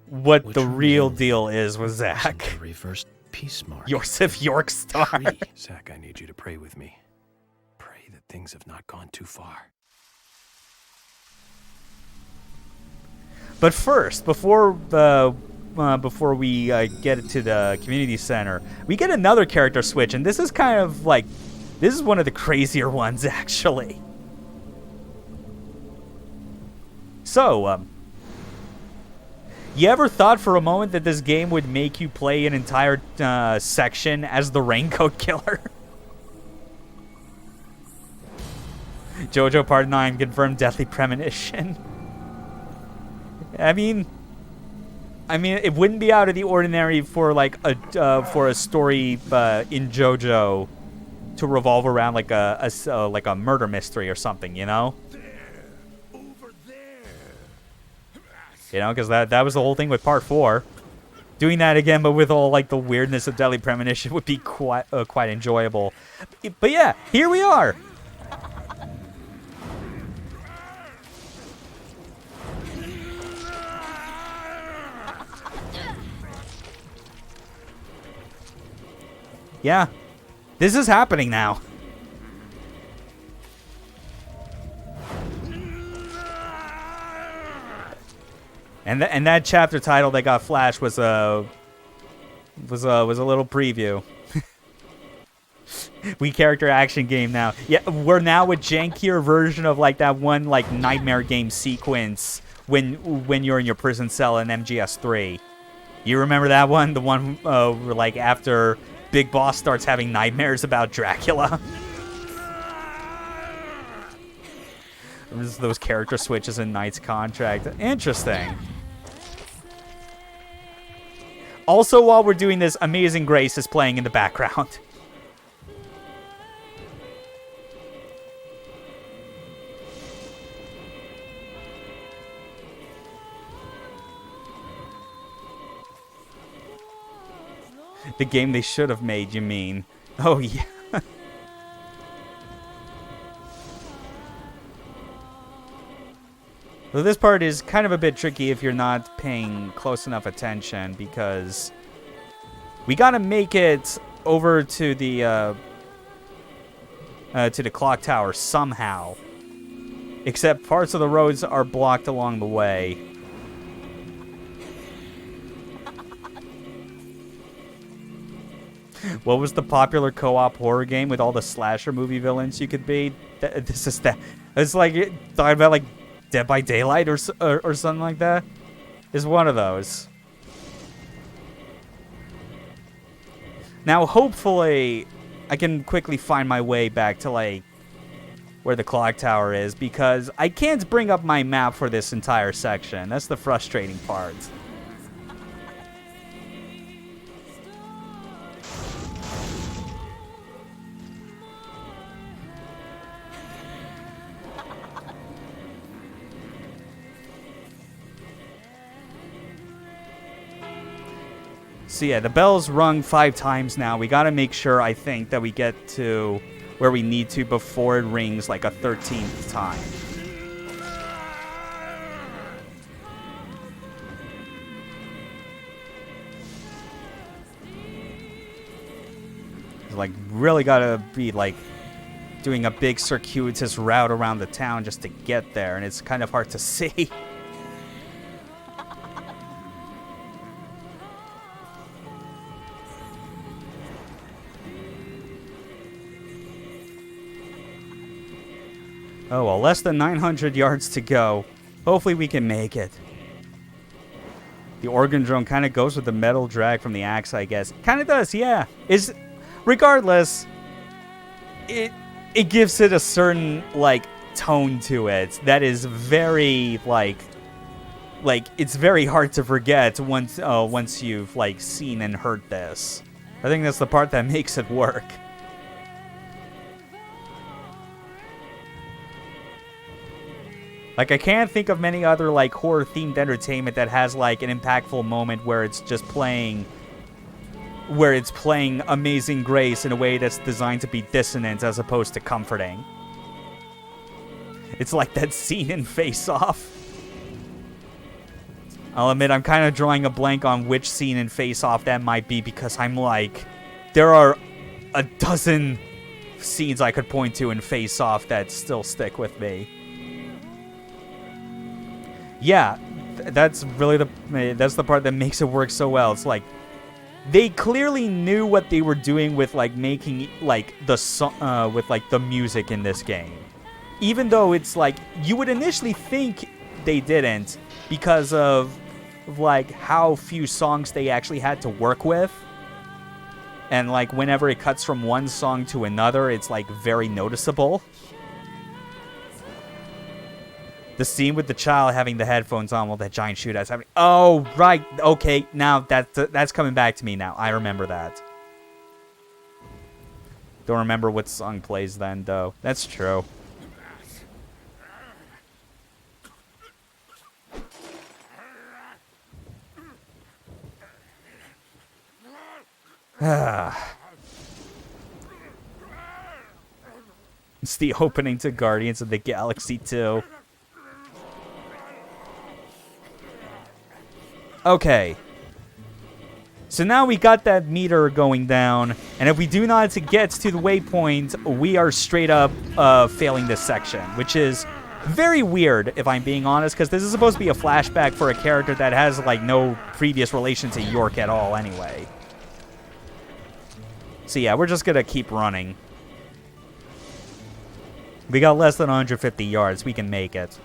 what the real deal is with Zach. A reverse peace mark. Yosef York Star. Zach, I need you to pray with me. Pray that things have not gone too far. But first, before we get to the community center, we get another character switch, and this is kind of like, this is one of the crazier ones, actually. So, You ever thought for a moment that this game would make you play an entire section as the Raincoat Killer? JoJo Part 9 confirmed Deadly Premonition. I mean, it wouldn't be out of the ordinary for like a story in JoJo to revolve around like a murder mystery or something, you know? You know, because that was the whole thing with Part 4. Doing that again, but with all like the weirdness of Deadly Premonition, would be quite enjoyable. But yeah, here we are. Yeah, this is happening now. And that chapter title that got flashed was a little preview. We character action game now. Yeah, we're now a jankier version of like that one like nightmare game sequence when you're in your prison cell in MGS3. You remember that one? The one where like after Big Boss starts having nightmares about Dracula. There's those character switches in Knight's Contract. Interesting. Also, while we're doing this, Amazing Grace is playing in the background. The game they should have made, you mean? Oh, yeah. So this part is kind of a bit tricky if you're not paying close enough attention, because we gotta make it over to the clock tower somehow. Except parts of the roads are blocked along the way. What was the popular co-op horror game with all the slasher movie villains you could be? This is that. It's like talking about like Dead by Daylight or something like that. It's one of those. Now, hopefully, I can quickly find my way back to like where the clock tower is, because I can't bring up my map for this entire section. That's the frustrating part. So yeah, the bell's rung 5 times now. We gotta make sure, I think, that we get to where we need to before it rings like a 13th time. Like, really gotta be like doing a big circuitous route around the town just to get there, and it's kind of hard to see. Oh, well, less than 900 yards to go. Hopefully we can make it. The organ drone kind of goes with the metal drag from the axe, I guess. Kind of does, yeah. Regardless, it gives it a certain, like, tone to it that is very, like it's very hard to forget once you've, like, seen and heard this. I think that's the part that makes it work. Like, I can't think of many other, like, horror-themed entertainment that has, like, an impactful moment where it's just playing... where it's playing Amazing Grace in a way that's designed to be dissonant as opposed to comforting. It's like that scene in Face Off. I'll admit, I'm kind of drawing a blank on which scene in Face Off that might be, because I'm like... there are a dozen scenes I could point to in Face Off that still stick with me. Yeah, that's really that's the part that makes it work so well. It's like they clearly knew what they were doing with like making like the with like the music in this game, even though it's like you would initially think they didn't because of of, like, how few songs they actually had to work with. And, like, whenever it cuts from one song to another, it's, like, very noticeable. The scene with the child having the headphones on while that giant shootout's happening. Oh, right. Okay, now that's coming back to me now. I remember that. Don't remember what song plays then, though. That's true. It's the opening to Guardians of the Galaxy 2. Okay. So now we got that meter going down, and if we do not get to the waypoint, we are straight up failing this section, which is very weird, if I'm being honest, because this is supposed to be a flashback for a character that has, like, no previous relation to York at all anyway. So yeah, we're just gonna keep running. We got less than 150 yards. We can make it.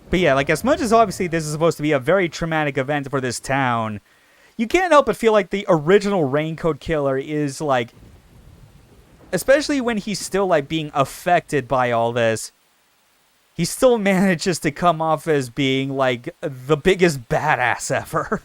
But yeah, like, as much as obviously this is supposed to be a very traumatic event for this town, you can't help but feel like the original Raincoat Killer is, like, especially when he's still, like, being affected by all this, he still manages to come off as being, like, the biggest badass ever.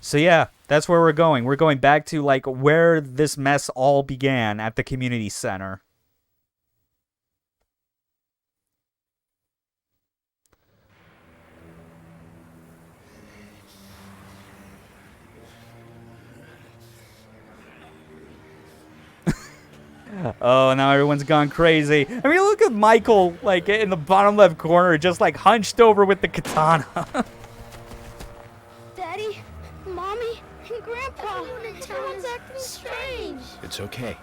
So yeah, that's where we're going. We're going back to, like, where this mess all began at the community center. Oh, now everyone's gone crazy. I mean, look at Michael, like, in the bottom left corner, just, like, hunched over with the katana. Daddy, Mommy, and Grandpa. Everyone's acting strange. It's okay.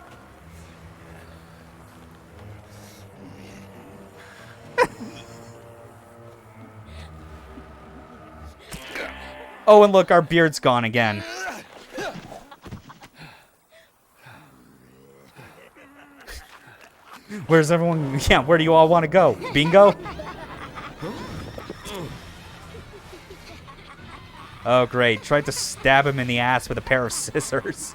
Oh, and look, our beard's gone again. Where's everyone? Yeah, where do you all want to go? Bingo? Oh, great. Tried to stab him in the ass with a pair of scissors.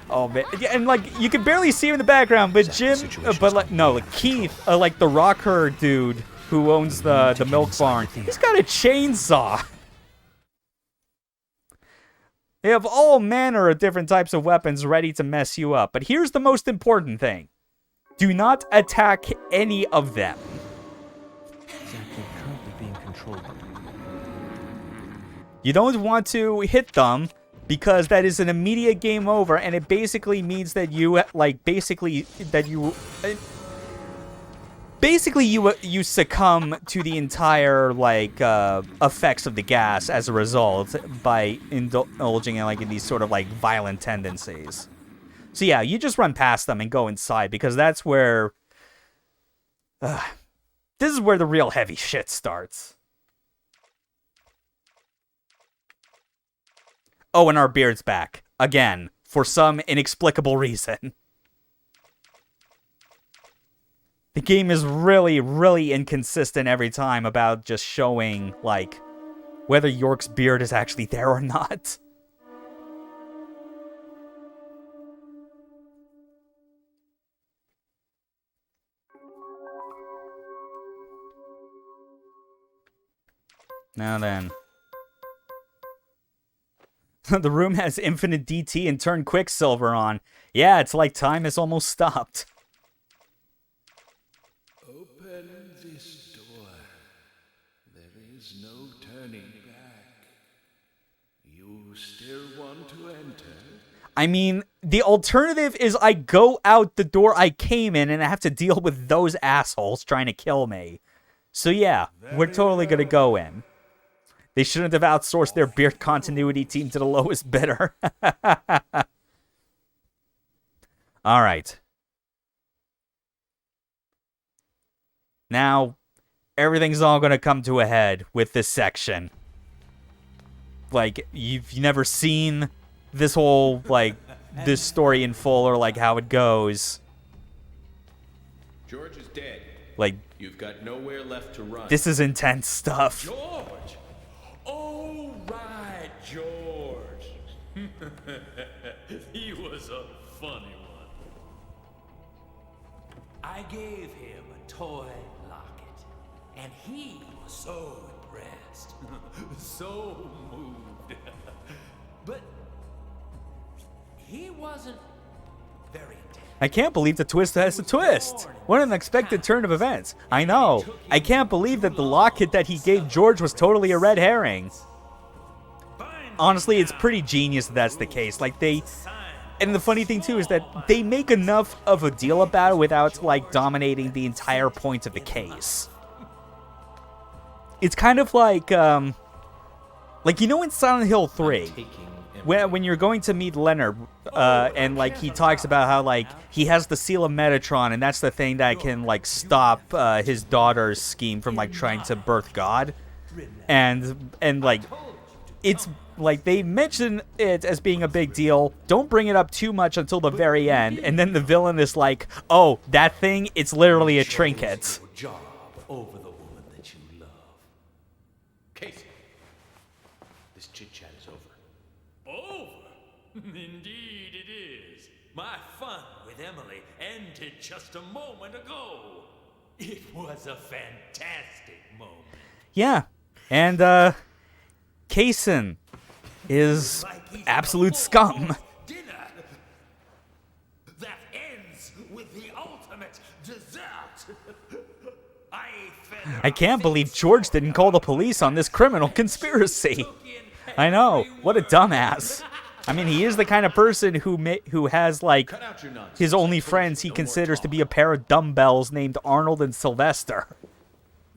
Oh, man. Yeah, and, like, you can barely see him in the background, but Jim, but, like, no, like, Keith, like, the rocker dude who owns the milk barn, he's got a chainsaw. They have all manner of different types of weapons ready to mess you up. But here's the most important thing. Do not attack any of them. They're currently being controlled. You don't want to hit them because that is an immediate game over, and it basically means that you, like, basically you succumb to the entire, like, effects of the gas as a result by indulging in, like, in these sort of, like, violent tendencies. So yeah, you just run past them and go inside, because that's where this is where the real heavy shit starts. Oh, and our beard's back again for some inexplicable reason. The game is really, really inconsistent every time about just showing, like, whether York's beard is actually there or not. Now then. The room has infinite DT and turned Quicksilver on. Yeah, it's like time has almost stopped. Open this door. There is no turning back. You still want to enter? I mean, the alternative is I go out the door I came in and I have to deal with those assholes trying to kill me. So yeah, we're totally gonna go in. They shouldn't have outsourced their beard continuity team to the lowest bidder. All right. Now, everything's all going to come to a head with this section. Like, you've never seen this whole, like, this story in full or, like, how it goes. George is dead. Like, you've got nowhere left to run. This is intense stuff. George! Oh, right, George. He was a funny one. I gave him a toy locket, and he was so impressed, so moved. But he wasn't very intense. I can't believe the twist has a twist. What an unexpected turn of events. I know. I can't believe that the locket that he gave George was totally a red herring. Honestly, it's pretty genius that that's the case. Like, and the funny thing, too, is that they make enough of a deal about it without, like, dominating the entire point of the case. It's kind of like, in Silent Hill 3, when you're going to meet Leonard, and, like, he talks about how, like, he has the seal of Metatron, and that's the thing that can, like, stop his daughter's scheme from, like, trying to birth God. And like, it's, like, they mention it as being a big deal. Don't bring it up too much until the very end, and then the villain is like, oh, that thing, it's literally a trinket. Job over the woman that you love. Casey, this chit-chat is over. Over? Indeed it is. My fun with Emily ended just a moment ago. It was a fantastic moment. Yeah, and, Kaysen is absolute scum. Dinner that ends with the ultimate dessert. I can't believe George didn't call the police on this criminal conspiracy. I know, what a dumbass. I mean, he is the kind of person who has, like, his only friends he considers to be a pair of dumbbells named Arnold and Sylvester.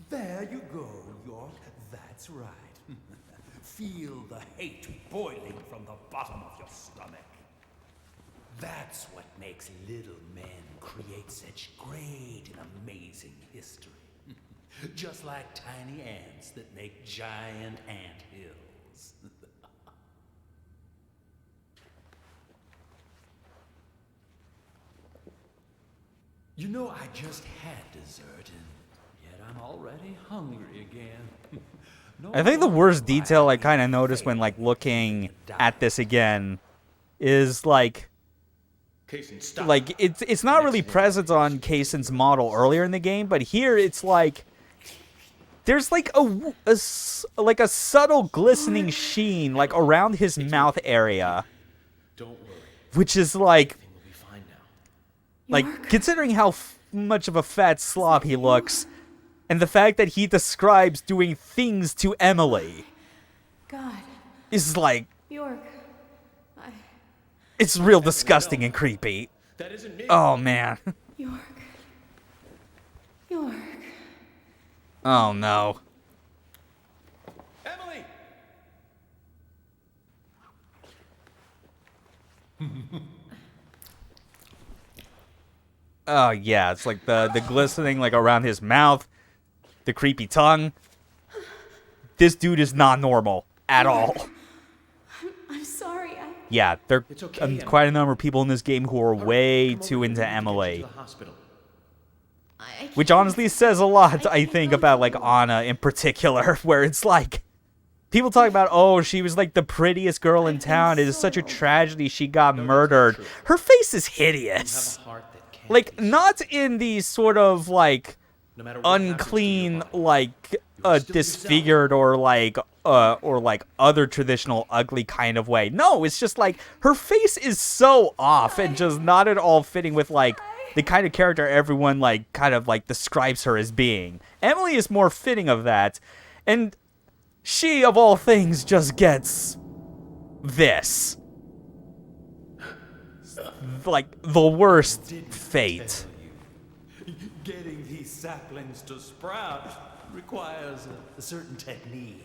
There you go, York. That's right. Feel the hate boiling from the bottom of your stomach. That's what makes little men create such great and amazing history. Just like tiny ants that make giant ant hills. You know, I just had dessert, and yet I'm already hungry again. I think the worst detail I kind of noticed when, like, looking at this again is, like, it's not really present on Kaysen's model earlier in the game, but here it's like there's like a subtle glistening sheen, like, around his mouth area, which is like considering how much of a fat slob he looks. And the fact that he describes doing things to Emily God. Is like... York. It's real disgusting and creepy. That isn't me. Oh, man. York. York. Oh, no. Emily! Oh, yeah. It's like the glistening, like, around his mouth. The creepy tongue. This dude is not normal at all. I'm sorry. Yeah, there are quite a number of people in this game who are way too into Emily. Which honestly says a lot, I think, about, like, Anna in particular, where it's like, people talk about, oh, she was, like, the prettiest girl in town. It is such a tragedy she got murdered. Her face is hideous. Like, not in the sort of, like, unclean, like, disfigured or like other traditional ugly kind of way. No, it's just like her face is so off and just not at all fitting with like the kind of character everyone like kind of like describes her as being. Emily is more fitting of that, and she of all things just gets this. Like the worst fate. Getting these saplings to sprout requires a certain technique.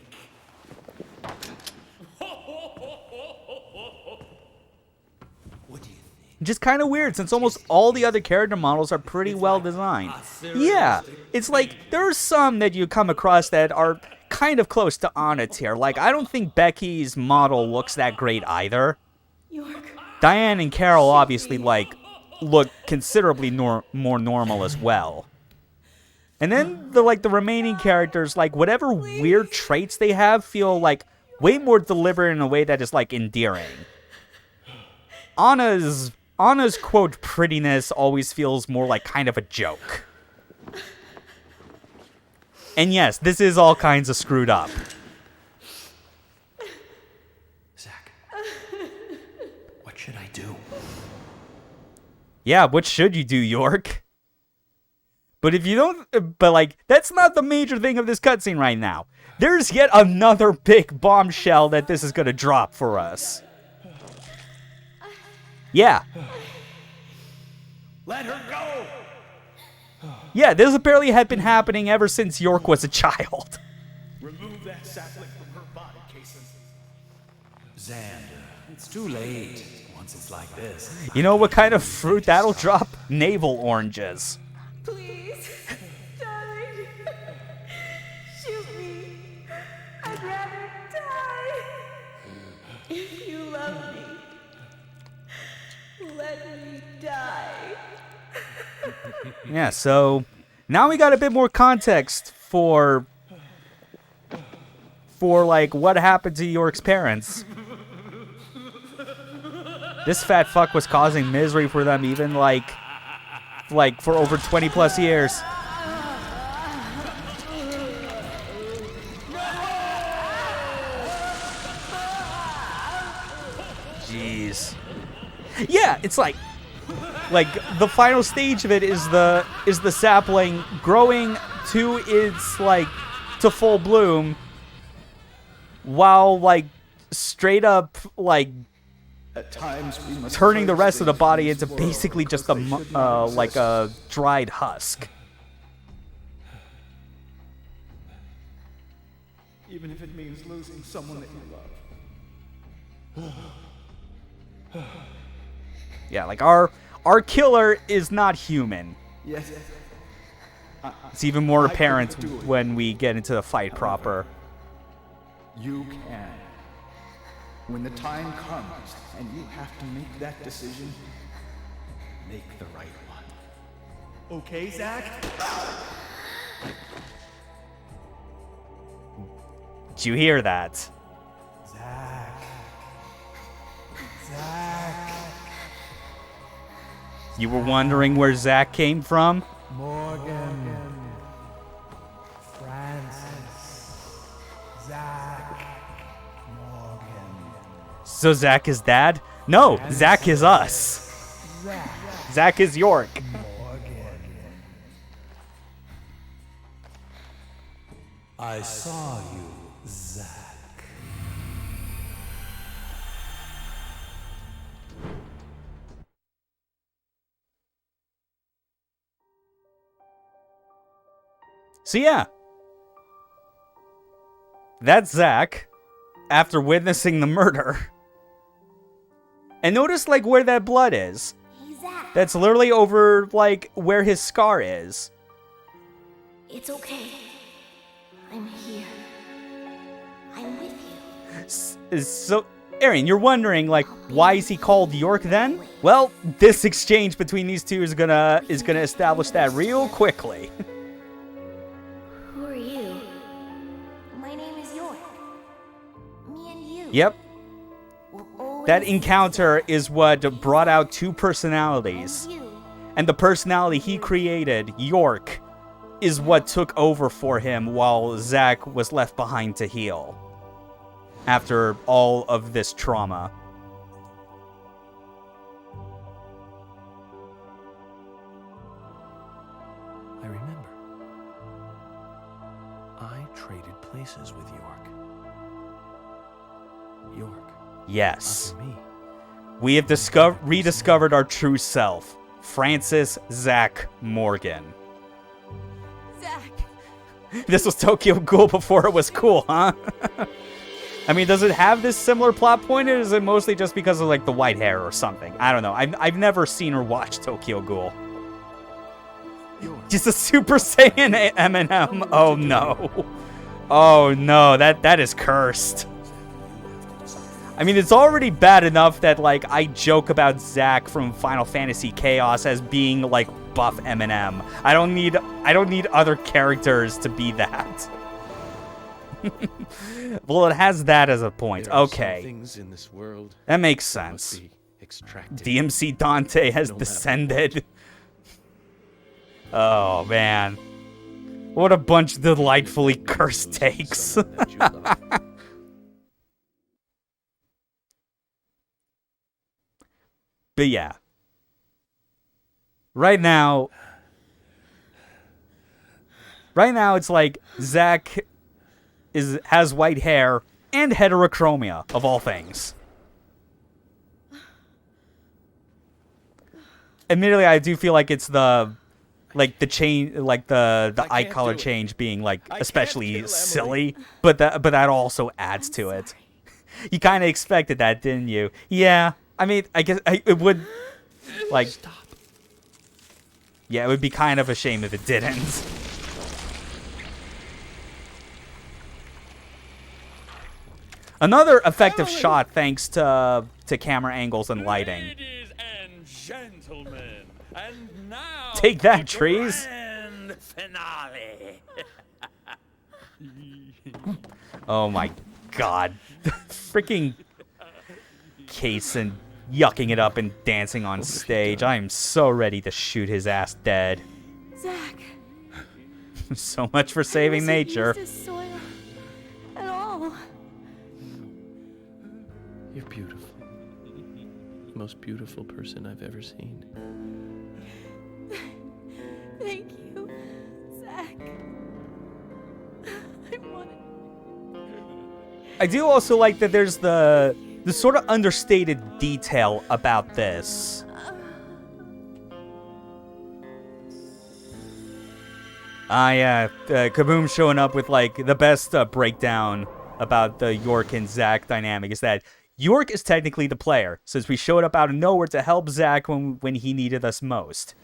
Which is kind of weird, since almost all the other character models are pretty well designed. Yeah, it's like, there are some that you come across that are kind of close to Anna tier. Like, I don't think Becky's model looks that great either. Diane and Carol obviously, like, look considerably more normal as well. And then the remaining characters, like, whatever weird traits they have feel like way more deliberate in a way that is, like, endearing. Anna's quote prettiness always feels more like kind of a joke. And yes, this is all kinds of screwed up. Zach, what should I do? Yeah, what should you do, York? But if you don't, but like, that's not the major thing of this cutscene right now. There's yet another big bombshell that this is gonna drop for us. Yeah. Let her go! Yeah, this apparently had been happening ever since York was a child. Remove that sapling from her body, Kason. Xander, it's too late once it's like this. You know what kind of fruit that'll drop? Navel oranges. Please, darling, shoot me. I'd rather die. If you love me, let me die. Yeah, so now we got a bit more context for like what happened to York's parents. This fat fuck was causing misery for them even like for over 20 plus years. Jeez. Yeah, it's like the final stage of it is the sapling growing to its to full bloom, while straight up At times we must turning the rest of the body into basically just a dried husk. even if it means losing someone that you love. Yeah, like our killer is not human. Yes. It's even more I apparent couldn't do it. when we get into the fight proper. You can. When the time comes and you have to make that decision, make the right one. Okay, Zach? Did you hear that? Zach. Zach. You were wondering where Zach came from? Morgan. Francis. Zach. Morgan. So Zach is dad? No, Zach is us. Zach. Zach is York. Morgan. I saw you, Zach. So yeah. That's Zach after witnessing the murder. And notice where that blood is. That's literally over where his scar is. It's okay. I'm here. I'm with you. So, Aaron, you're wondering why is he called York then? Well, this exchange between these two is gonna establish that real quickly. Who are you? My name is York. Me and you. Yep. will always That encounter is what brought out two personalities. And the personality he created, York, is what took over for him while Zach was left behind to heal. After all of this trauma. I remember. I traded places with York. York. Yes. After me. We have rediscovered our true self. Francis Zach Morgan. Zach. This was Tokyo Ghoul before it was cool, huh? I mean, does it have this similar plot point, or is it mostly just because of, like, the white hair or something? I don't know. I've never seen or watched Tokyo Ghoul. Just a Super Saiyan Eminem. Oh, no. Oh, no. That is cursed. I mean, it's already bad enough that, like, I joke about Zack from Final Fantasy Chaos as being, like, buff Eminem. I don't need other characters to be that. Well, it has that as a point. Okay. Things in this world that makes sense. DMC Dante has descended. Oh, man. What a bunch of delightfully cursed takes. But yeah. Right now, it's like Zack has white hair and heterochromia, of all things. Admittedly, I do feel like it's the change, like the eye color change being like especially silly, but that also adds to it. You kind of expected that, didn't you? Yeah. I mean, I guess it would, like, stop. Yeah, it would be kind of a shame if it didn't. Another effective shot thanks to camera angles and lighting. Ladies and gentlemen, and now take that, trees. Grand finale. Oh my god. Freaking Kaysen yucking it up and dancing on stage. I am so ready to shoot his ass dead. Zack. So much for saving nature. Soil at all. You're beautiful. The most beautiful person I've ever seen. Thank you, Zack. I do also like that there's the sort of understated detail about this. Kaboom showing up with, like, the best breakdown about the York and Zack dynamic is that York is technically the player, since we showed up out of nowhere to help Zack when he needed us most.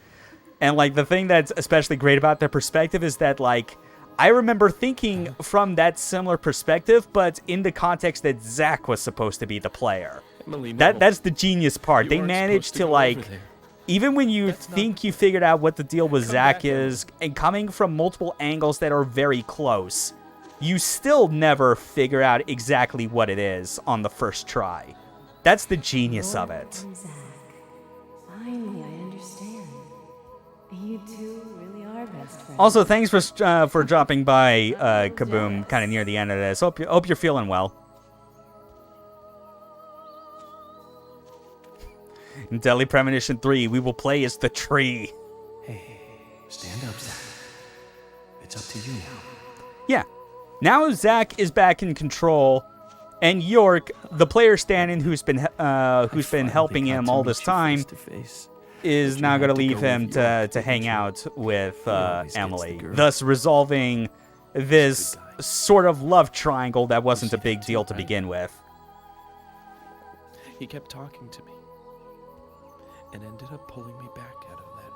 And, like, the thing that's especially great about their perspective is that, like, I remember thinking from that similar perspective, but in the context that Zack was supposed to be the player. Emily, no. That's the genius part. They managed to, like, even when you think you figured out what the deal with Zack is, and coming from multiple angles that are very close, you still never figure out exactly what it is on the first try. That's the genius of it. Zack. Finally, I understand. You two really are best friends. Also, thanks for dropping by, Kaboom, kind of near the end of this. Hope you're feeling well. In Deadly Premonition 3, we will play as the tree. Hey, stand up, Zack. It's up to you now. Yeah. Now Zack is back in control, and York, the player stand-in who's been helping him all this time, is now going to leave him to hang out with Emily, thus resolving this sort of love triangle that wasn't a big deal to begin with. He kept talking to me and ended up pulling me back out of that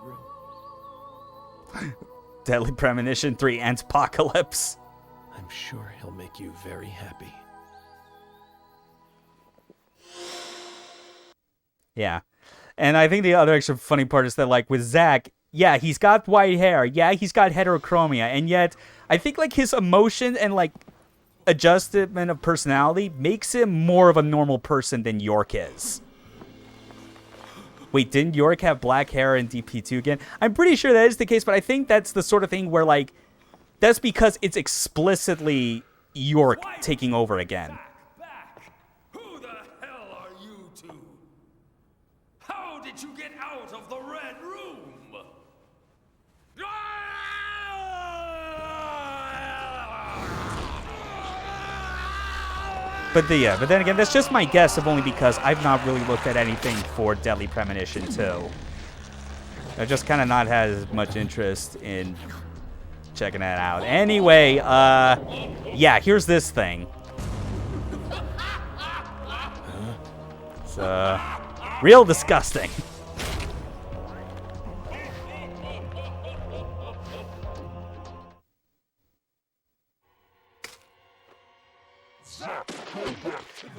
room. Deadly Premonition 3 Antipocalypse. I'm sure he'll make you very happy. Yeah. And I think the other extra funny part is that, like, with Zack, yeah, he's got white hair. Yeah, he's got heterochromia. And yet, I think, like, his emotion and, like, adjustment of personality makes him more of a normal person than York is. Wait, didn't York have black hair in DP2 again? I'm pretty sure that is the case, but I think that's the sort of thing where, like, that's because it's explicitly York taking over again. Who the hell are you two? How did you get out of the Red Room? But then again, that's just my guess, of only because I've not really looked at anything for Deadly Premonition 2. I've just kind of not had as much interest in checking that out. Anyway, yeah, here's this thing. It's real disgusting.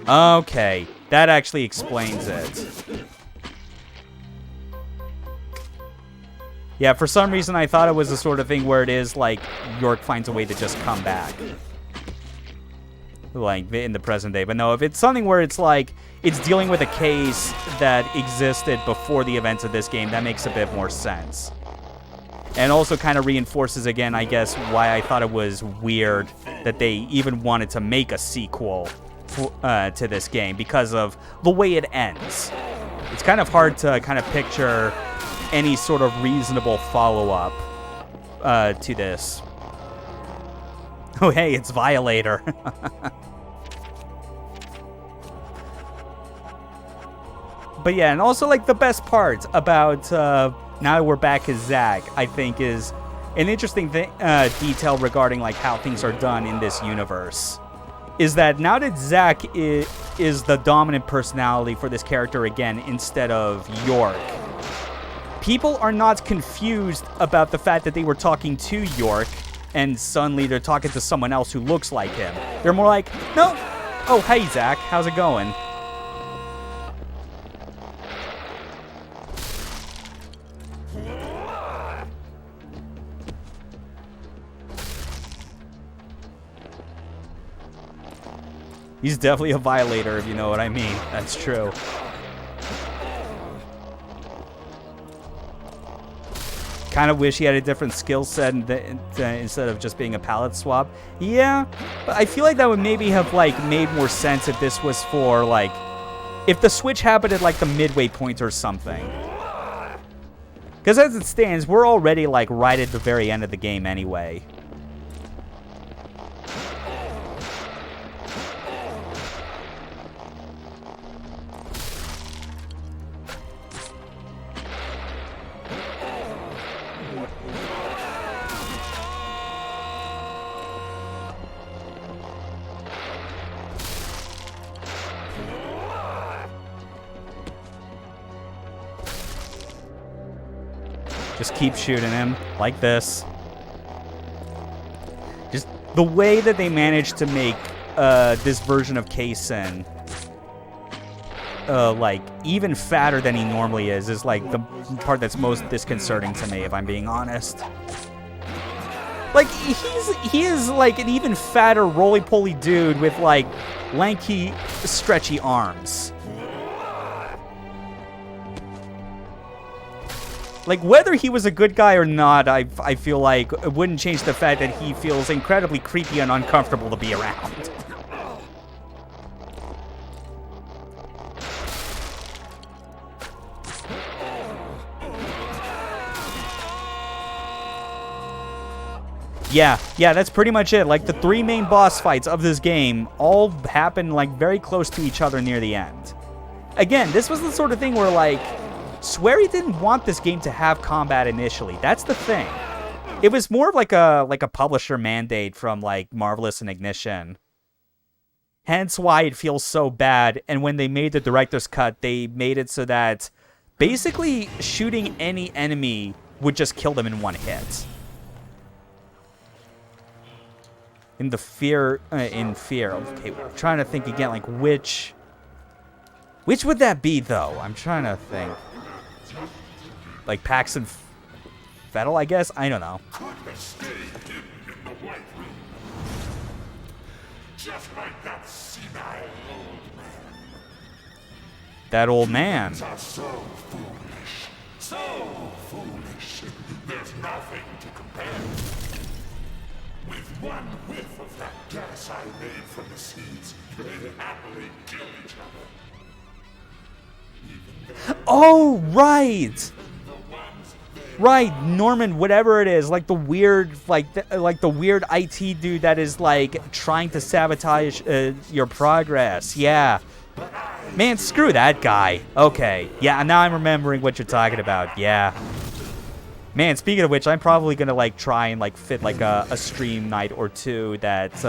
Okay, that actually explains it. Yeah, for some reason I thought it was the sort of thing where it is like York finds a way to just come back. Like in the present day. But no, if it's something where it's like it's dealing with a case that existed before the events of this game, that makes a bit more sense. And also kind of reinforces again, I guess, why I thought it was weird that they even wanted to make a sequel to this game because of the way it ends. It's kind of hard to kind of picture any sort of reasonable follow-up to this. Oh, hey, it's Violator. But yeah, and also, like, the best part about now that we're back as Zack, I think, is an interesting detail regarding, like, how things are done in this universe. Is that now that Zack is the dominant personality for this character again instead of York, people are not confused about the fact that they were talking to York and suddenly they're talking to someone else who looks like him. They're more like, no, oh, hey, Zack, how's it going? He's definitely a violator, if you know what I mean. That's true. Kind of wish he had a different skill set instead of just being a palette swap. Yeah, but I feel like that would maybe have like made more sense if this was for like, if the switch happened at like the midway point or something. Because as it stands, we're already like right at the very end of the game anyway. Just keep shooting him like this. Just the way that they managed to make this version of Kaysen like even fatter than he normally is like the part that's most disconcerting to me, if I'm being honest. Like he is like an even fatter roly-poly dude with like lanky, stretchy arms. Like, whether he was a good guy or not, I feel like it wouldn't change the fact that he feels incredibly creepy and uncomfortable to be around. Yeah, that's pretty much it. Like, the three main boss fights of this game all happen, like, very close to each other near the end. Again, this was the sort of thing where, like, Swery didn't want this game to have combat initially. That's the thing. It was more of like a publisher mandate from like Marvelous and Ignition. Hence why it feels so bad. And when they made the director's cut, they made it so that basically shooting any enemy would just kill them in one hit. In fear. Okay, I'm trying to think again, like which would that be though? I'm trying to think. Like Pax and Fettel, I guess? I don't know. Just like that senile old man. That old man. So foolish. So foolish. There's nothing to compare. With one whiff of that gas I made from the seeds, they'd happily kill each other. Oh, right! Right, Norman, whatever it is, like the weird, like the weird IT dude that is like trying to sabotage your progress. Yeah, man, screw that guy. Okay, yeah, now I'm remembering what you're talking about. Yeah, man. Speaking of which, I'm probably gonna like try and like fit like a stream night or two that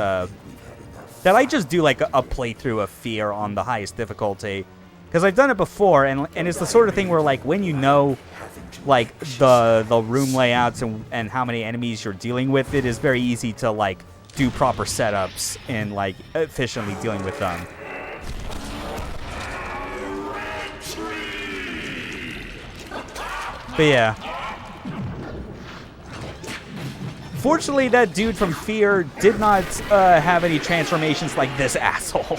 I just do like a playthrough of Fear on the highest difficulty. Because I've done it before, and it's the sort of thing where, like, when you know, like, the room layouts and how many enemies you're dealing with, it is very easy to, like, do proper setups and, like, efficiently dealing with them. But yeah. Fortunately, that dude from Fear did not have any transformations like this asshole.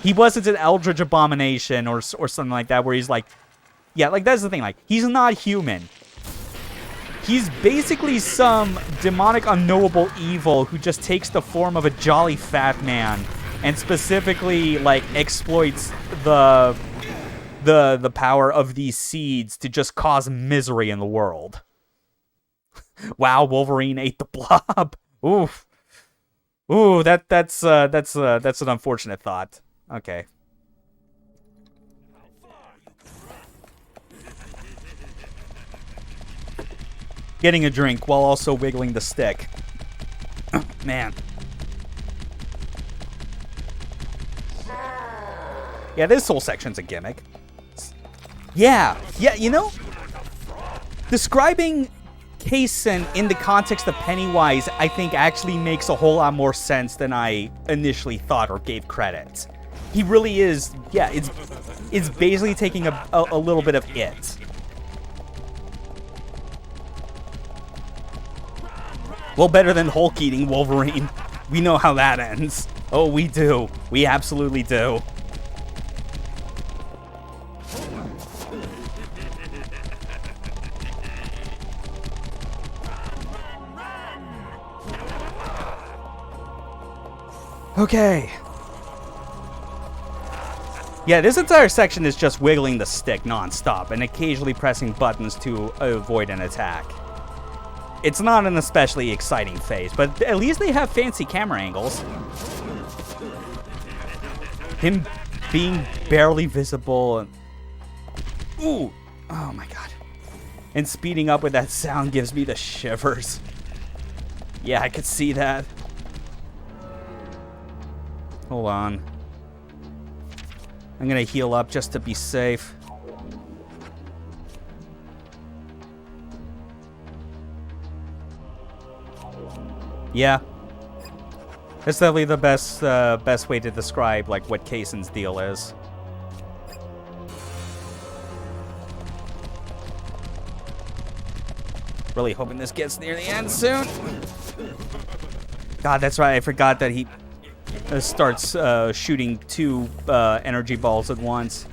He wasn't an Eldritch Abomination or something like that, where he's like... Yeah, like, that's the thing. Like, he's not human. He's basically some demonic, unknowable evil who just takes the form of a jolly fat man and specifically, like, exploits the power of these seeds to just cause misery in the world. Wow, Wolverine ate the blob. Oof. Ooh, that's an unfortunate thought. Okay. Getting a drink while also wiggling the stick. Man. Yeah, this whole section's a gimmick. Yeah, you know, describing Kaysen in the context of Pennywise, I think actually makes a whole lot more sense than I initially thought or gave credit. He really is, yeah, it's basically taking a little bit of it. Well, better than Hulk eating Wolverine. We know how that ends. Oh, we do. We absolutely do. Okay. Yeah, this entire section is just wiggling the stick non-stop and occasionally pressing buttons to avoid an attack. It's not an especially exciting phase, but at least they have fancy camera angles. Him being barely visible and... Ooh! Oh my god. And speeding up with that sound gives me the shivers. Yeah, I could see that. Hold on. I'm gonna heal up just to be safe. Yeah. That's definitely the best way to describe, like, what Kaysen's deal is. Really hoping this gets near the end soon. God, that's right. I forgot that he starts shooting 2 energy balls at once.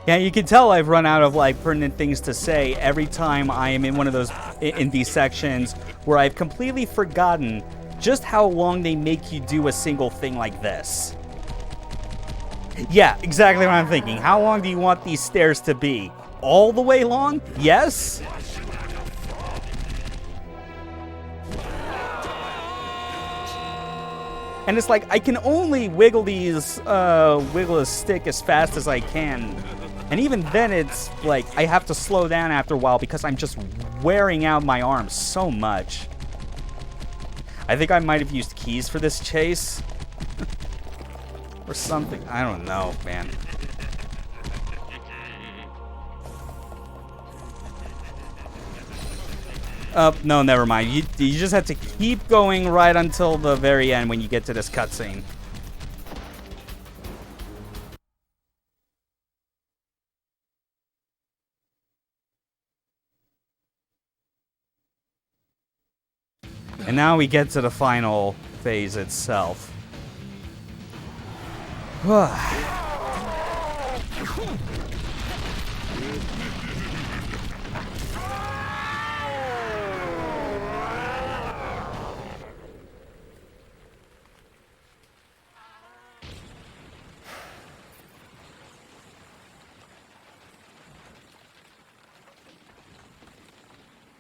Yeah, you can tell I've run out of, like, pertinent things to say every time I am in one of those, in these sections where I've completely forgotten just how long they make you do a single thing like this. Yeah, exactly what I'm thinking. How long do you want these stairs to be? All the way long? Yes? And it's like, I can only wiggle a stick as fast as I can. And even then, it's like, I have to slow down after a while because I'm just wearing out my arms so much. I think I might have used keys for this chase. Or something. I don't know, man. No, never mind. You just have to keep going right until the very end when you get to this cutscene. And now we get to the final phase itself.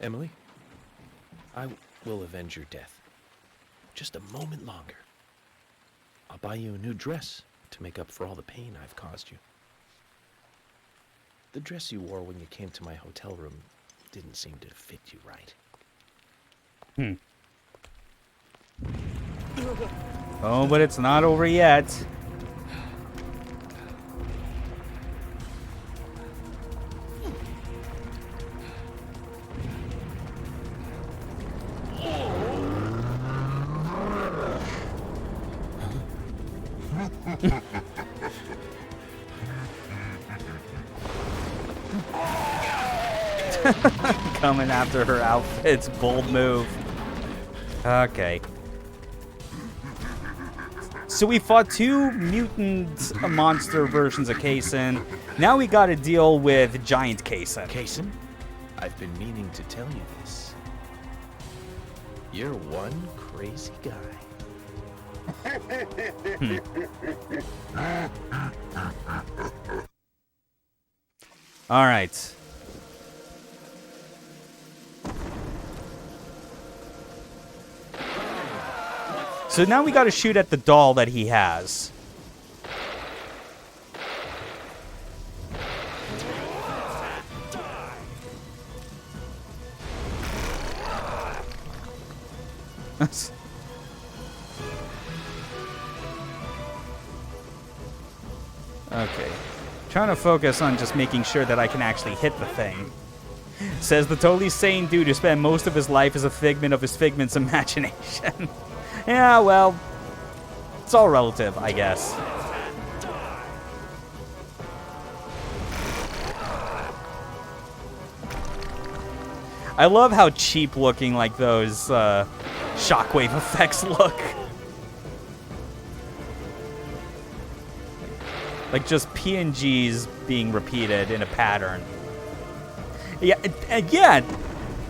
Emily, I will avenge your death. Just a moment longer. I'll buy you a new dress to make up for all the pain I've caused you. The dress you wore when you came to my hotel room didn't seem to fit you right. Oh, but it's not over yet. Coming after her outfit's bold move. Okay. So we fought two mutant monster versions of Kaysen. Now we gotta deal with giant Kaysen. Kaysen, I've been meaning to tell you this. You're one crazy guy. All right. So now we got to shoot at the doll that he has. Okay. Trying to focus on just making sure that I can actually hit the thing. Says the totally sane dude who spent most of his life as a figment of his figment's imagination. Yeah, well, it's all relative, I guess. I love how cheap looking like those shockwave effects look. Like just PNGs being repeated in a pattern. Yeah,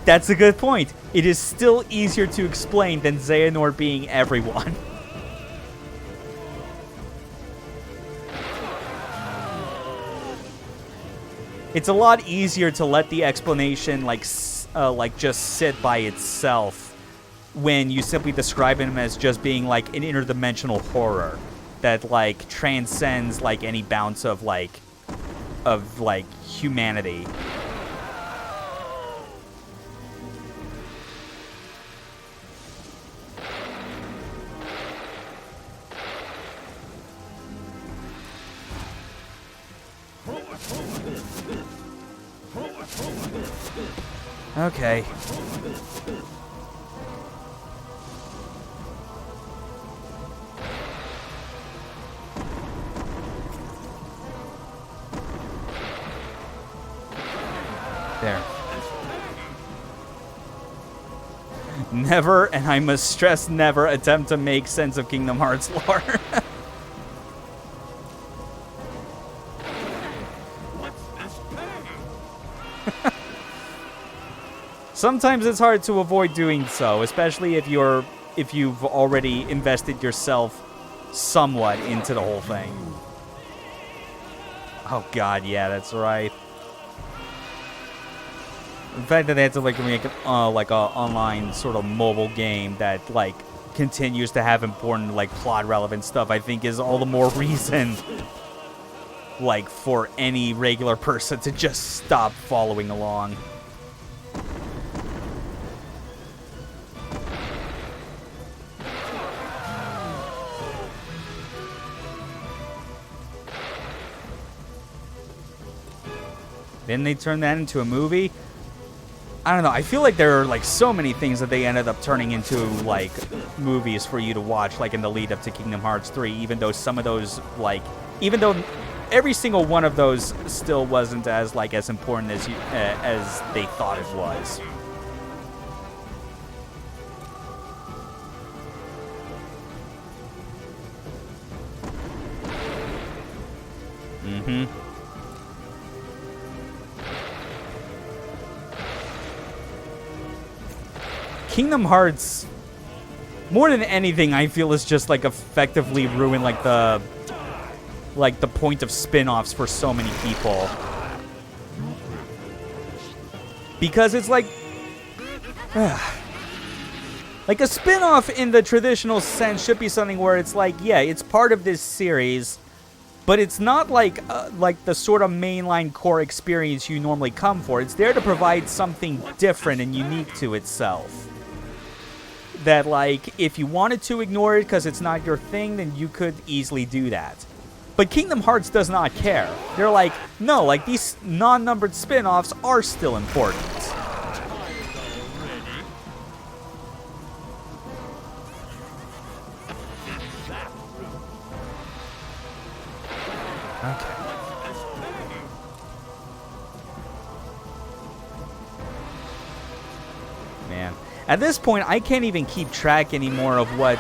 that's a good point. It is still easier to explain than Xehanort being everyone. It's a lot easier to let the explanation like just sit by itself when you simply describe him as just being like an interdimensional horror that like transcends like any bounds of humanity. Okay. There. Never, and I must stress never, attempt to make sense of Kingdom Hearts lore. Sometimes it's hard to avoid doing so, especially if you've already invested yourself somewhat into the whole thing. Oh god, yeah, that's right. The fact that they had to like make a online sort of mobile game that like continues to have important like plot relevant stuff, I think is all the more reason like for any regular person to just stop following along. Then they turned that into a movie. I don't know. I feel like there are like so many things that they ended up turning into like movies for you to watch, like in the lead up to Kingdom Hearts 3. Even though some of those, like, even though every single one of those still wasn't as like as important as as they thought it was. Mm-hmm. Kingdom Hearts, more than anything, I feel is just like effectively ruined like the point of spin-offs for so many people. Because it's like Like, a spin-off in the traditional sense should be something where it's like, yeah, it's part of this series, but it's not like the sort of mainline core experience you normally come for. It's there to provide something different and unique to itself. That, like, if you wanted to ignore it because it's not your thing, then you could easily do that. But Kingdom Hearts does not care. They're like, no, like, these non-numbered spin-offs are still important. Okay. Man, at this point, I can't even keep track anymore of what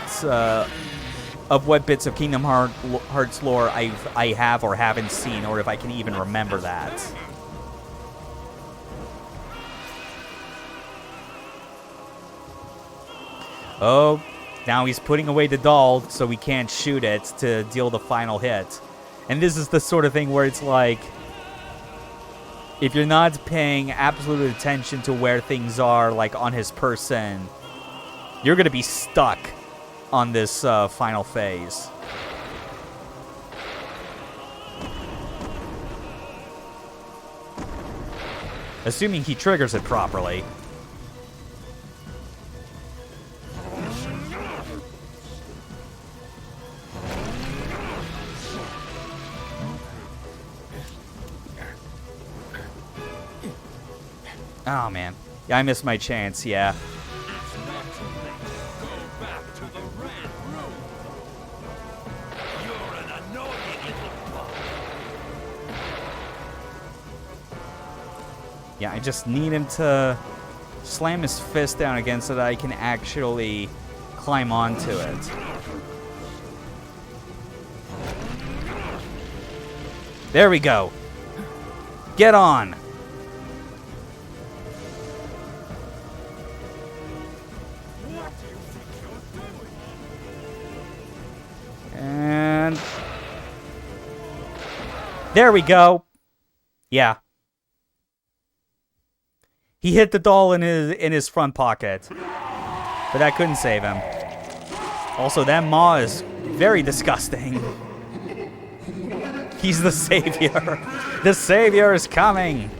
bits of Kingdom Hearts lore I have or haven't seen, or if I can even remember that. Oh, now he's putting away the doll so we can't shoot it to deal the final hit. And this is the sort of thing where it's like, if you're not paying absolute attention to where things are, like on his person, you're going to be stuck on this final phase. Assuming he triggers it properly. Oh, man. Yeah, I missed my chance, yeah. Yeah, I just need him to slam his fist down again so that I can actually climb onto it. There we go. Get on. And there we go. Yeah. He hit the doll in his front pocket. But that couldn't save him. Also, that maw is very disgusting. He's the savior. The savior is coming.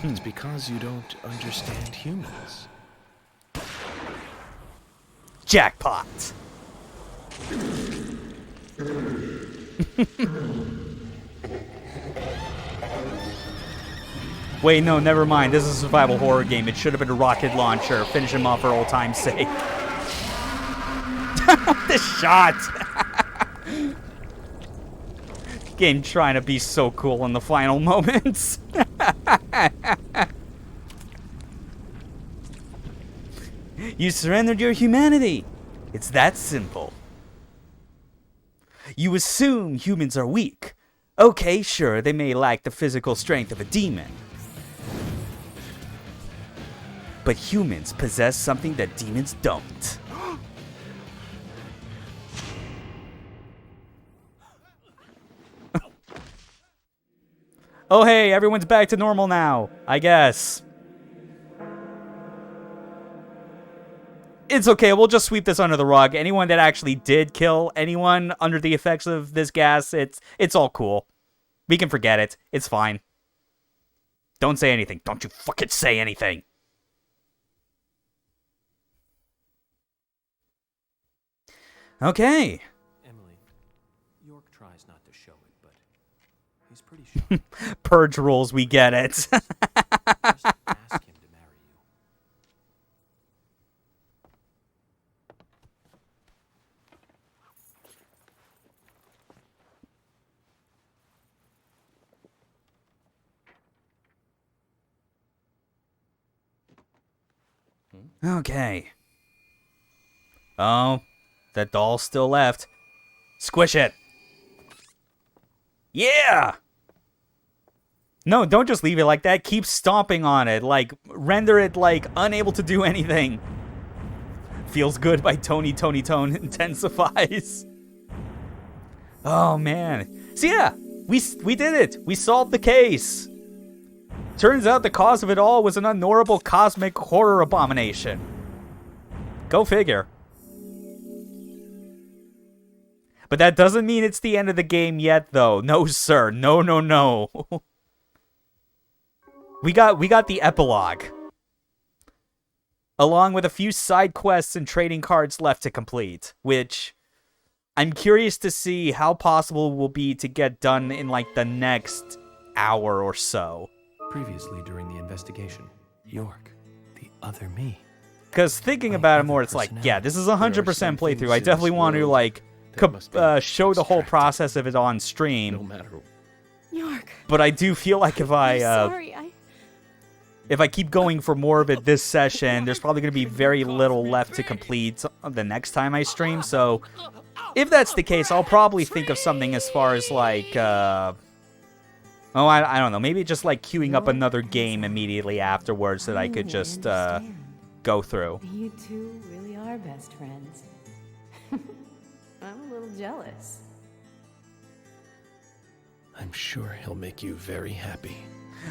It's because you don't understand humans. Jackpot. Wait, no, never mind. This is a survival horror game. It should have been a rocket launcher. Finish him off for old time's sake. This shot. Game trying to be so cool in the final moments. You surrendered your humanity. It's that simple. You assume humans are weak. Okay, sure, they may lack the physical strength of a demon. But humans possess something that demons don't. Oh hey, everyone's back to normal now, I guess. It's okay, we'll just sweep this under the rug. Anyone that actually did kill anyone under the effects of this gas, it's all cool. We can forget it. It's fine. Don't say anything. Don't you fucking say anything. Okay. Emily, York tries not to show it, but he's pretty sure. Purge rules, we get it. Just ask him to marry you. Okay. Oh, that doll's still left. Squish it. Yeah! No, don't just leave it like that. Keep stomping on it. Like, render it, like, unable to do anything. Feels good by Tony Tone intensifies. Oh, man. So, yeah, we did it. We solved the case. Turns out the cause of it all was an unknowable cosmic horror abomination. Go figure. But that doesn't mean it's the end of the game yet, though. No, sir. No, no, no. We got the epilogue. Along with a few side quests and trading cards left to complete, which I'm curious to see how possible it will be to get done in like the next hour or so. Previously during the investigation, York, the other me. Because thinking about it more, it's like, yeah, this is 100% playthrough. I definitely want to like show the whole process of it on stream. No matter. York. But I do feel like if if I keep going for more of it this session, there's probably going to be very little left to complete the next time I stream. So if that's the case, I'll probably think of something as far as like, I don't know, maybe just like queuing up another game immediately afterwards that I could just go through. You two really are best friends. I'm a little jealous. I'm sure he'll make you very happy.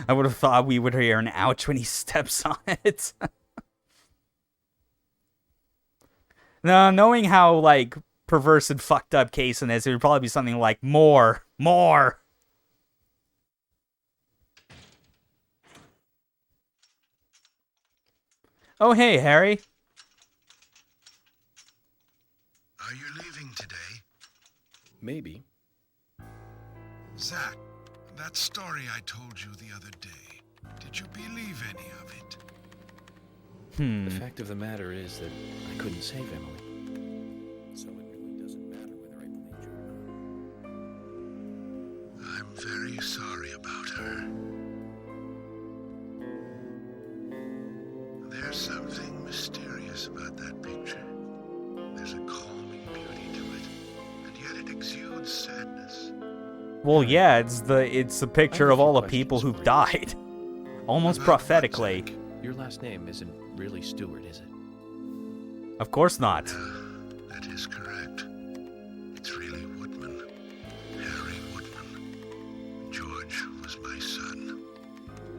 I would have thought we would hear an ouch when he steps on it. No, knowing how, like, perverse and fucked up Kaysen is, it would probably be something like, more. Oh, hey, Harry. Are you leaving today? Maybe. Zach, that story I told you the other day, did you believe any of it? The fact of the matter is that I couldn't save Emily. So it really doesn't matter whether I believed you or not. I'm very sorry about her. There's something mysterious about that picture. There's a calming beauty to it, and yet it exudes sadness. Well, yeah, it's the picture of all the people who've died. Almost prophetically. Your last name isn't really Stewart, is it? Of course not. That is correct. It's really Woodman. Harry Woodman. George was my son.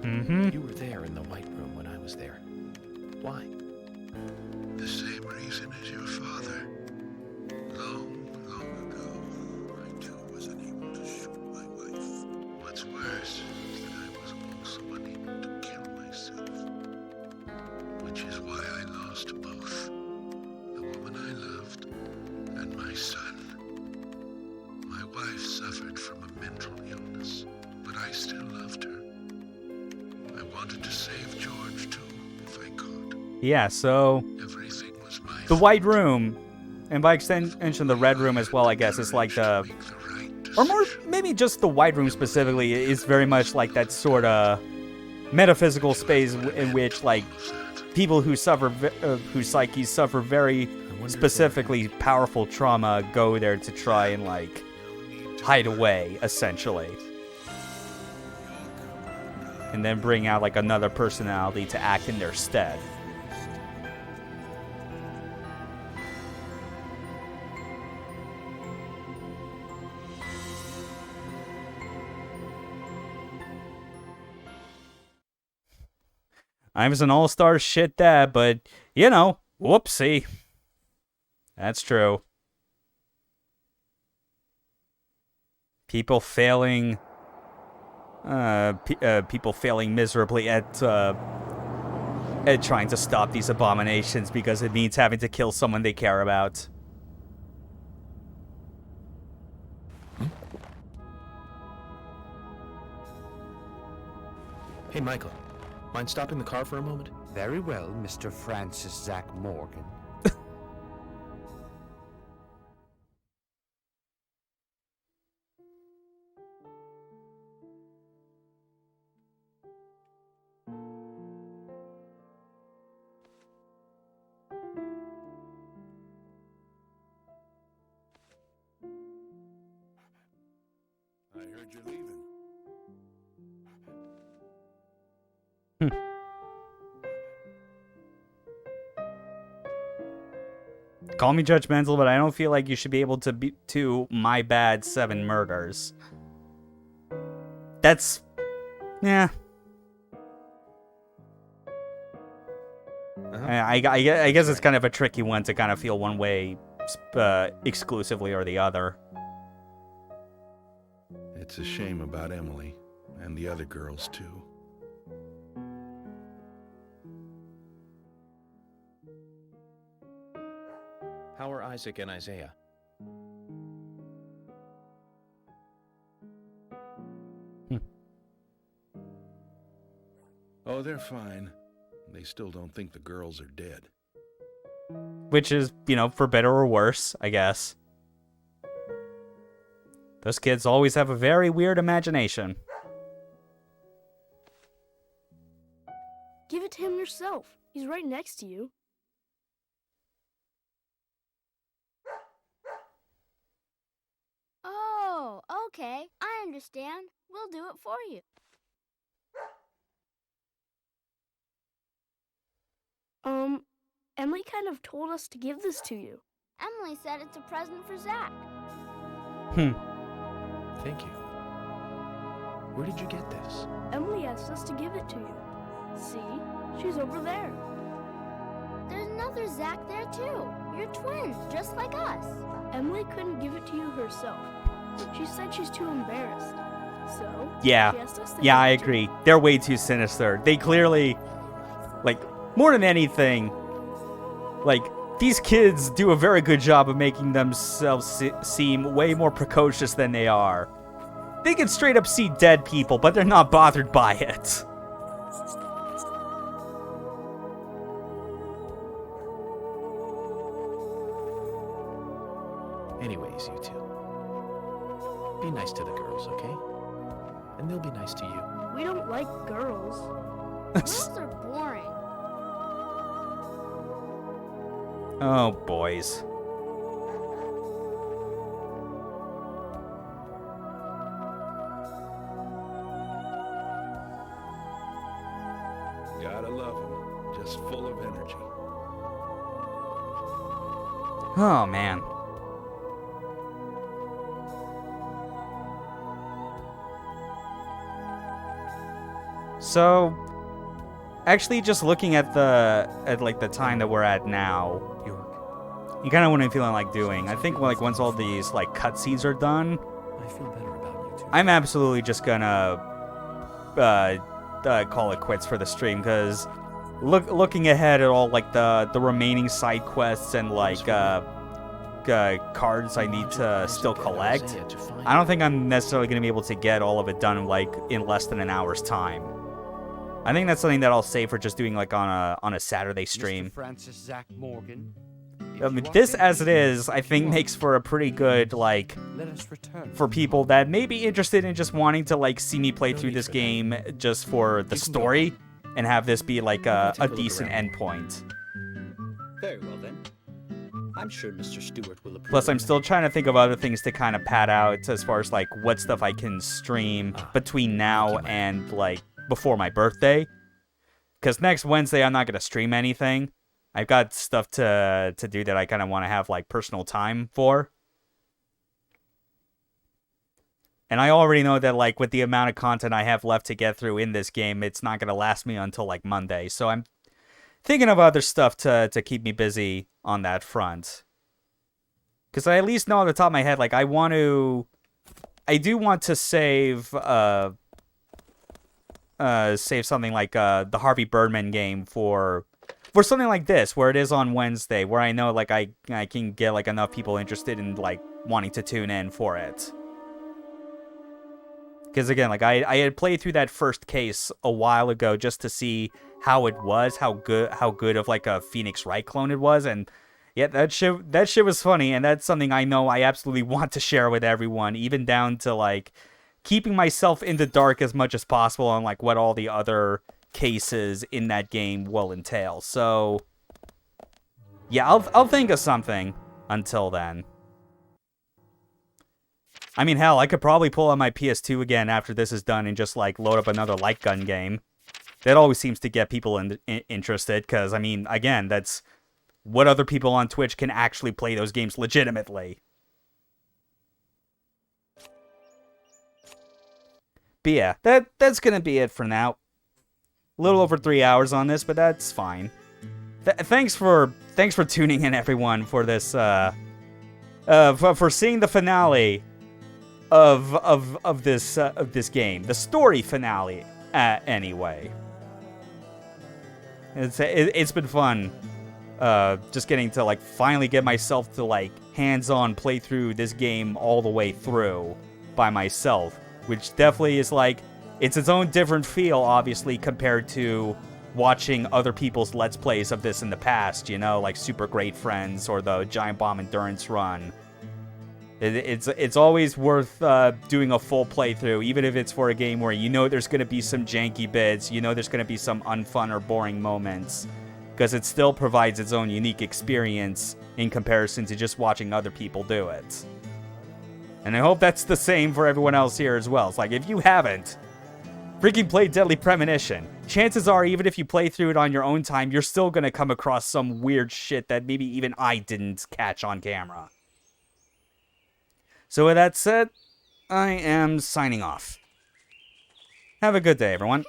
Mm-hmm. You were there in the White Room when I was there. Why? The same reason as your father. Long, long ago, I too was unable to shoot my wife. What's worse is that I was also unable to kill myself. Which is why I lost both. The woman I loved and my son. My wife suffered from a mental illness, but I still loved her. I wanted to save George too, if I could. Yeah, so the White Room, and by extension the Red Room as well, I guess, is like the, or more, maybe just the White Room specifically, is very much like that sort of metaphysical space in which, like, people who suffer, whose psyches suffer very specifically powerful trauma go there to try and, like, hide away, essentially. And then bring out, like, another personality to act in their stead. I was an all-star shit dad, but, you know, whoopsie. That's true. People failing... people failing miserably at trying to stop these abominations because it means having to kill someone they care about. Hey, Michael. Mind stopping the car for a moment? Very well, Mr. Francis Zach Morgan. I heard you're leaving. call me judgmental, but I don't feel like you should be able to to my bad 7 murders. That's, yeah. I guess it's kind of a tricky one to kind of feel one way exclusively or the other. It's a shame about Emily, and the other girls too. How are Isaac and Isaiah? Oh, they're fine. They still don't think the girls are dead. Which is, you know, for better or worse, I guess. Those kids always have a very weird imagination. Give it to him yourself. He's right next to you. Oh, okay. I understand. We'll do it for you. Emily kind of told us to give this to you. Emily said it's a present for Zach. Thank you. Where did you get this? Emily asked us to give it to you. See? She's over there. There's another Zach there too. You're twins, just like us. Emily couldn't give it to you herself. She said she's too embarrassed. So, yeah. she asked us to Yeah, I give it to agree. you. They're way too sinister. They clearly, like, more than anything, like, these kids do a very good job of making themselves seem way more precocious than they are. They can straight up see dead people, but they're not bothered by it. Anyways, you two. Be nice to the girls, okay? And they'll be nice to you. We don't like girls. Girls are boring. Oh, boys. Gotta love them. Just full of energy. Oh, man. So, actually, just looking at the time that we're at now, you kind of what I'm feeling like doing. I think like once all these like cutscenes are done, I feel better about you two. I'm absolutely just gonna call it quits for the stream because looking ahead at all like the remaining side quests and like cards I need to still collect, I don't think I'm necessarily gonna be able to get all of it done like in less than an hour's time. I think that's something that I'll save for just doing like on a Saturday stream. Mr. Francis Zach Morgan. This as it is, I think makes for a pretty good like Let us return. for people that may be interested in just wanting to like see me play through this game just for the story and have this be like a decent endpoint. Very well then. I'm sure Mr. Stewart will approve. Plus, I'm still trying to think of other things to kind of pad out as far as like what stuff I can stream between now and like before my birthday. Because next Wednesday I'm not gonna stream anything. I've got stuff to do that I kind of want to have like personal time for. And I already know that like with the amount of content I have left to get through in this game, it's not going to last me until like Monday. So I'm thinking of other stuff to keep me busy on that front. Because I at least know off the top of my head, like I do want to save something like the Harvey Birdman game for something like this, where it is on Wednesday, where I know like I can get like enough people interested in like wanting to tune in for it. Because again, like I had played through that first case a while ago just to see how it was, how good of like a Phoenix Wright clone it was, and yeah, that shit was funny, and that's something I know I absolutely want to share with everyone, even down to like keeping myself in the dark as much as possible on like what all the other cases in that game will entail. So yeah, I'll think of something until then. I mean, hell, I could probably pull out my PS2 again after this is done and just like load up another light gun game. That always seems to get people interested because, I mean, again, that's what other people on Twitch can actually play those games legitimately. But yeah, that's gonna be it for now. A little over 3 hours on this, but that's fine. Thanks for tuning in, everyone, for this for seeing the finale of this game, the story finale. Anyway, it's been fun. Just getting to like finally get myself to like hands-on play through this game all the way through by myself, which definitely is like it's its own different feel, obviously, compared to watching other people's Let's Plays of this in the past, you know, like Super Great Friends or the Giant Bomb Endurance Run. It's always worth doing a full playthrough, even if it's for a game where you know there's going to be some janky bits, you know there's going to be some unfun or boring moments, because it still provides its own unique experience in comparison to just watching other people do it. And I hope that's the same for everyone else here as well. It's like, if you haven't freaking played Deadly Premonition, chances are, even if you play through it on your own time, you're still going to come across some weird shit that maybe even I didn't catch on camera. So with that said, I am signing off. Have a good day, everyone.